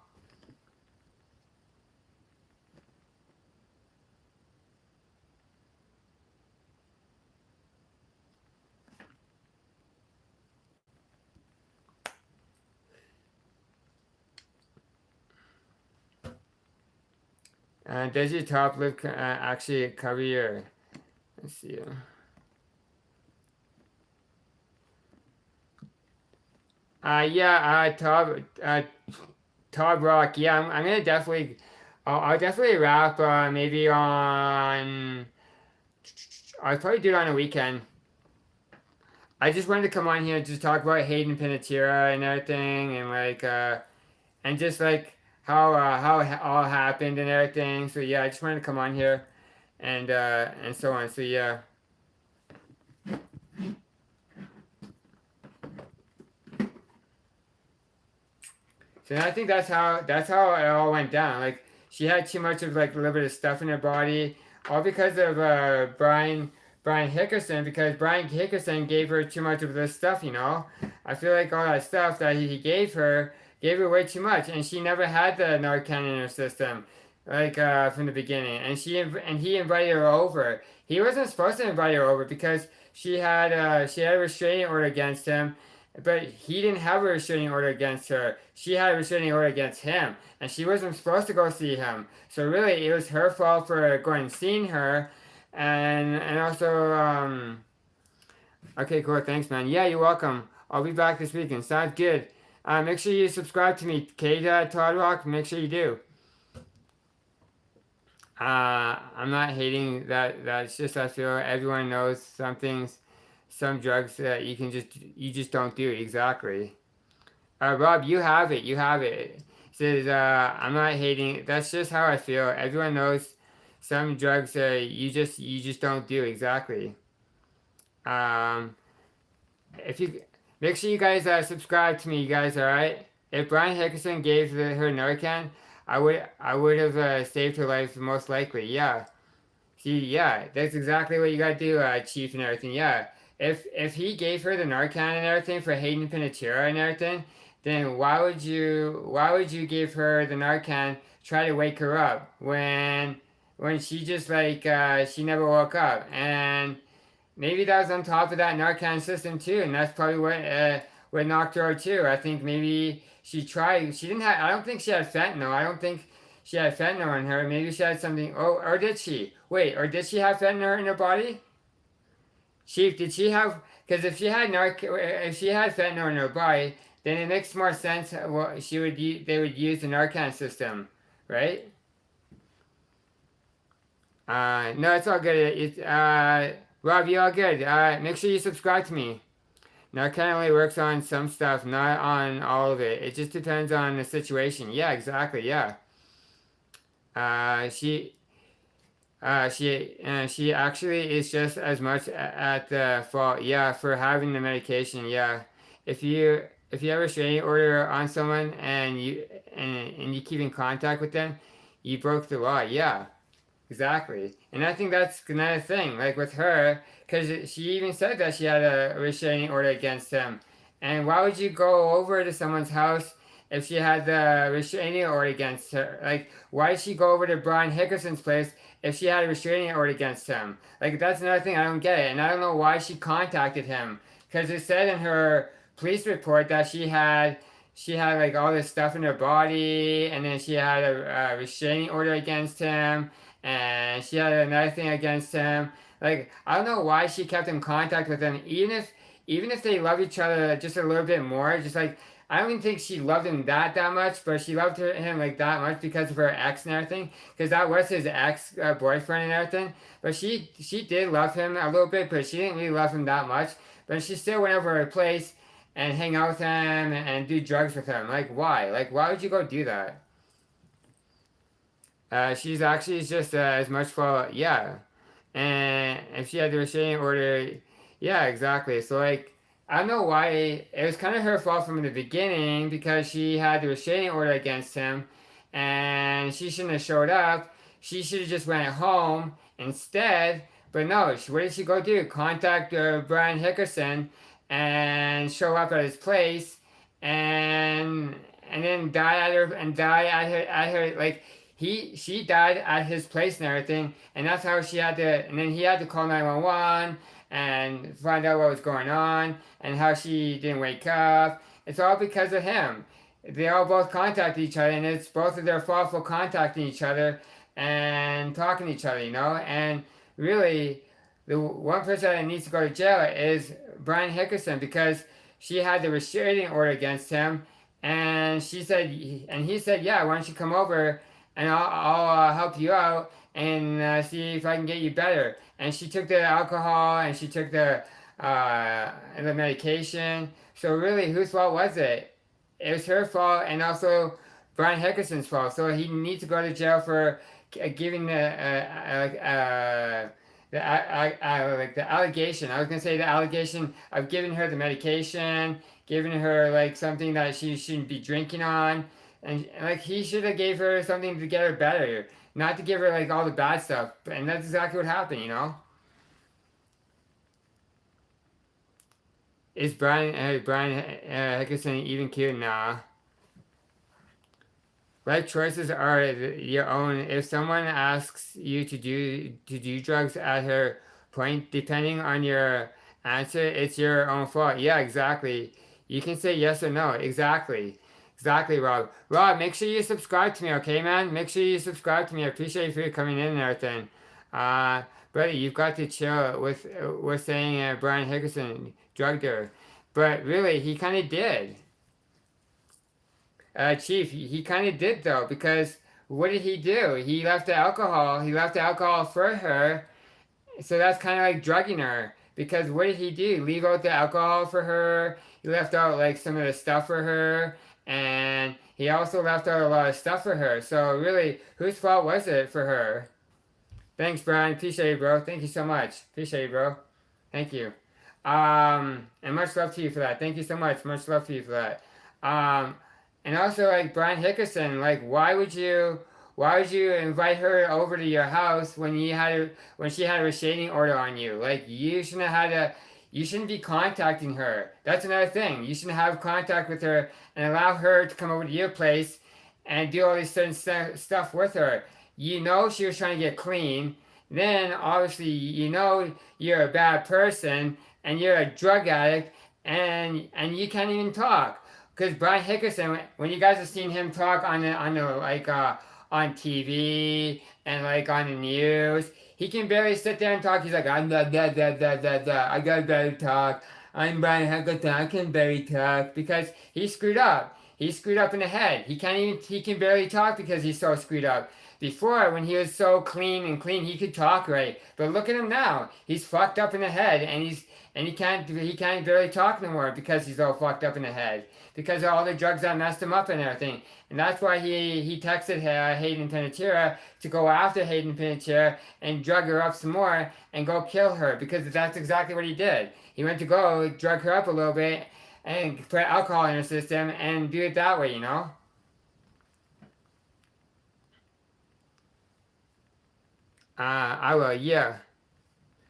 Does your top lip actually cover your? Let's see. Yeah. Todd Rock. Yeah, I'm gonna definitely. I'll definitely rap. Maybe on. I'll probably do it on a weekend. I just wanted to come on here and just talk about Hayden Panettiere and everything, and and just like how it all happened and everything. So yeah, I just wanted to come on here and so on. So yeah. So I think that's how it all went down. Like she had too much of like a little bit of stuff in her body, all because of Brian Hickerson. Because Brian Hickerson gave her too much of this stuff. You know, I feel like all that stuff that he gave her way too much, and she never had the Narcan in her system. like from the beginning, and he invited her over. He wasn't supposed to invite her over because she had a restraining order against him, but he didn't have a restraining order against her. She had a restraining order against him, and she wasn't supposed to go see him. So really, it was her fault for going and seeing her, and also okay, cool. Thanks, man. Yeah, you're welcome. I'll be back this weekend. Sounds good. Make sure you subscribe to me, Kate Todd Rock. Make sure you do. I'm not hating that. That's just I feel everyone knows some things, some drugs that you just don't do exactly. Rob, you have it. You have it. Says I'm not hating. That's just how I feel. Everyone knows some drugs you just don't do exactly. Um, if you make sure you guys subscribe to me, you guys. All right. If Brian Hickerson gave her Narcan, I would have saved her life most likely. Yeah. See, yeah, that's exactly what you gotta do, Chief and everything. Yeah, if he gave her the Narcan and everything for Hayden Panettiere and everything, then why would you give her the Narcan? Try to wake her up when she just like she never woke up, and maybe that was on top of that Narcan system too, and that's probably what knocked her out too. I think maybe she tried. She didn't have. I don't think she had fentanyl. I don't think she had fentanyl in her. Maybe she had something. Oh, or did she? Wait, or did she have fentanyl in her body? She did she have? Because if she had fentanyl in her body, then it makes more sense. Well, they would use the Narcan system, right? No, it's all good. Rob, you all good. Make sure you subscribe to me. Narcan only works on some stuff, not on all of it. It just depends on the situation. Yeah, exactly. Yeah. Uh, she she actually is just as much at the fault, yeah, for having the medication, yeah. If you have a restraining order on someone and you keep in contact with them, you broke the law, yeah, exactly. And I think that's another thing, like with her, because she even said that she had a restraining order against him. And why would you go over to someone's house if she had the restraining order against her? Like, why did she go over to Brian Hickerson's place if she had a restraining order against him? Like, that's another thing I don't get it. And I don't know why she contacted him. Because it said in her police report that she had like all this stuff in her body, and then she had a restraining order against him, and she had another thing against him. Like, I don't know why she kept in contact with him, even if they love each other just a little bit more. Just like I don't even think she loved him that much, but she loved him like that much because of her ex and everything. Because that was his ex boyfriend and everything. But she did love him a little bit, but she didn't really love him that much. But she still went over her place and hang out with him and do drugs with him. Like why? Like why would you go do that? She's actually just as much fault. Yeah, and if she had the restraining order, yeah, exactly. So like, I don't know why it was kind of her fault from the beginning because she had the restraining order against him, and she shouldn't have showed up. She should have just went home instead. But no, what did she go do? Contact Brian Hickerson and show up at his place, and and then die at her like she died at his place and everything, and that's how she had to. And then he had to call 911 and find out what was going on and how she didn't wake up. It's all because of him. They all both contacted each other, and it's both of their fault for contacting each other and talking to each other, you know. And really, the one person that needs to go to jail is Brian Hickerson because she had the restraining order against him, and he said, yeah, why don't you come over and I'll help you out and see if I can get you better. And she took the alcohol and she took the medication. So really, whose fault was it? It was her fault and also Brian Hickerson's fault. So he needs to go to jail for giving like the allegation. I was gonna say the allegation of giving her the medication, giving her like something that she shouldn't be drinking on, and like he should have gave her something to get her better, not to give her like all the bad stuff. And that's exactly what happened, you know. Is Brian Hickerson even cute? Nah. Life choices are your own. If someone asks you to do drugs at her point, depending on your answer, it's your own fault. Yeah, exactly. You can say yes or no. Exactly. Exactly, Rob. Rob, make sure you subscribe to me, okay, man? Make sure you subscribe to me. I appreciate you for coming in and everything. Uh, Buddy, you've got to chill with saying Brian Hickerson drugged her, but really, he kind of did. Chief, he kind of did though, because what did he do? He left the alcohol. He left the alcohol for her, so that's kind of like drugging her. Because what did he do? Leave out the alcohol for her. He left out like some of the stuff for her, and he also left out a lot of stuff for her. So really, whose fault was it for her? Thanks, Brian. Appreciate you, bro. Thank you so much. Appreciate you, bro. Thank you. And much love to you for that. Thank you so much. Much love to you for that. Um, and also like Brian Hickerson, like why would you invite her over to your house when she had a restraining order on you? Like you shouldn't be contacting her. That's another thing. You shouldn't have contact with her and allow her to come over to your place and do all this certain stuff with her. You know she was trying to get clean. Then obviously you know you're a bad person and you're a drug addict and you can't even talk. Because Brian Hickerson, when you guys have seen him talk on the like on TV and like on the news, he can barely sit there and talk. He's like, I'm da. I got better talk. I'm Brian Hickerson. I can barely talk because he screwed up. He's screwed up in the head. He can barely talk because he's so screwed up. Before, when he was so clean, he could talk right. But look at him now. He's fucked up in the head, and he can't barely talk no more because he's all fucked up in the head because of all the drugs that messed him up and everything. And that's why he texted Hayden Panettiere to go after Hayden Panettiere and drug her up some more and go kill her because that's exactly what he did. He went to go drug her up a little bit and put alcohol in her system and do it that way, you know. I will, yeah.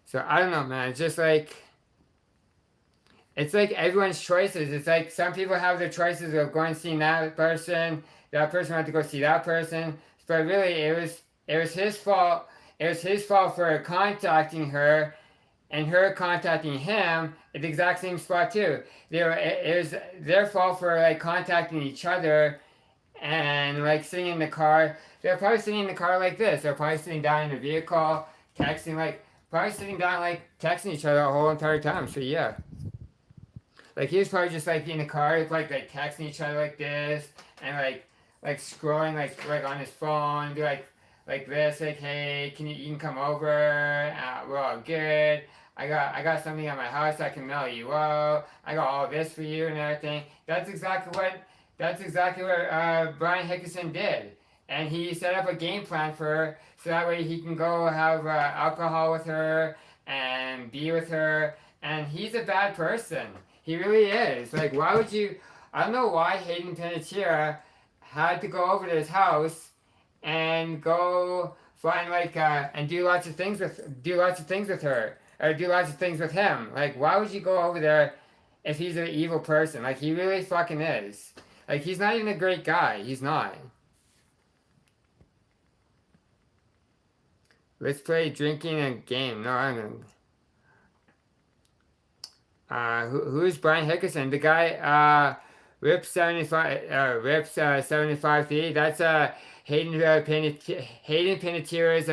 So I don't know, man. It's like everyone's choices. It's like some people have their choices of going and seeing that person. That person went to go see that person, but really it was his fault. It was his fault for contacting her and her contacting him at the exact same spot too. It was their fault for like contacting each other and like sitting in the car. They're probably sitting in the car like this. They're probably sitting down in the vehicle, texting like probably sitting down like texting each other the whole entire time. So yeah, like he was probably just like in the car, like texting each other like this and like scrolling like on his phone, do like this, like hey, you can come over? We're all good. I got something at my house I can mail you out. I got all this for you and everything. That's exactly what Brian Hickerson did. And he set up a game plan for her so that way he can go have alcohol with her and be with her. And he's a bad person. He really is. Like, why would you? I don't know why Hayden Panettiere had to go over to his house and go find and do lots of things with her or do lots of things with him. Like, why would you go over there if he's an evil person? Like, he really fucking is. Like, he's not even a great guy. He's not. Let's play drinking a game. No, I'm gonna. Who's Brian Hickerson? The guy, Rip 75, Rips 75 That's Hayden Panettiere's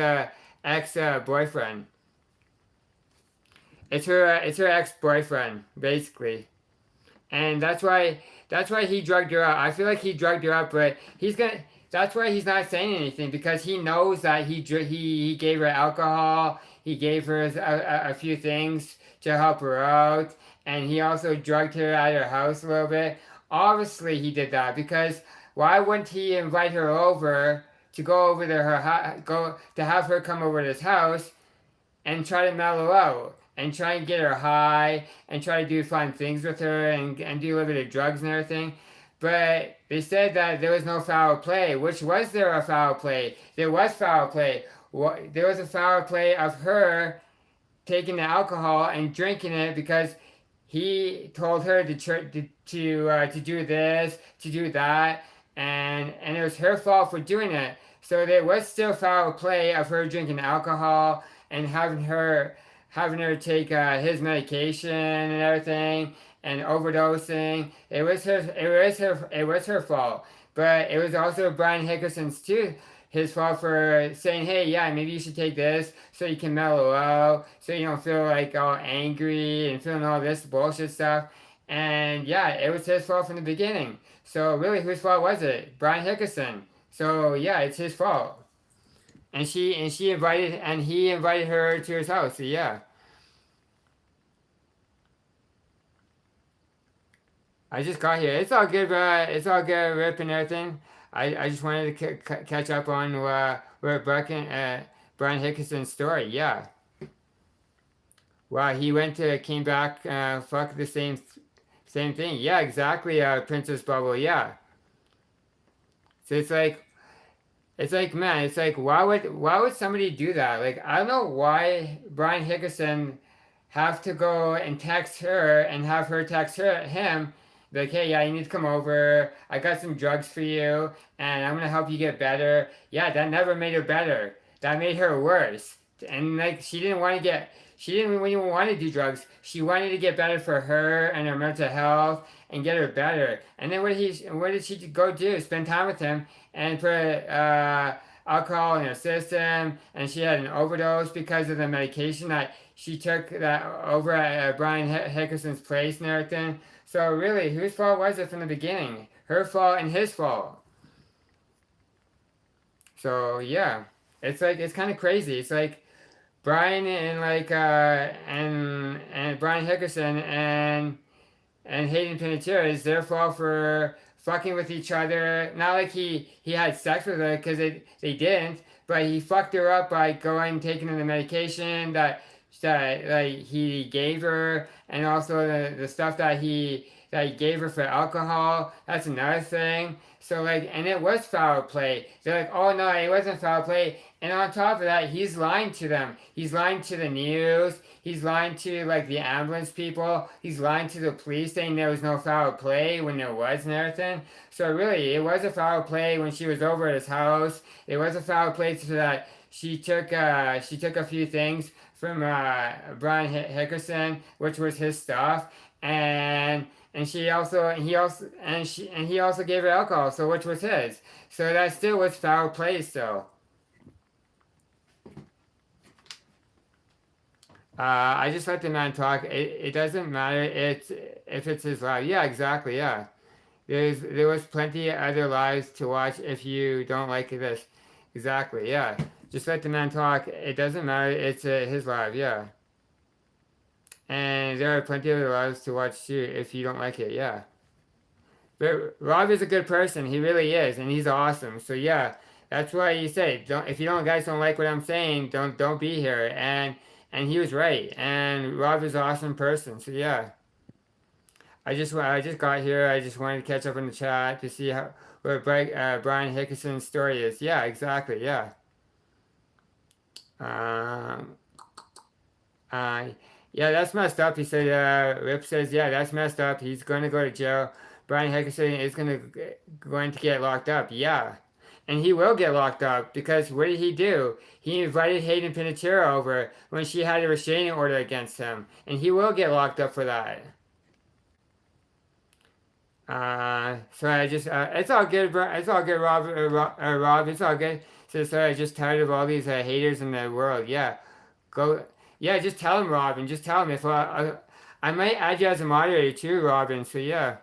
ex boyfriend. It's her ex boyfriend basically, and that's why he drugged her up. I feel like he drugged her up, but he's gonna. That's why he's not saying anything because he knows that he gave her alcohol. He gave her a few things to help her out, and he also drugged her at her house a little bit. Obviously, he did that because why wouldn't he invite her over to go over to go to have her come over to his house and try to mellow out and try and get her high and try to do fun things with her and do a little bit of drugs and everything. But they said that there was no foul play, which was there a foul play? There was foul play. There was a foul play of her taking the alcohol and drinking it because he told her to do this, to do that, and it was her fault for doing it. So there was still foul play of her drinking alcohol and having her take his medication and everything and overdosing. It was her fault. But it was also Brian Hickerson's too, his fault for saying, hey, yeah, maybe you should take this so you can mellow out, so you don't feel like all angry and feeling all this bullshit stuff. And yeah, it was his fault from the beginning. So really, whose fault was it? Brian Hickerson. So yeah, it's his fault. And he invited her to his house. So yeah, I just got here. It's all good, bro. It's all good, Rip and everything. I just wanted to catch up on where Brian Hickerson's story. Yeah. Wow, he came back, fuck the same thing. Yeah, exactly, Princess Bubble. Yeah. So it's like, man, it's like, why would somebody do that? Like, I don't know why Brian Hickerson have to go and text her and have her text him, like, hey, yeah, you need to come over. I got some drugs for you, and I'm gonna help you get better. Yeah, that never made her better. That made her worse. And like, she didn't even want to do drugs. She wanted to get better for her and her mental health and get her better. And then what did she go do? Spend time with him and put alcohol in her system, and she had an overdose because of the medication that she took that over at Brian Hickerson's place and everything. So really, whose fault was it from the beginning? Her fault and his fault. So yeah, it's kind of crazy. It's like Brian and Brian Hickerson and Hayden Panettiere is their fault for fucking with each other. Not like he had sex with her because they didn't, but he fucked her up by taking the medication that like he gave her, and also the stuff that he gave her for alcohol. That's another thing. So like, and it was foul play. They're like, oh no, it wasn't foul play. And on top of that, he's lying to them. He's lying to the news. He's lying to like the ambulance people. He's lying to the police saying there was no foul play when there was and everything. So really, it was a foul play when she was over at his house. It was a foul play so that she took a few things from Brian Hickerson, which was his stuff, and he also gave her alcohol, so which was his. So that still was foul play. So I just let the man talk. It doesn't matter. If it's his life. Yeah, exactly. Yeah. There was plenty of other lives to watch if you don't like this. Exactly. Yeah. Just let the man talk. It doesn't matter. It's his life. Yeah. And there are plenty of other lives to watch too if you don't like it. Yeah. But Rob is a good person. He really is, and he's awesome. So yeah, that's why you say don't. If you don't guys don't like what I'm saying, don't be here. And he was right. And Rob is an awesome person. So yeah, I just got here. I just wanted to catch up in the chat to see how what Brian Hickerson's story is. Yeah, exactly. Yeah. Um. Uh. Yeah, that's messed up. He said. Rip says, yeah, that's messed up. He's going to go to jail. Brian Hickerson is going to get locked up. Yeah. And he will get locked up because what did he do? He invited Hayden Panettiere over when she had a restraining order against him, and he will get locked up for that. So I just it's all good, bro. It's all good, Rob. Rob, it's all good. So sorry, I just tired of all these haters in the world. Yeah, go. Yeah, just tell him, Robin. Just tell him if I might add you as a moderator too, Robin. So yeah.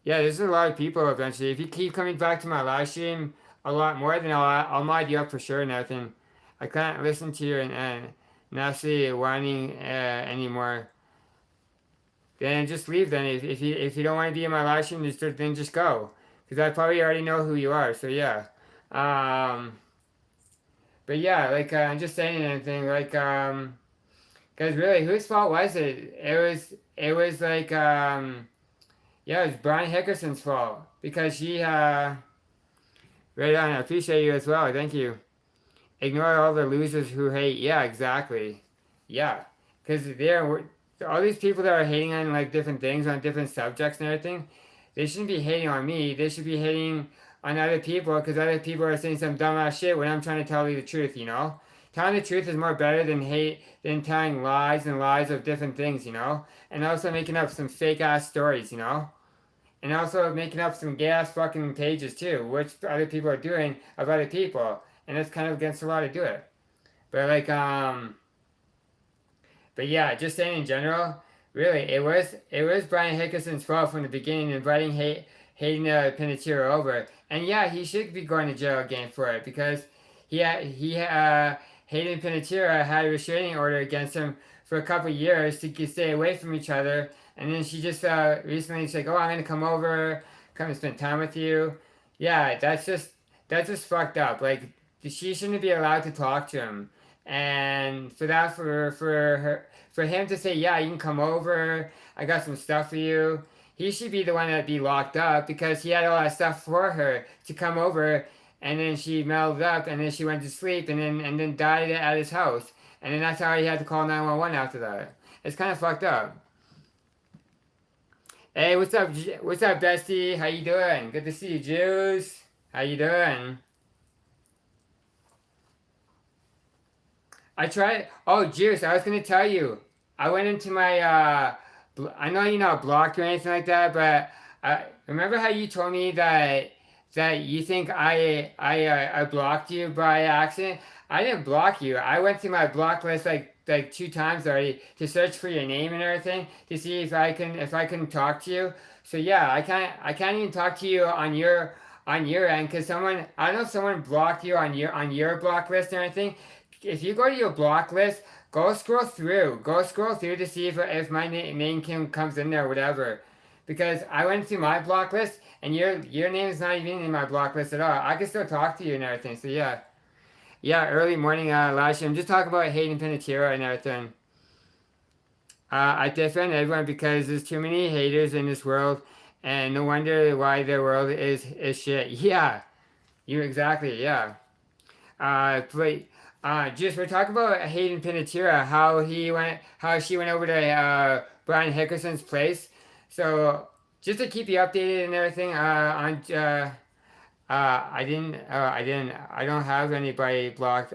Yeah, there's a lot of people eventually. If you keep coming back to my live stream a lot more, then I'll mod you up for sure. Nothing. I can't listen to you and nasty whining anymore. Then just leave. Then if you don't want to be in my live stream, then just go. Because I probably already know who you are. So yeah. Um. But yeah, like I'm just saying anything. Like because really, whose fault was it? It was like yeah, it was Brian Hickerson's fault because right on. I appreciate you as well. Thank you. Ignore all the losers who hate. Yeah, exactly. Yeah, because all these people that are hating on like different things on different subjects and everything, they shouldn't be hating on me. They should be hating on other people because other people are saying some dumbass shit when I'm trying to tell you the truth. You know, telling the truth is more better than hate than telling lies and lies of different things. You know, and also making up some fake ass stories. You know. And also making up some gay ass fucking pages too, which other people are doing of other people, and it's kind of against the law to do it. But like but yeah, just saying in general, really, it was Brian Hickerson's fault from the beginning, inviting Hayden Panettiere over, and yeah, he should be going to jail again for it because Hayden Panettiere had a restraining order against him for a couple years to stay away from each other, and then she just recently said, "Oh, I'm gonna come over, come and spend time with you." Yeah, that's just fucked up. Like she shouldn't be allowed to talk to him, and for him to say, "Yeah, you can come over. I got some stuff for you." He should be the one that be locked up because he had all that stuff for her to come over, and then she mellowed up, and then she went to sleep, and then died at his house, and then that's how he had to call 911 after that. It's kind of fucked up. Hey, what's up? What's up, bestie? How you doing? Good to see you, Juice. How you doing? I tried. Oh, Juice, I was gonna tell you. I went into my. I know you're not blocked or anything like that, but I remember how you told me that you think I blocked you by accident. I didn't block you. I went through my block list like two times already to search for your name and everything to see if I can talk to you. So yeah, I can't even talk to you on your end because someone I don't know if someone blocked you on your block list or anything. If you go to your block list, go scroll through to see if my name comes in there or whatever, because I went through my block list and your name is not even in my block list at all. I can still talk to you and everything. So yeah, yeah. Early morning, last year. I'm just talking about Hayden Panettiere and everything. I defend everyone because there's too many haters in this world, and no wonder why the world is shit. Yeah, you exactly. Yeah. But just we're talking about Hayden Panettiere, how she went over to Brian Hickerson's place. So just to keep you updated and everything, I don't have anybody blocked,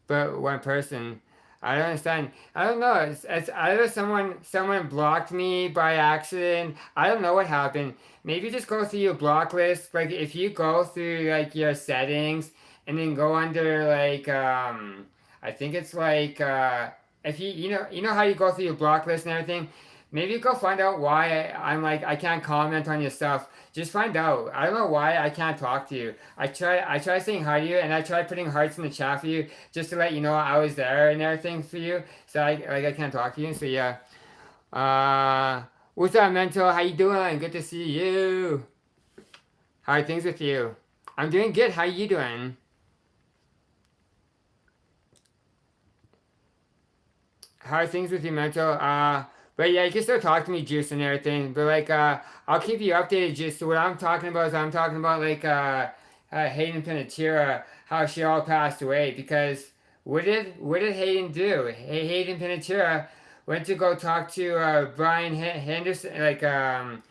but one person. I don't understand. I don't know. It's either someone blocked me by accident. I don't know what happened. Maybe just go through your block list. Like if you go through like your settings and then go under like I think it's like if you know how you go through your block list and everything. Maybe go find out why I'm like I can't comment on your stuff. Just find out. I don't know why I can't talk to you. I try saying hi to you and I try putting hearts in the chat for you just to let you know I was there and everything for you. So I can't talk to you. So yeah. What's up, Mental? How you doing? Good to see you. How are things with you? I'm doing good. How you doing? How are things with you, Mental? But yeah, you can still talk to me, Juice, and everything. But like, I'll keep you updated, Juice. So what I'm talking about is I'm talking about like Hayden Panettiere, how she all passed away. Because what did Hayden do? Hayden Panettiere went to go talk to Brian Henderson, like Brian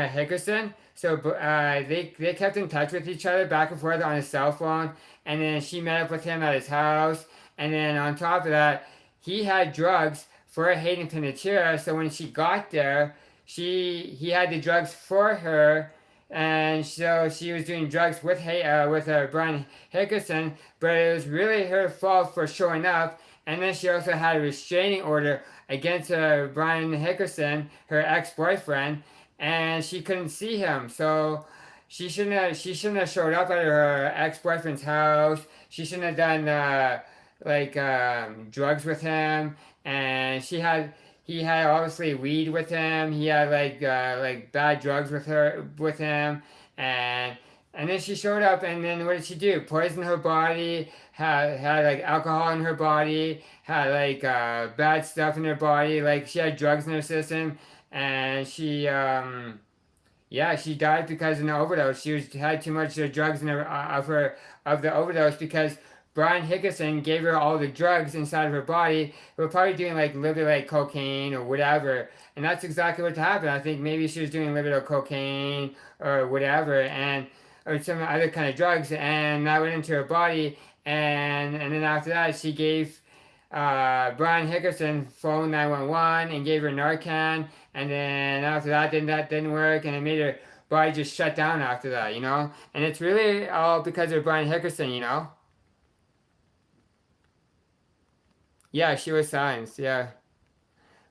Hickerson. So they kept in touch with each other back and forth on his cell phone, and then she met up with him at his house, and then on top of that, he had drugs for Hayden Panettiere. So when she got there, he had the drugs for her, and so she was doing drugs with Brian Hickerson, but it was really her fault for showing up. And then she also had a restraining order against Brian Hickerson, her ex-boyfriend, and she couldn't see him. So she shouldn't have showed up at her ex-boyfriend's house. She shouldn't have done like drugs with him, and he had obviously weed with him. He had like bad drugs with him, and then she showed up, and then what did she do? Poison her body, had like alcohol in her body, had like bad stuff in her body, like she had drugs in her system, and she died because of an overdose. She had too much drugs in her of the overdose because Brian Hickerson gave her all the drugs inside of her body. They were probably doing like a little bit like cocaine or whatever. And that's exactly what happened. I think maybe she was doing a little bit of cocaine or whatever, and or some other kind of drugs, and that went into her body. And then after that, she gave Brian Hickerson phone 911 and gave her Narcan. And then after that, then that didn't work, and it made her body just shut down after that, you know. And it's really all because of Brian Hickerson, you know. Yeah, she was silenced. Yeah.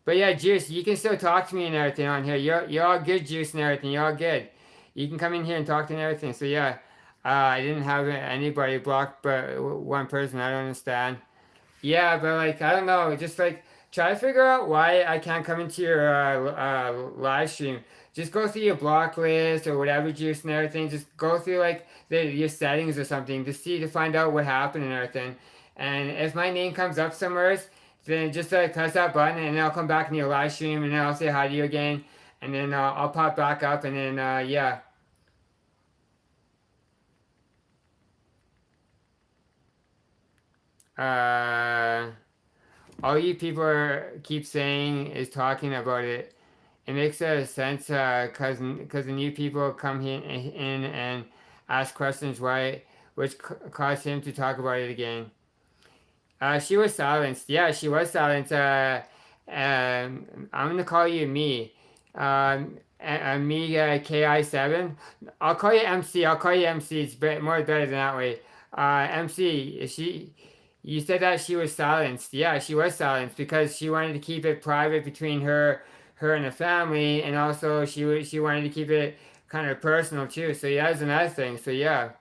But yeah, Juice, you can still talk to me and everything on here. You're all good, Juice, and everything. You're all good. You can come in here and talk to me and everything. So yeah, I didn't have anybody blocked but one person. I don't understand. Yeah, but like I don't know, just like try to figure out why I can't come into your live stream. Just go through your block list or whatever, Juice, and everything. Just go through like your settings or something to see to find out what happened and everything. And if my name comes up somewhere, then just press that button and then I'll come back in your live stream and then I'll say hi to you again. And then I'll pop back up and then yeah. Uh, all you people keep saying is talking about it. It makes sense cause the new people come in and ask questions why, which caused him to talk about it again. She was silenced. Yeah, she was silenced. I'm gonna call you me. Me KI7. I'll call you MC. I'll call you MC. It's more better than that way. MC. You said that she was silenced. Yeah, she was silenced because she wanted to keep it private between her and the family, and also she wanted to keep it kind of personal too. So yeah, that's another thing. So yeah.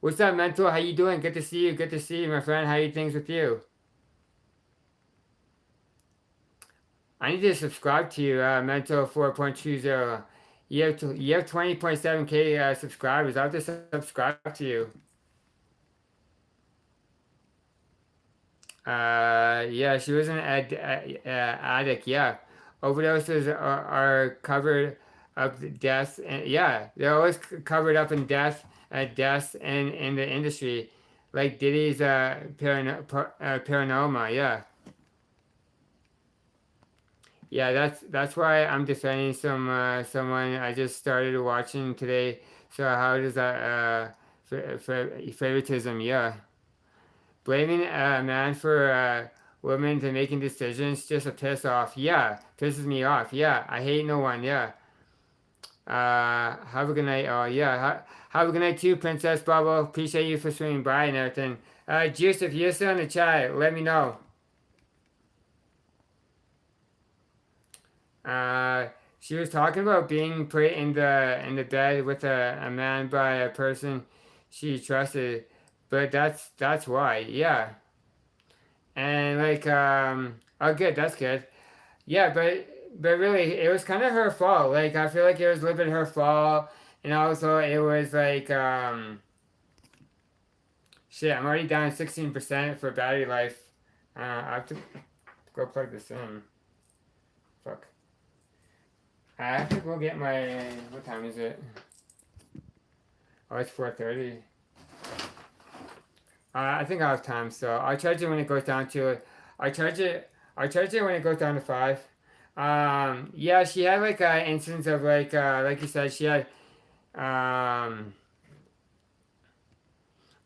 What's up, Mental? How you doing? Good to see you. Good to see you, my friend. How are things with you? I need to subscribe to you, Mental 4.20. You have 20.7k subscribers. I have to subscribe to you. Yeah, she was an addict. Yeah, overdoses are covered up deaths, and yeah, they're always covered up in deaths in the industry, like Diddy's Paranoma. Yeah, yeah, that's why I'm defending someone I just started watching today. So how does that favoritism? Yeah. Blaming a man for women to making decisions just a piss off. Yeah, pisses me off. Yeah, I hate no one. Yeah. Have a good night. Oh yeah. Have a good night too, Princess Bubble. Appreciate you for swinging by and everything. Juice, if you're still in the chat, let me know. Uh, she was talking about being put in the bed with a man by a person she trusted, but that's why. Yeah. And like oh good, that's good. Yeah, but really it was kind of her fault. Like I feel like it was a little bit her fault, and also it was like shit, I'm already down 16% for battery life. I have to go plug this in. Fuck. I have to go get my, what time is it? Oh, it's 4:30. I think I have time, so I'll charge it when it goes down to. I charge it. I charge it when it goes down to 5. Yeah, she had like an instance of like you said, she had. Um,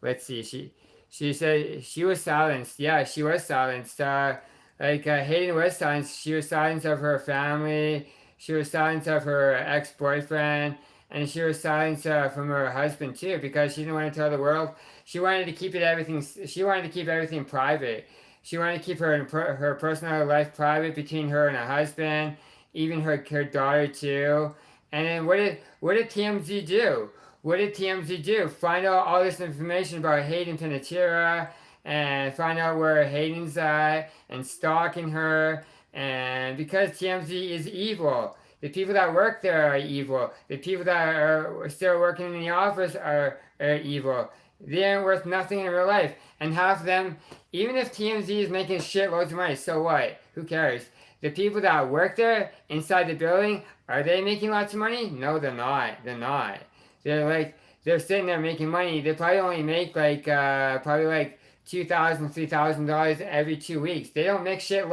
let's see. She said she was silenced. Yeah, she was silenced. Hayden was silenced. She was silenced of her family. She was silenced of her ex-boyfriend, and she was silenced from her husband too because she didn't want to tell the world. She wanted to keep it everything. She wanted to keep everything private. She wanted to keep her personal life private between her and her husband, even her daughter too. And then what did TMZ do? What did TMZ do? Find out all this information about Hayden Panettiere and find out where Hayden's at and stalking her. And because TMZ is evil, the people that work there are evil. The people that are still working in the office are evil. They aren't worth nothing in real life. And half of them, even if TMZ is making shitloads of money, so what? Who cares? The people that work there inside the building, are they making lots of money? No, they're not. They're not. They're like they're sitting there making money. They probably only make like probably like $2,000, $3,000 every 2 weeks. They don't make shit.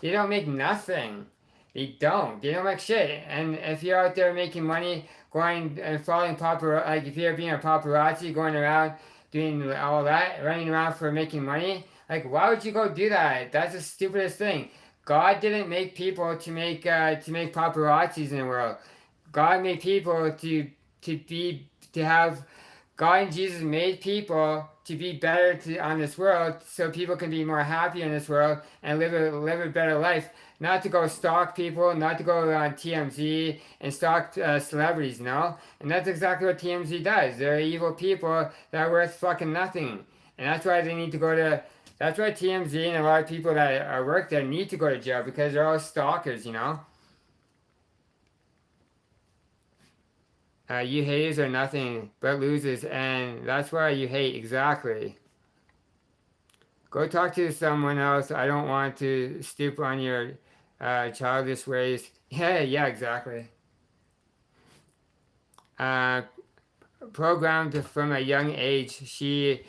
They don't make nothing. They don't. They don't make shit. And if you're out there making money, going and following paparazzi, like if you're being a paparazzi, going around doing all that, running around for making money, like why would you go do that? That's the stupidest thing. God didn't make people to make paparazzis in the world. God made people to have. God and Jesus made people to be better on this world, so people can be more happy in this world and live a better life. Not to go stalk people, not to go on TMZ and stalk celebrities, no. And that's exactly what TMZ does. They're evil people that are worth fucking nothing, and that's why they need to go to. That's why TMZ and a lot of people that work there need to go to jail because they're all stalkers, you know. You haters are nothing but losers, and that's why you hate, exactly. Go talk to someone else. I don't want to stoop on your childish ways. Yeah, yeah, exactly. Uh, Programmed from a young age, she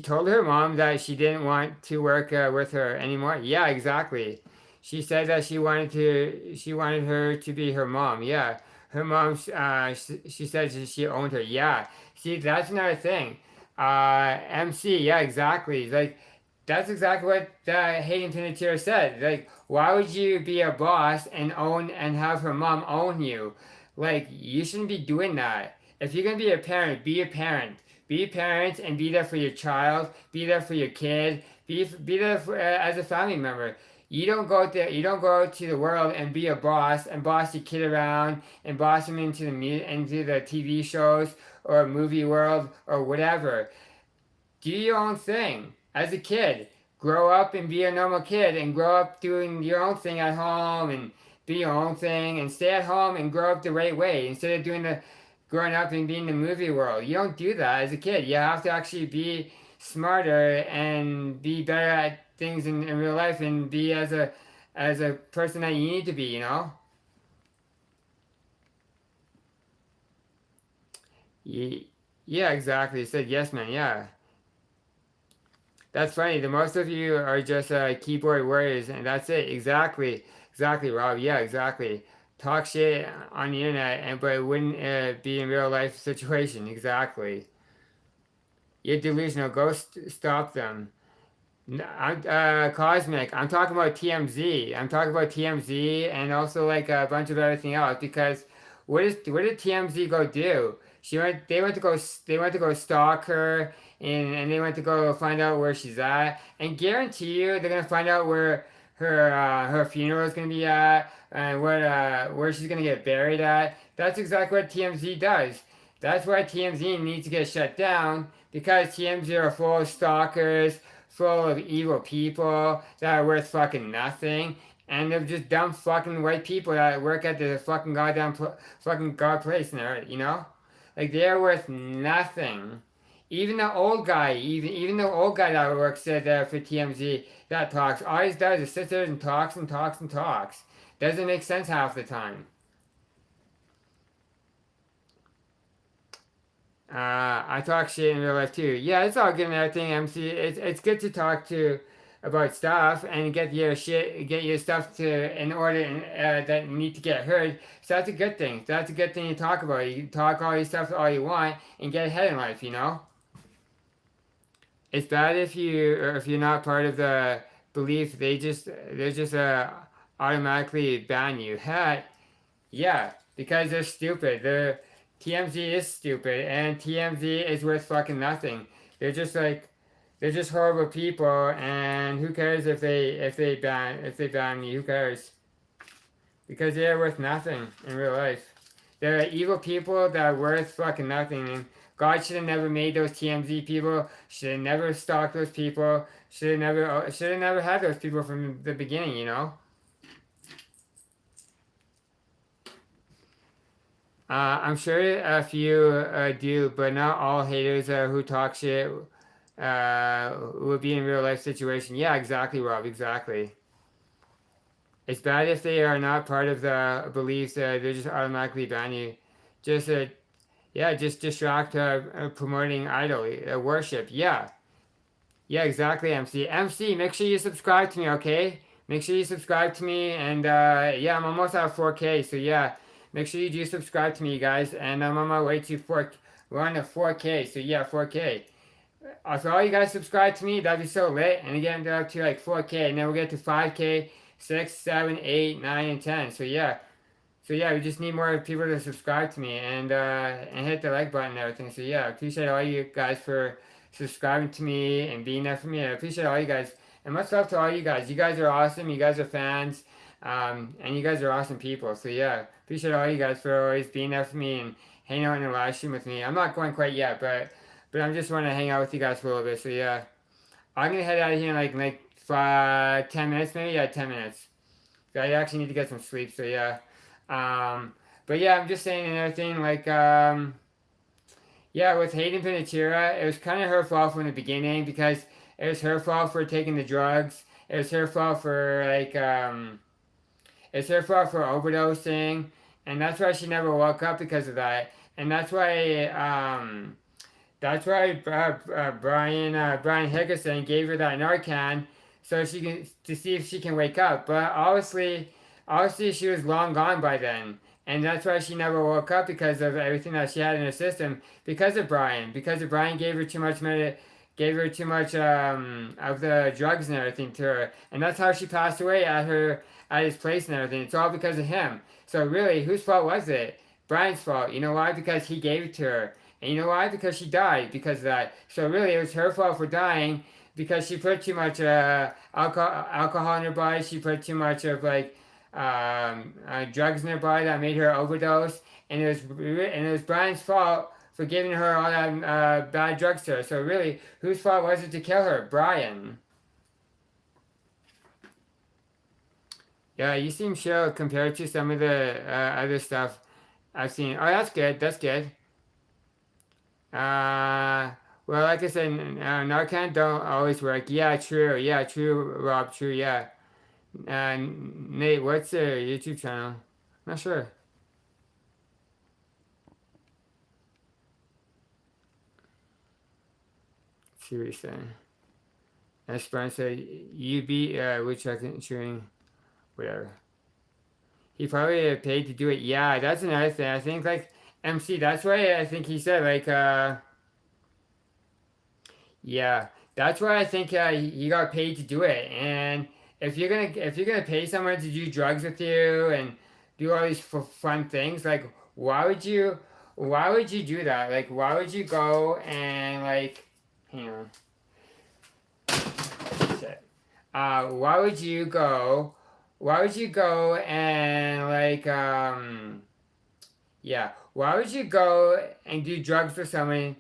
told her mom that she didn't want to work with her anymore. Yeah, exactly. She said that she wanted her to be her mom. Yeah, her mom. She said she owned her. Yeah. See, that's another thing. MC. Yeah, exactly. Like that's exactly what Hayden Panettiere said. Like, why would you be a boss and own and have her mom own you? Like, you shouldn't be doing that. If you're gonna be a parent, be a parent. Be a parent and be there for your child. Be there for your kid. Be there as a family member. You don't go there. You don't go to the world and be a boss and boss your kid around and boss him into the TV shows or movie world or whatever. Do your own thing as a kid. Grow up and be a normal kid and grow up doing your own thing at home and do your own thing and stay at home and grow up the right way instead of doing the growing up and being in the movie world. You don't do that as a kid. You have to actually be smarter and be better at things in real life and be as a person that you need to be, you know? Yeah, exactly. You said yes, man. Yeah. That's funny. The most of you are just keyboard warriors, and that's it. Exactly, exactly, Rob. Yeah, exactly. Talk shit on the internet, and but it wouldn't be in real life situation. Exactly. You're delusional. Go stop them. I'm Cosmic. I'm talking about TMZ. I'm talking about TMZ and also like a bunch of everything else because what did TMZ go do? They went to go stalk her and they went to go find out where she's at and guarantee you they're gonna find out where her funeral is gonna be at and where she's gonna get buried at. That's exactly what TMZ does. That's why TMZ needs to get shut down because TMZ are full of stalkers, full of evil people that are worth fucking nothing. And they're just dumb fucking white people that work at the fucking fucking god place in there, you know? Like they're worth nothing. Even the old guy, even the old guy that works there for TMZ that talks, all he does is sit there and talks and talks and talks. Doesn't make sense half the time. I talk shit in real life too. Yeah, it's all good and everything, MC. It's good to talk to about stuff and get your stuff to in order that need to get heard. So that's a good thing. So that's a good thing to talk about. You can talk all your stuff all you want and get ahead in life. You know, it's bad if you're not part of the belief. They just automatically ban you. Yeah, because they're stupid. TMZ is stupid, and TMZ is worth fucking nothing. They're just like, they're just horrible people, and who cares if they ban me? Who cares? Because they're worth nothing in real life. They're evil people that are worth fucking nothing, and God should have never made those TMZ people. Should have never stalked those people. Should have never had those people from the beginning. You know. I'm sure a few do, but not all haters who talk shit will be in real life situation. Yeah, exactly, Rob. Exactly. It's bad if they are not part of the beliefs. They just automatically ban you. Just Yeah, just distract promoting idol worship. Yeah, yeah, exactly. MC, make sure you subscribe to me, okay? Make sure you subscribe to me, and yeah, I'm almost at 4K, so yeah, make sure you do subscribe to me, you guys. And I'm on my way to 4. We're on to 4K, so yeah, 4K. So all you guys subscribe to me, that'd be so lit. And again, up to like 4K, and then we'll get to 5K, 6, 7, 8, 9, and 10. So yeah, we just need more people to subscribe to me and hit the like button and everything. So yeah, I appreciate all you guys for subscribing to me and being there for me. I appreciate all you guys, and much love to all you guys. You guys are awesome. You guys are fans, and you guys are awesome people. So yeah, appreciate all you guys for always being there for me and hanging out in the live stream with me. I'm not going quite yet, but I'm just want to hang out with you guys for a little bit. So yeah, I'm gonna head out of here in like 10 minutes maybe. Yeah, 10 minutes. I actually need to get some sleep. So yeah. Um, but yeah, I'm just saying another thing. Yeah, with Hayden Panettiere, it was kind of her fault from the beginning because it was her fault for taking the drugs. It was her fault for it's her fault for overdosing, and that's why she never woke up because of that. And that's why Brian Hickerson gave her that Narcan so she can to see if she can wake up. But obviously she was long gone by then, and that's why she never woke up because of everything that she had in her system because of Brian. Because of Brian gave her too much gave her too much of the drugs and everything to her, and that's how she passed away at his place and everything. It's all because of him. So really, whose fault was it? Brian's fault. You know why? Because he gave it to her. And you know why? Because she died because of that. So really, it was her fault for dying because she put too much alcohol in her body. She put too much of drugs in her body that made her overdose. And it was Brian's fault for giving her all that bad drugs to her. So really, whose fault was it to kill her? Brian. Yeah, you seem chill compared to some of the other stuff I've seen. Oh, that's good. That's good. Uh, well, like I said, Narcan don't always work. Yeah, true. Yeah, true, Rob. True. Yeah. Nate, what's their YouTube channel? Not sure. Let's see what he's saying. As Brian said, you beat woodchuck chewing, whatever. He probably paid to do it. Yeah, that's another thing. I think like MC. That's why I think he said yeah, that's why I think he got paid to do it. And if you're gonna pay someone to do drugs with you and do all these fun things, like why would you do that? Like why would you go and hang on, shit. Why would you go? Why would you go and yeah? Why would you go and do drugs for someone?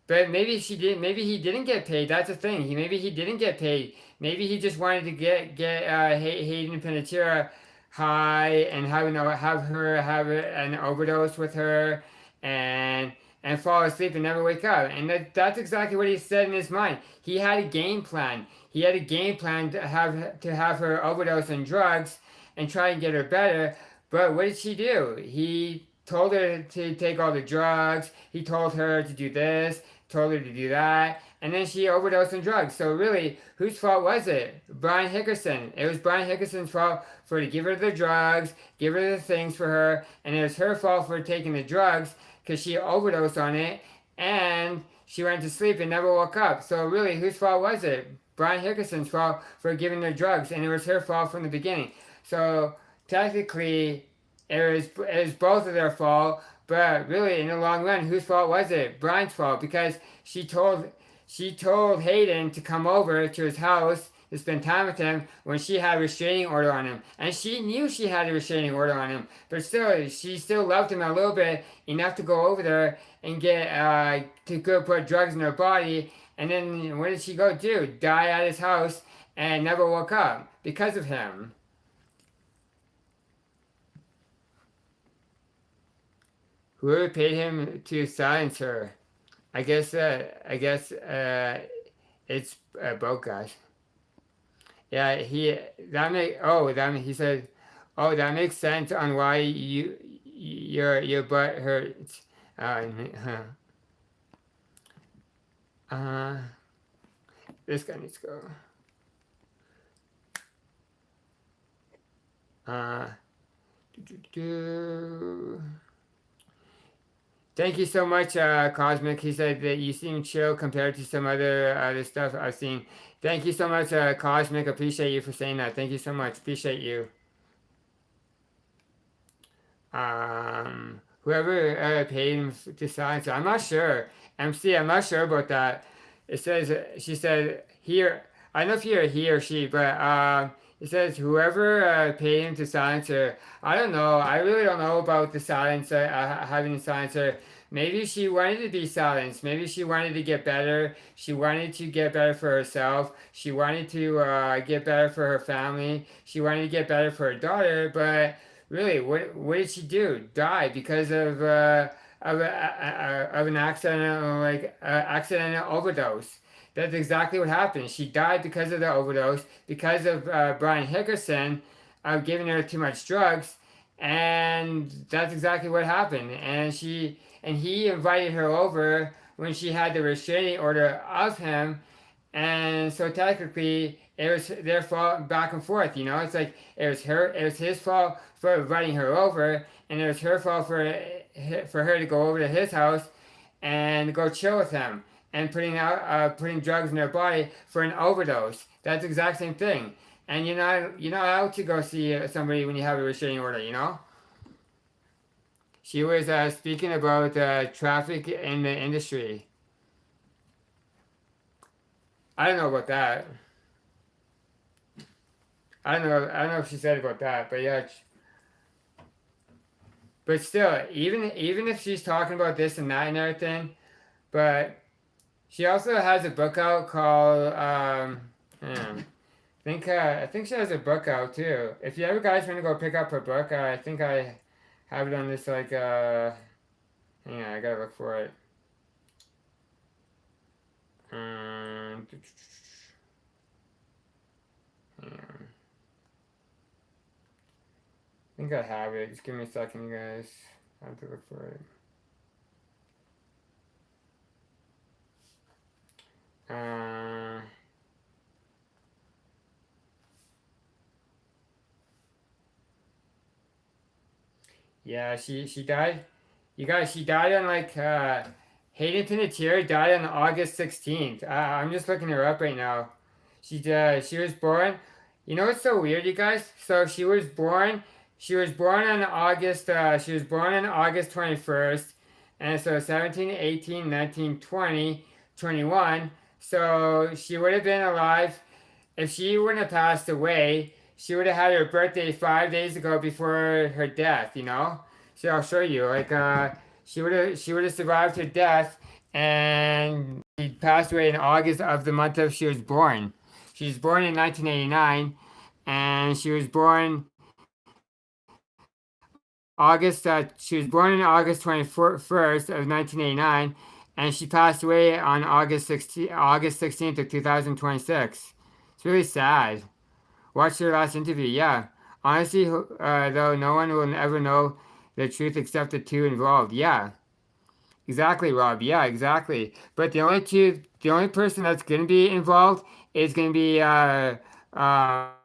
But maybe she didn't. Maybe he didn't get paid. That's the thing. Maybe he didn't get paid. Maybe he just wanted to get Hayden Panettiere high and have her have an overdose with her and fall asleep and never wake up. And that's exactly what he said in his mind. He had a game plan. He had a game plan to have her overdose on drugs and try and get her better. But what did she do? He told her to take all the drugs. He told her to do this, told her to do that, and then she overdosed on drugs. So really, whose fault was it? Brian Hickerson. It was Brian Hickerson's fault for to give her the drugs, give her the things for her, and it was her fault for taking the drugs because she overdosed on it and she went to sleep and never woke up. So really, whose fault was it? Brian Hickerson's fault for giving her drugs, and it was her fault from the beginning. So technically, it was both of their fault, but really in the long run, whose fault was it? Brian's fault because she told Hayden to come over to his house to spend time with him when she had a restraining order on him, and she knew she had a restraining order on him, but still she still loved him a little bit enough to go over there and get to go put drugs in her body, and then what did she go do? Die at his house and never woke up because of him. Whoever paid him to silence her. I guess it's both guys. Yeah, he said, oh, that makes sense on why your butt hurts. Uh, uh, this guy needs to go. Uh, do, do, do. Thank you so much, Cosmic. He said that you seem chill compared to some other stuff I've seen. Thank you so much, Cosmic. Appreciate you for saying that. Thank you so much. Appreciate you. Whoever paid him to silence her, I'm not sure. MC, I'm not sure about that. It says she said here. I don't know if you're he or she, but it says whoever paid him to silence her. I don't know. I really don't know about the silencer having the silencer. Maybe she wanted to be silenced. Maybe she wanted to get better. She wanted to get better for herself. She wanted to get better for her family. She wanted to get better for her daughter, but really, what did she do? Die because of an accidental overdose. That's exactly what happened. She died because of the overdose, because of Brian Hickerson giving her too much drugs, and that's exactly what happened. And he invited her over when she had the restraining order of him, and so technically it was their fault back and forth. You know, it's like it was his fault for inviting her over, and it was her fault for her to go over to his house and go chill with him and putting drugs in her body for an overdose. That's the exact same thing. And you're not allowed to go see somebody when you have a restraining order. You know. She was speaking about traffic in the industry. I don't know about that. I don't know. I don't know if she said about that, but yeah. But still, even if she's talking about this and that and everything, but she also has a book out called I think she has a book out too. If you ever guys want to go pick up her book, I think I have it on this hang on, I gotta look for it. Um, hang on. I think I have it. Just give me a second, you guys. I have to look for it. Uh, yeah, she died. You guys, she died on Hayden Panettiere died on August 16th. I'm just looking her up right now. She was born. You know what's so weird, you guys? So she was born. She was born on August. She was born on August 21st, and so 17, 18, 19, 20, 21. So she would have been alive if she wouldn't have passed away. She would have had her birthday 5 days ago before her death. You know. So I'll show you. She would have survived her death, and she passed away in August of the month of she was born. She was born in 1989, and she was born August. She was born on August 21st of 1989, and she passed away on August 16th of 2026. It's really sad. Watch her last interview. Yeah, honestly, though, no one will ever know the truth except the two involved. Yeah. Exactly, Rob. Yeah, exactly. But the only person that's going to be involved is going to be Brian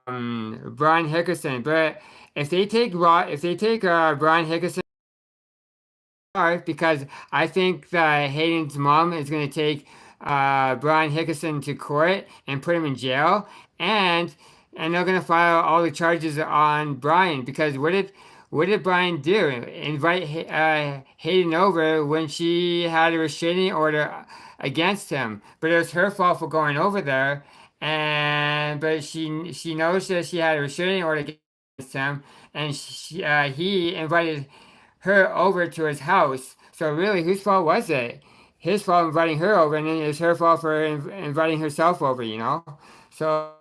Hickerson. But if they take Brian Hickerson, because I think that Hayden's mom is going to take Brian Hickerson to court and put him in jail, and they're going to file all the charges on Brian because what did Brian do? Invite Hayden over when she had a restraining order against him, but it was her fault for going over there, and but she knows that she had a restraining order against him, and he invited her over to his house. So really, whose fault was it? His fault inviting her over, and then it's her fault for inviting herself over. You know, so.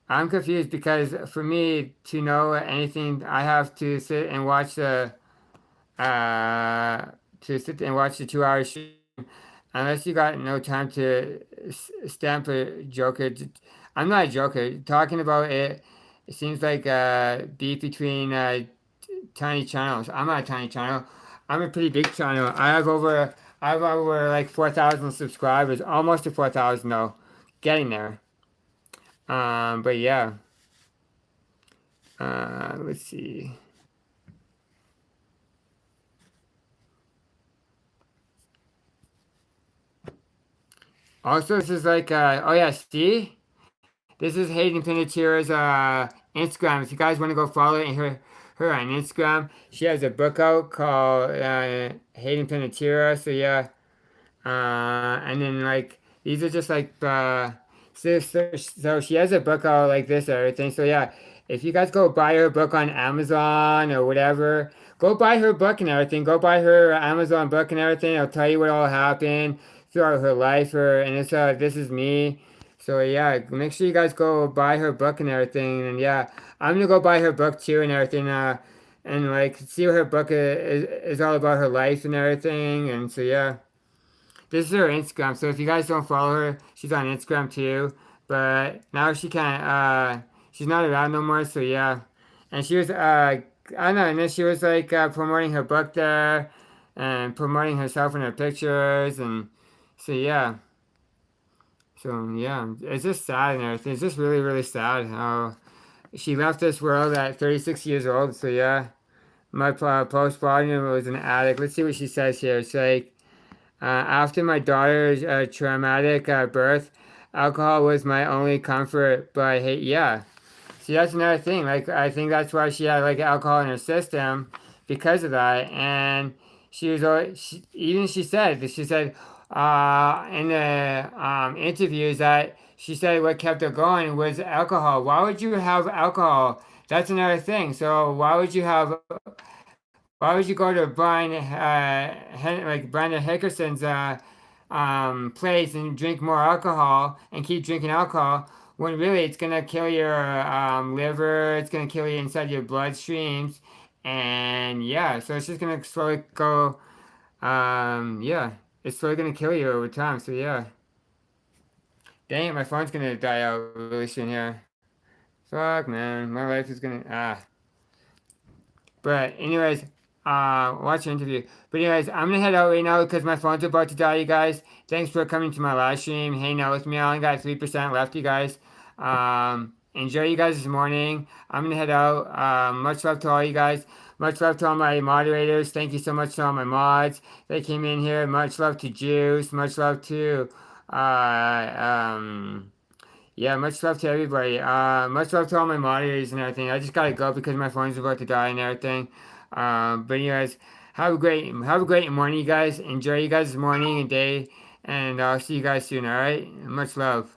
I'm confused because for me to know anything, I have to sit and watch uh the 2 hour show. Unless you got no time to stamp a joker. I'm not a joker. Talking about it, it seems like beef between tiny channels. I'm not a tiny channel. I'm a pretty big channel. I have over like 4,000 subscribers, almost to 4,000 though, getting there. But yeah. Let's see. Also, this is like oh yeah, see, this is Hayden Panettiere's Instagram. If you guys want to go follow her on Instagram, she has a book out called Hayden Panettiere. So yeah, and then like these are just like so she has a book out like this and everything. So yeah, if you guys go buy her book on Amazon or whatever, go buy her book and everything. Go buy her Amazon book and everything. It'll tell you what all happened throughout her life. And it's This Is Me. So yeah, make sure you guys go buy her book and everything. And yeah, I'm gonna go buy her book too and everything. And like see what her book is all about, her life and everything. And so yeah. This is her Instagram. So if you guys don't follow her, she's on Instagram too. But now she can't. She's not around no more. So yeah, and she was. I don't know. And then she was like promoting her book there, and promoting herself in her pictures, and so yeah. So yeah, it's just sad and everything. It's just really, really sad how she left this world at 36 years old. So yeah, my postpartum was an addict. Let's see what she says here. It's like. After my daughter's traumatic birth, alcohol was my only comfort. But hey, yeah. See, that's another thing. Like, I think that's why she had like alcohol in her system because of that. And she was always, she said in the interviews that she said what kept her going was alcohol. Why would you have alcohol? That's another thing. So why would you go to like Brandon Hickerson's place and drink more alcohol and keep drinking alcohol when really it's gonna kill your liver, it's gonna kill you inside your bloodstreams, and yeah, so it's just gonna slowly go, yeah, it's slowly gonna kill you over time. So yeah, dang it, my phone's gonna die out really soon here. Fuck, man, my life is gonna But anyways, watch the interview. But anyways, I'm gonna head out right now because my phone's about to die, you guys. Thanks for coming to my live stream, hanging out with me. I only got 3% left, you guys. Enjoy you guys this morning. I'm gonna head out. Much love to all you guys. Much love to all my moderators. Thank you so much to all my mods that came in here. Much love to Juice. Much love to uh, um, yeah, much love to everybody. Much love to all my moderators and everything. I just gotta go because my phone's about to die and everything. But anyways, have a great morning, you guys. Enjoy you guys' morning and day, and I'll see you guys soon. All right, much love.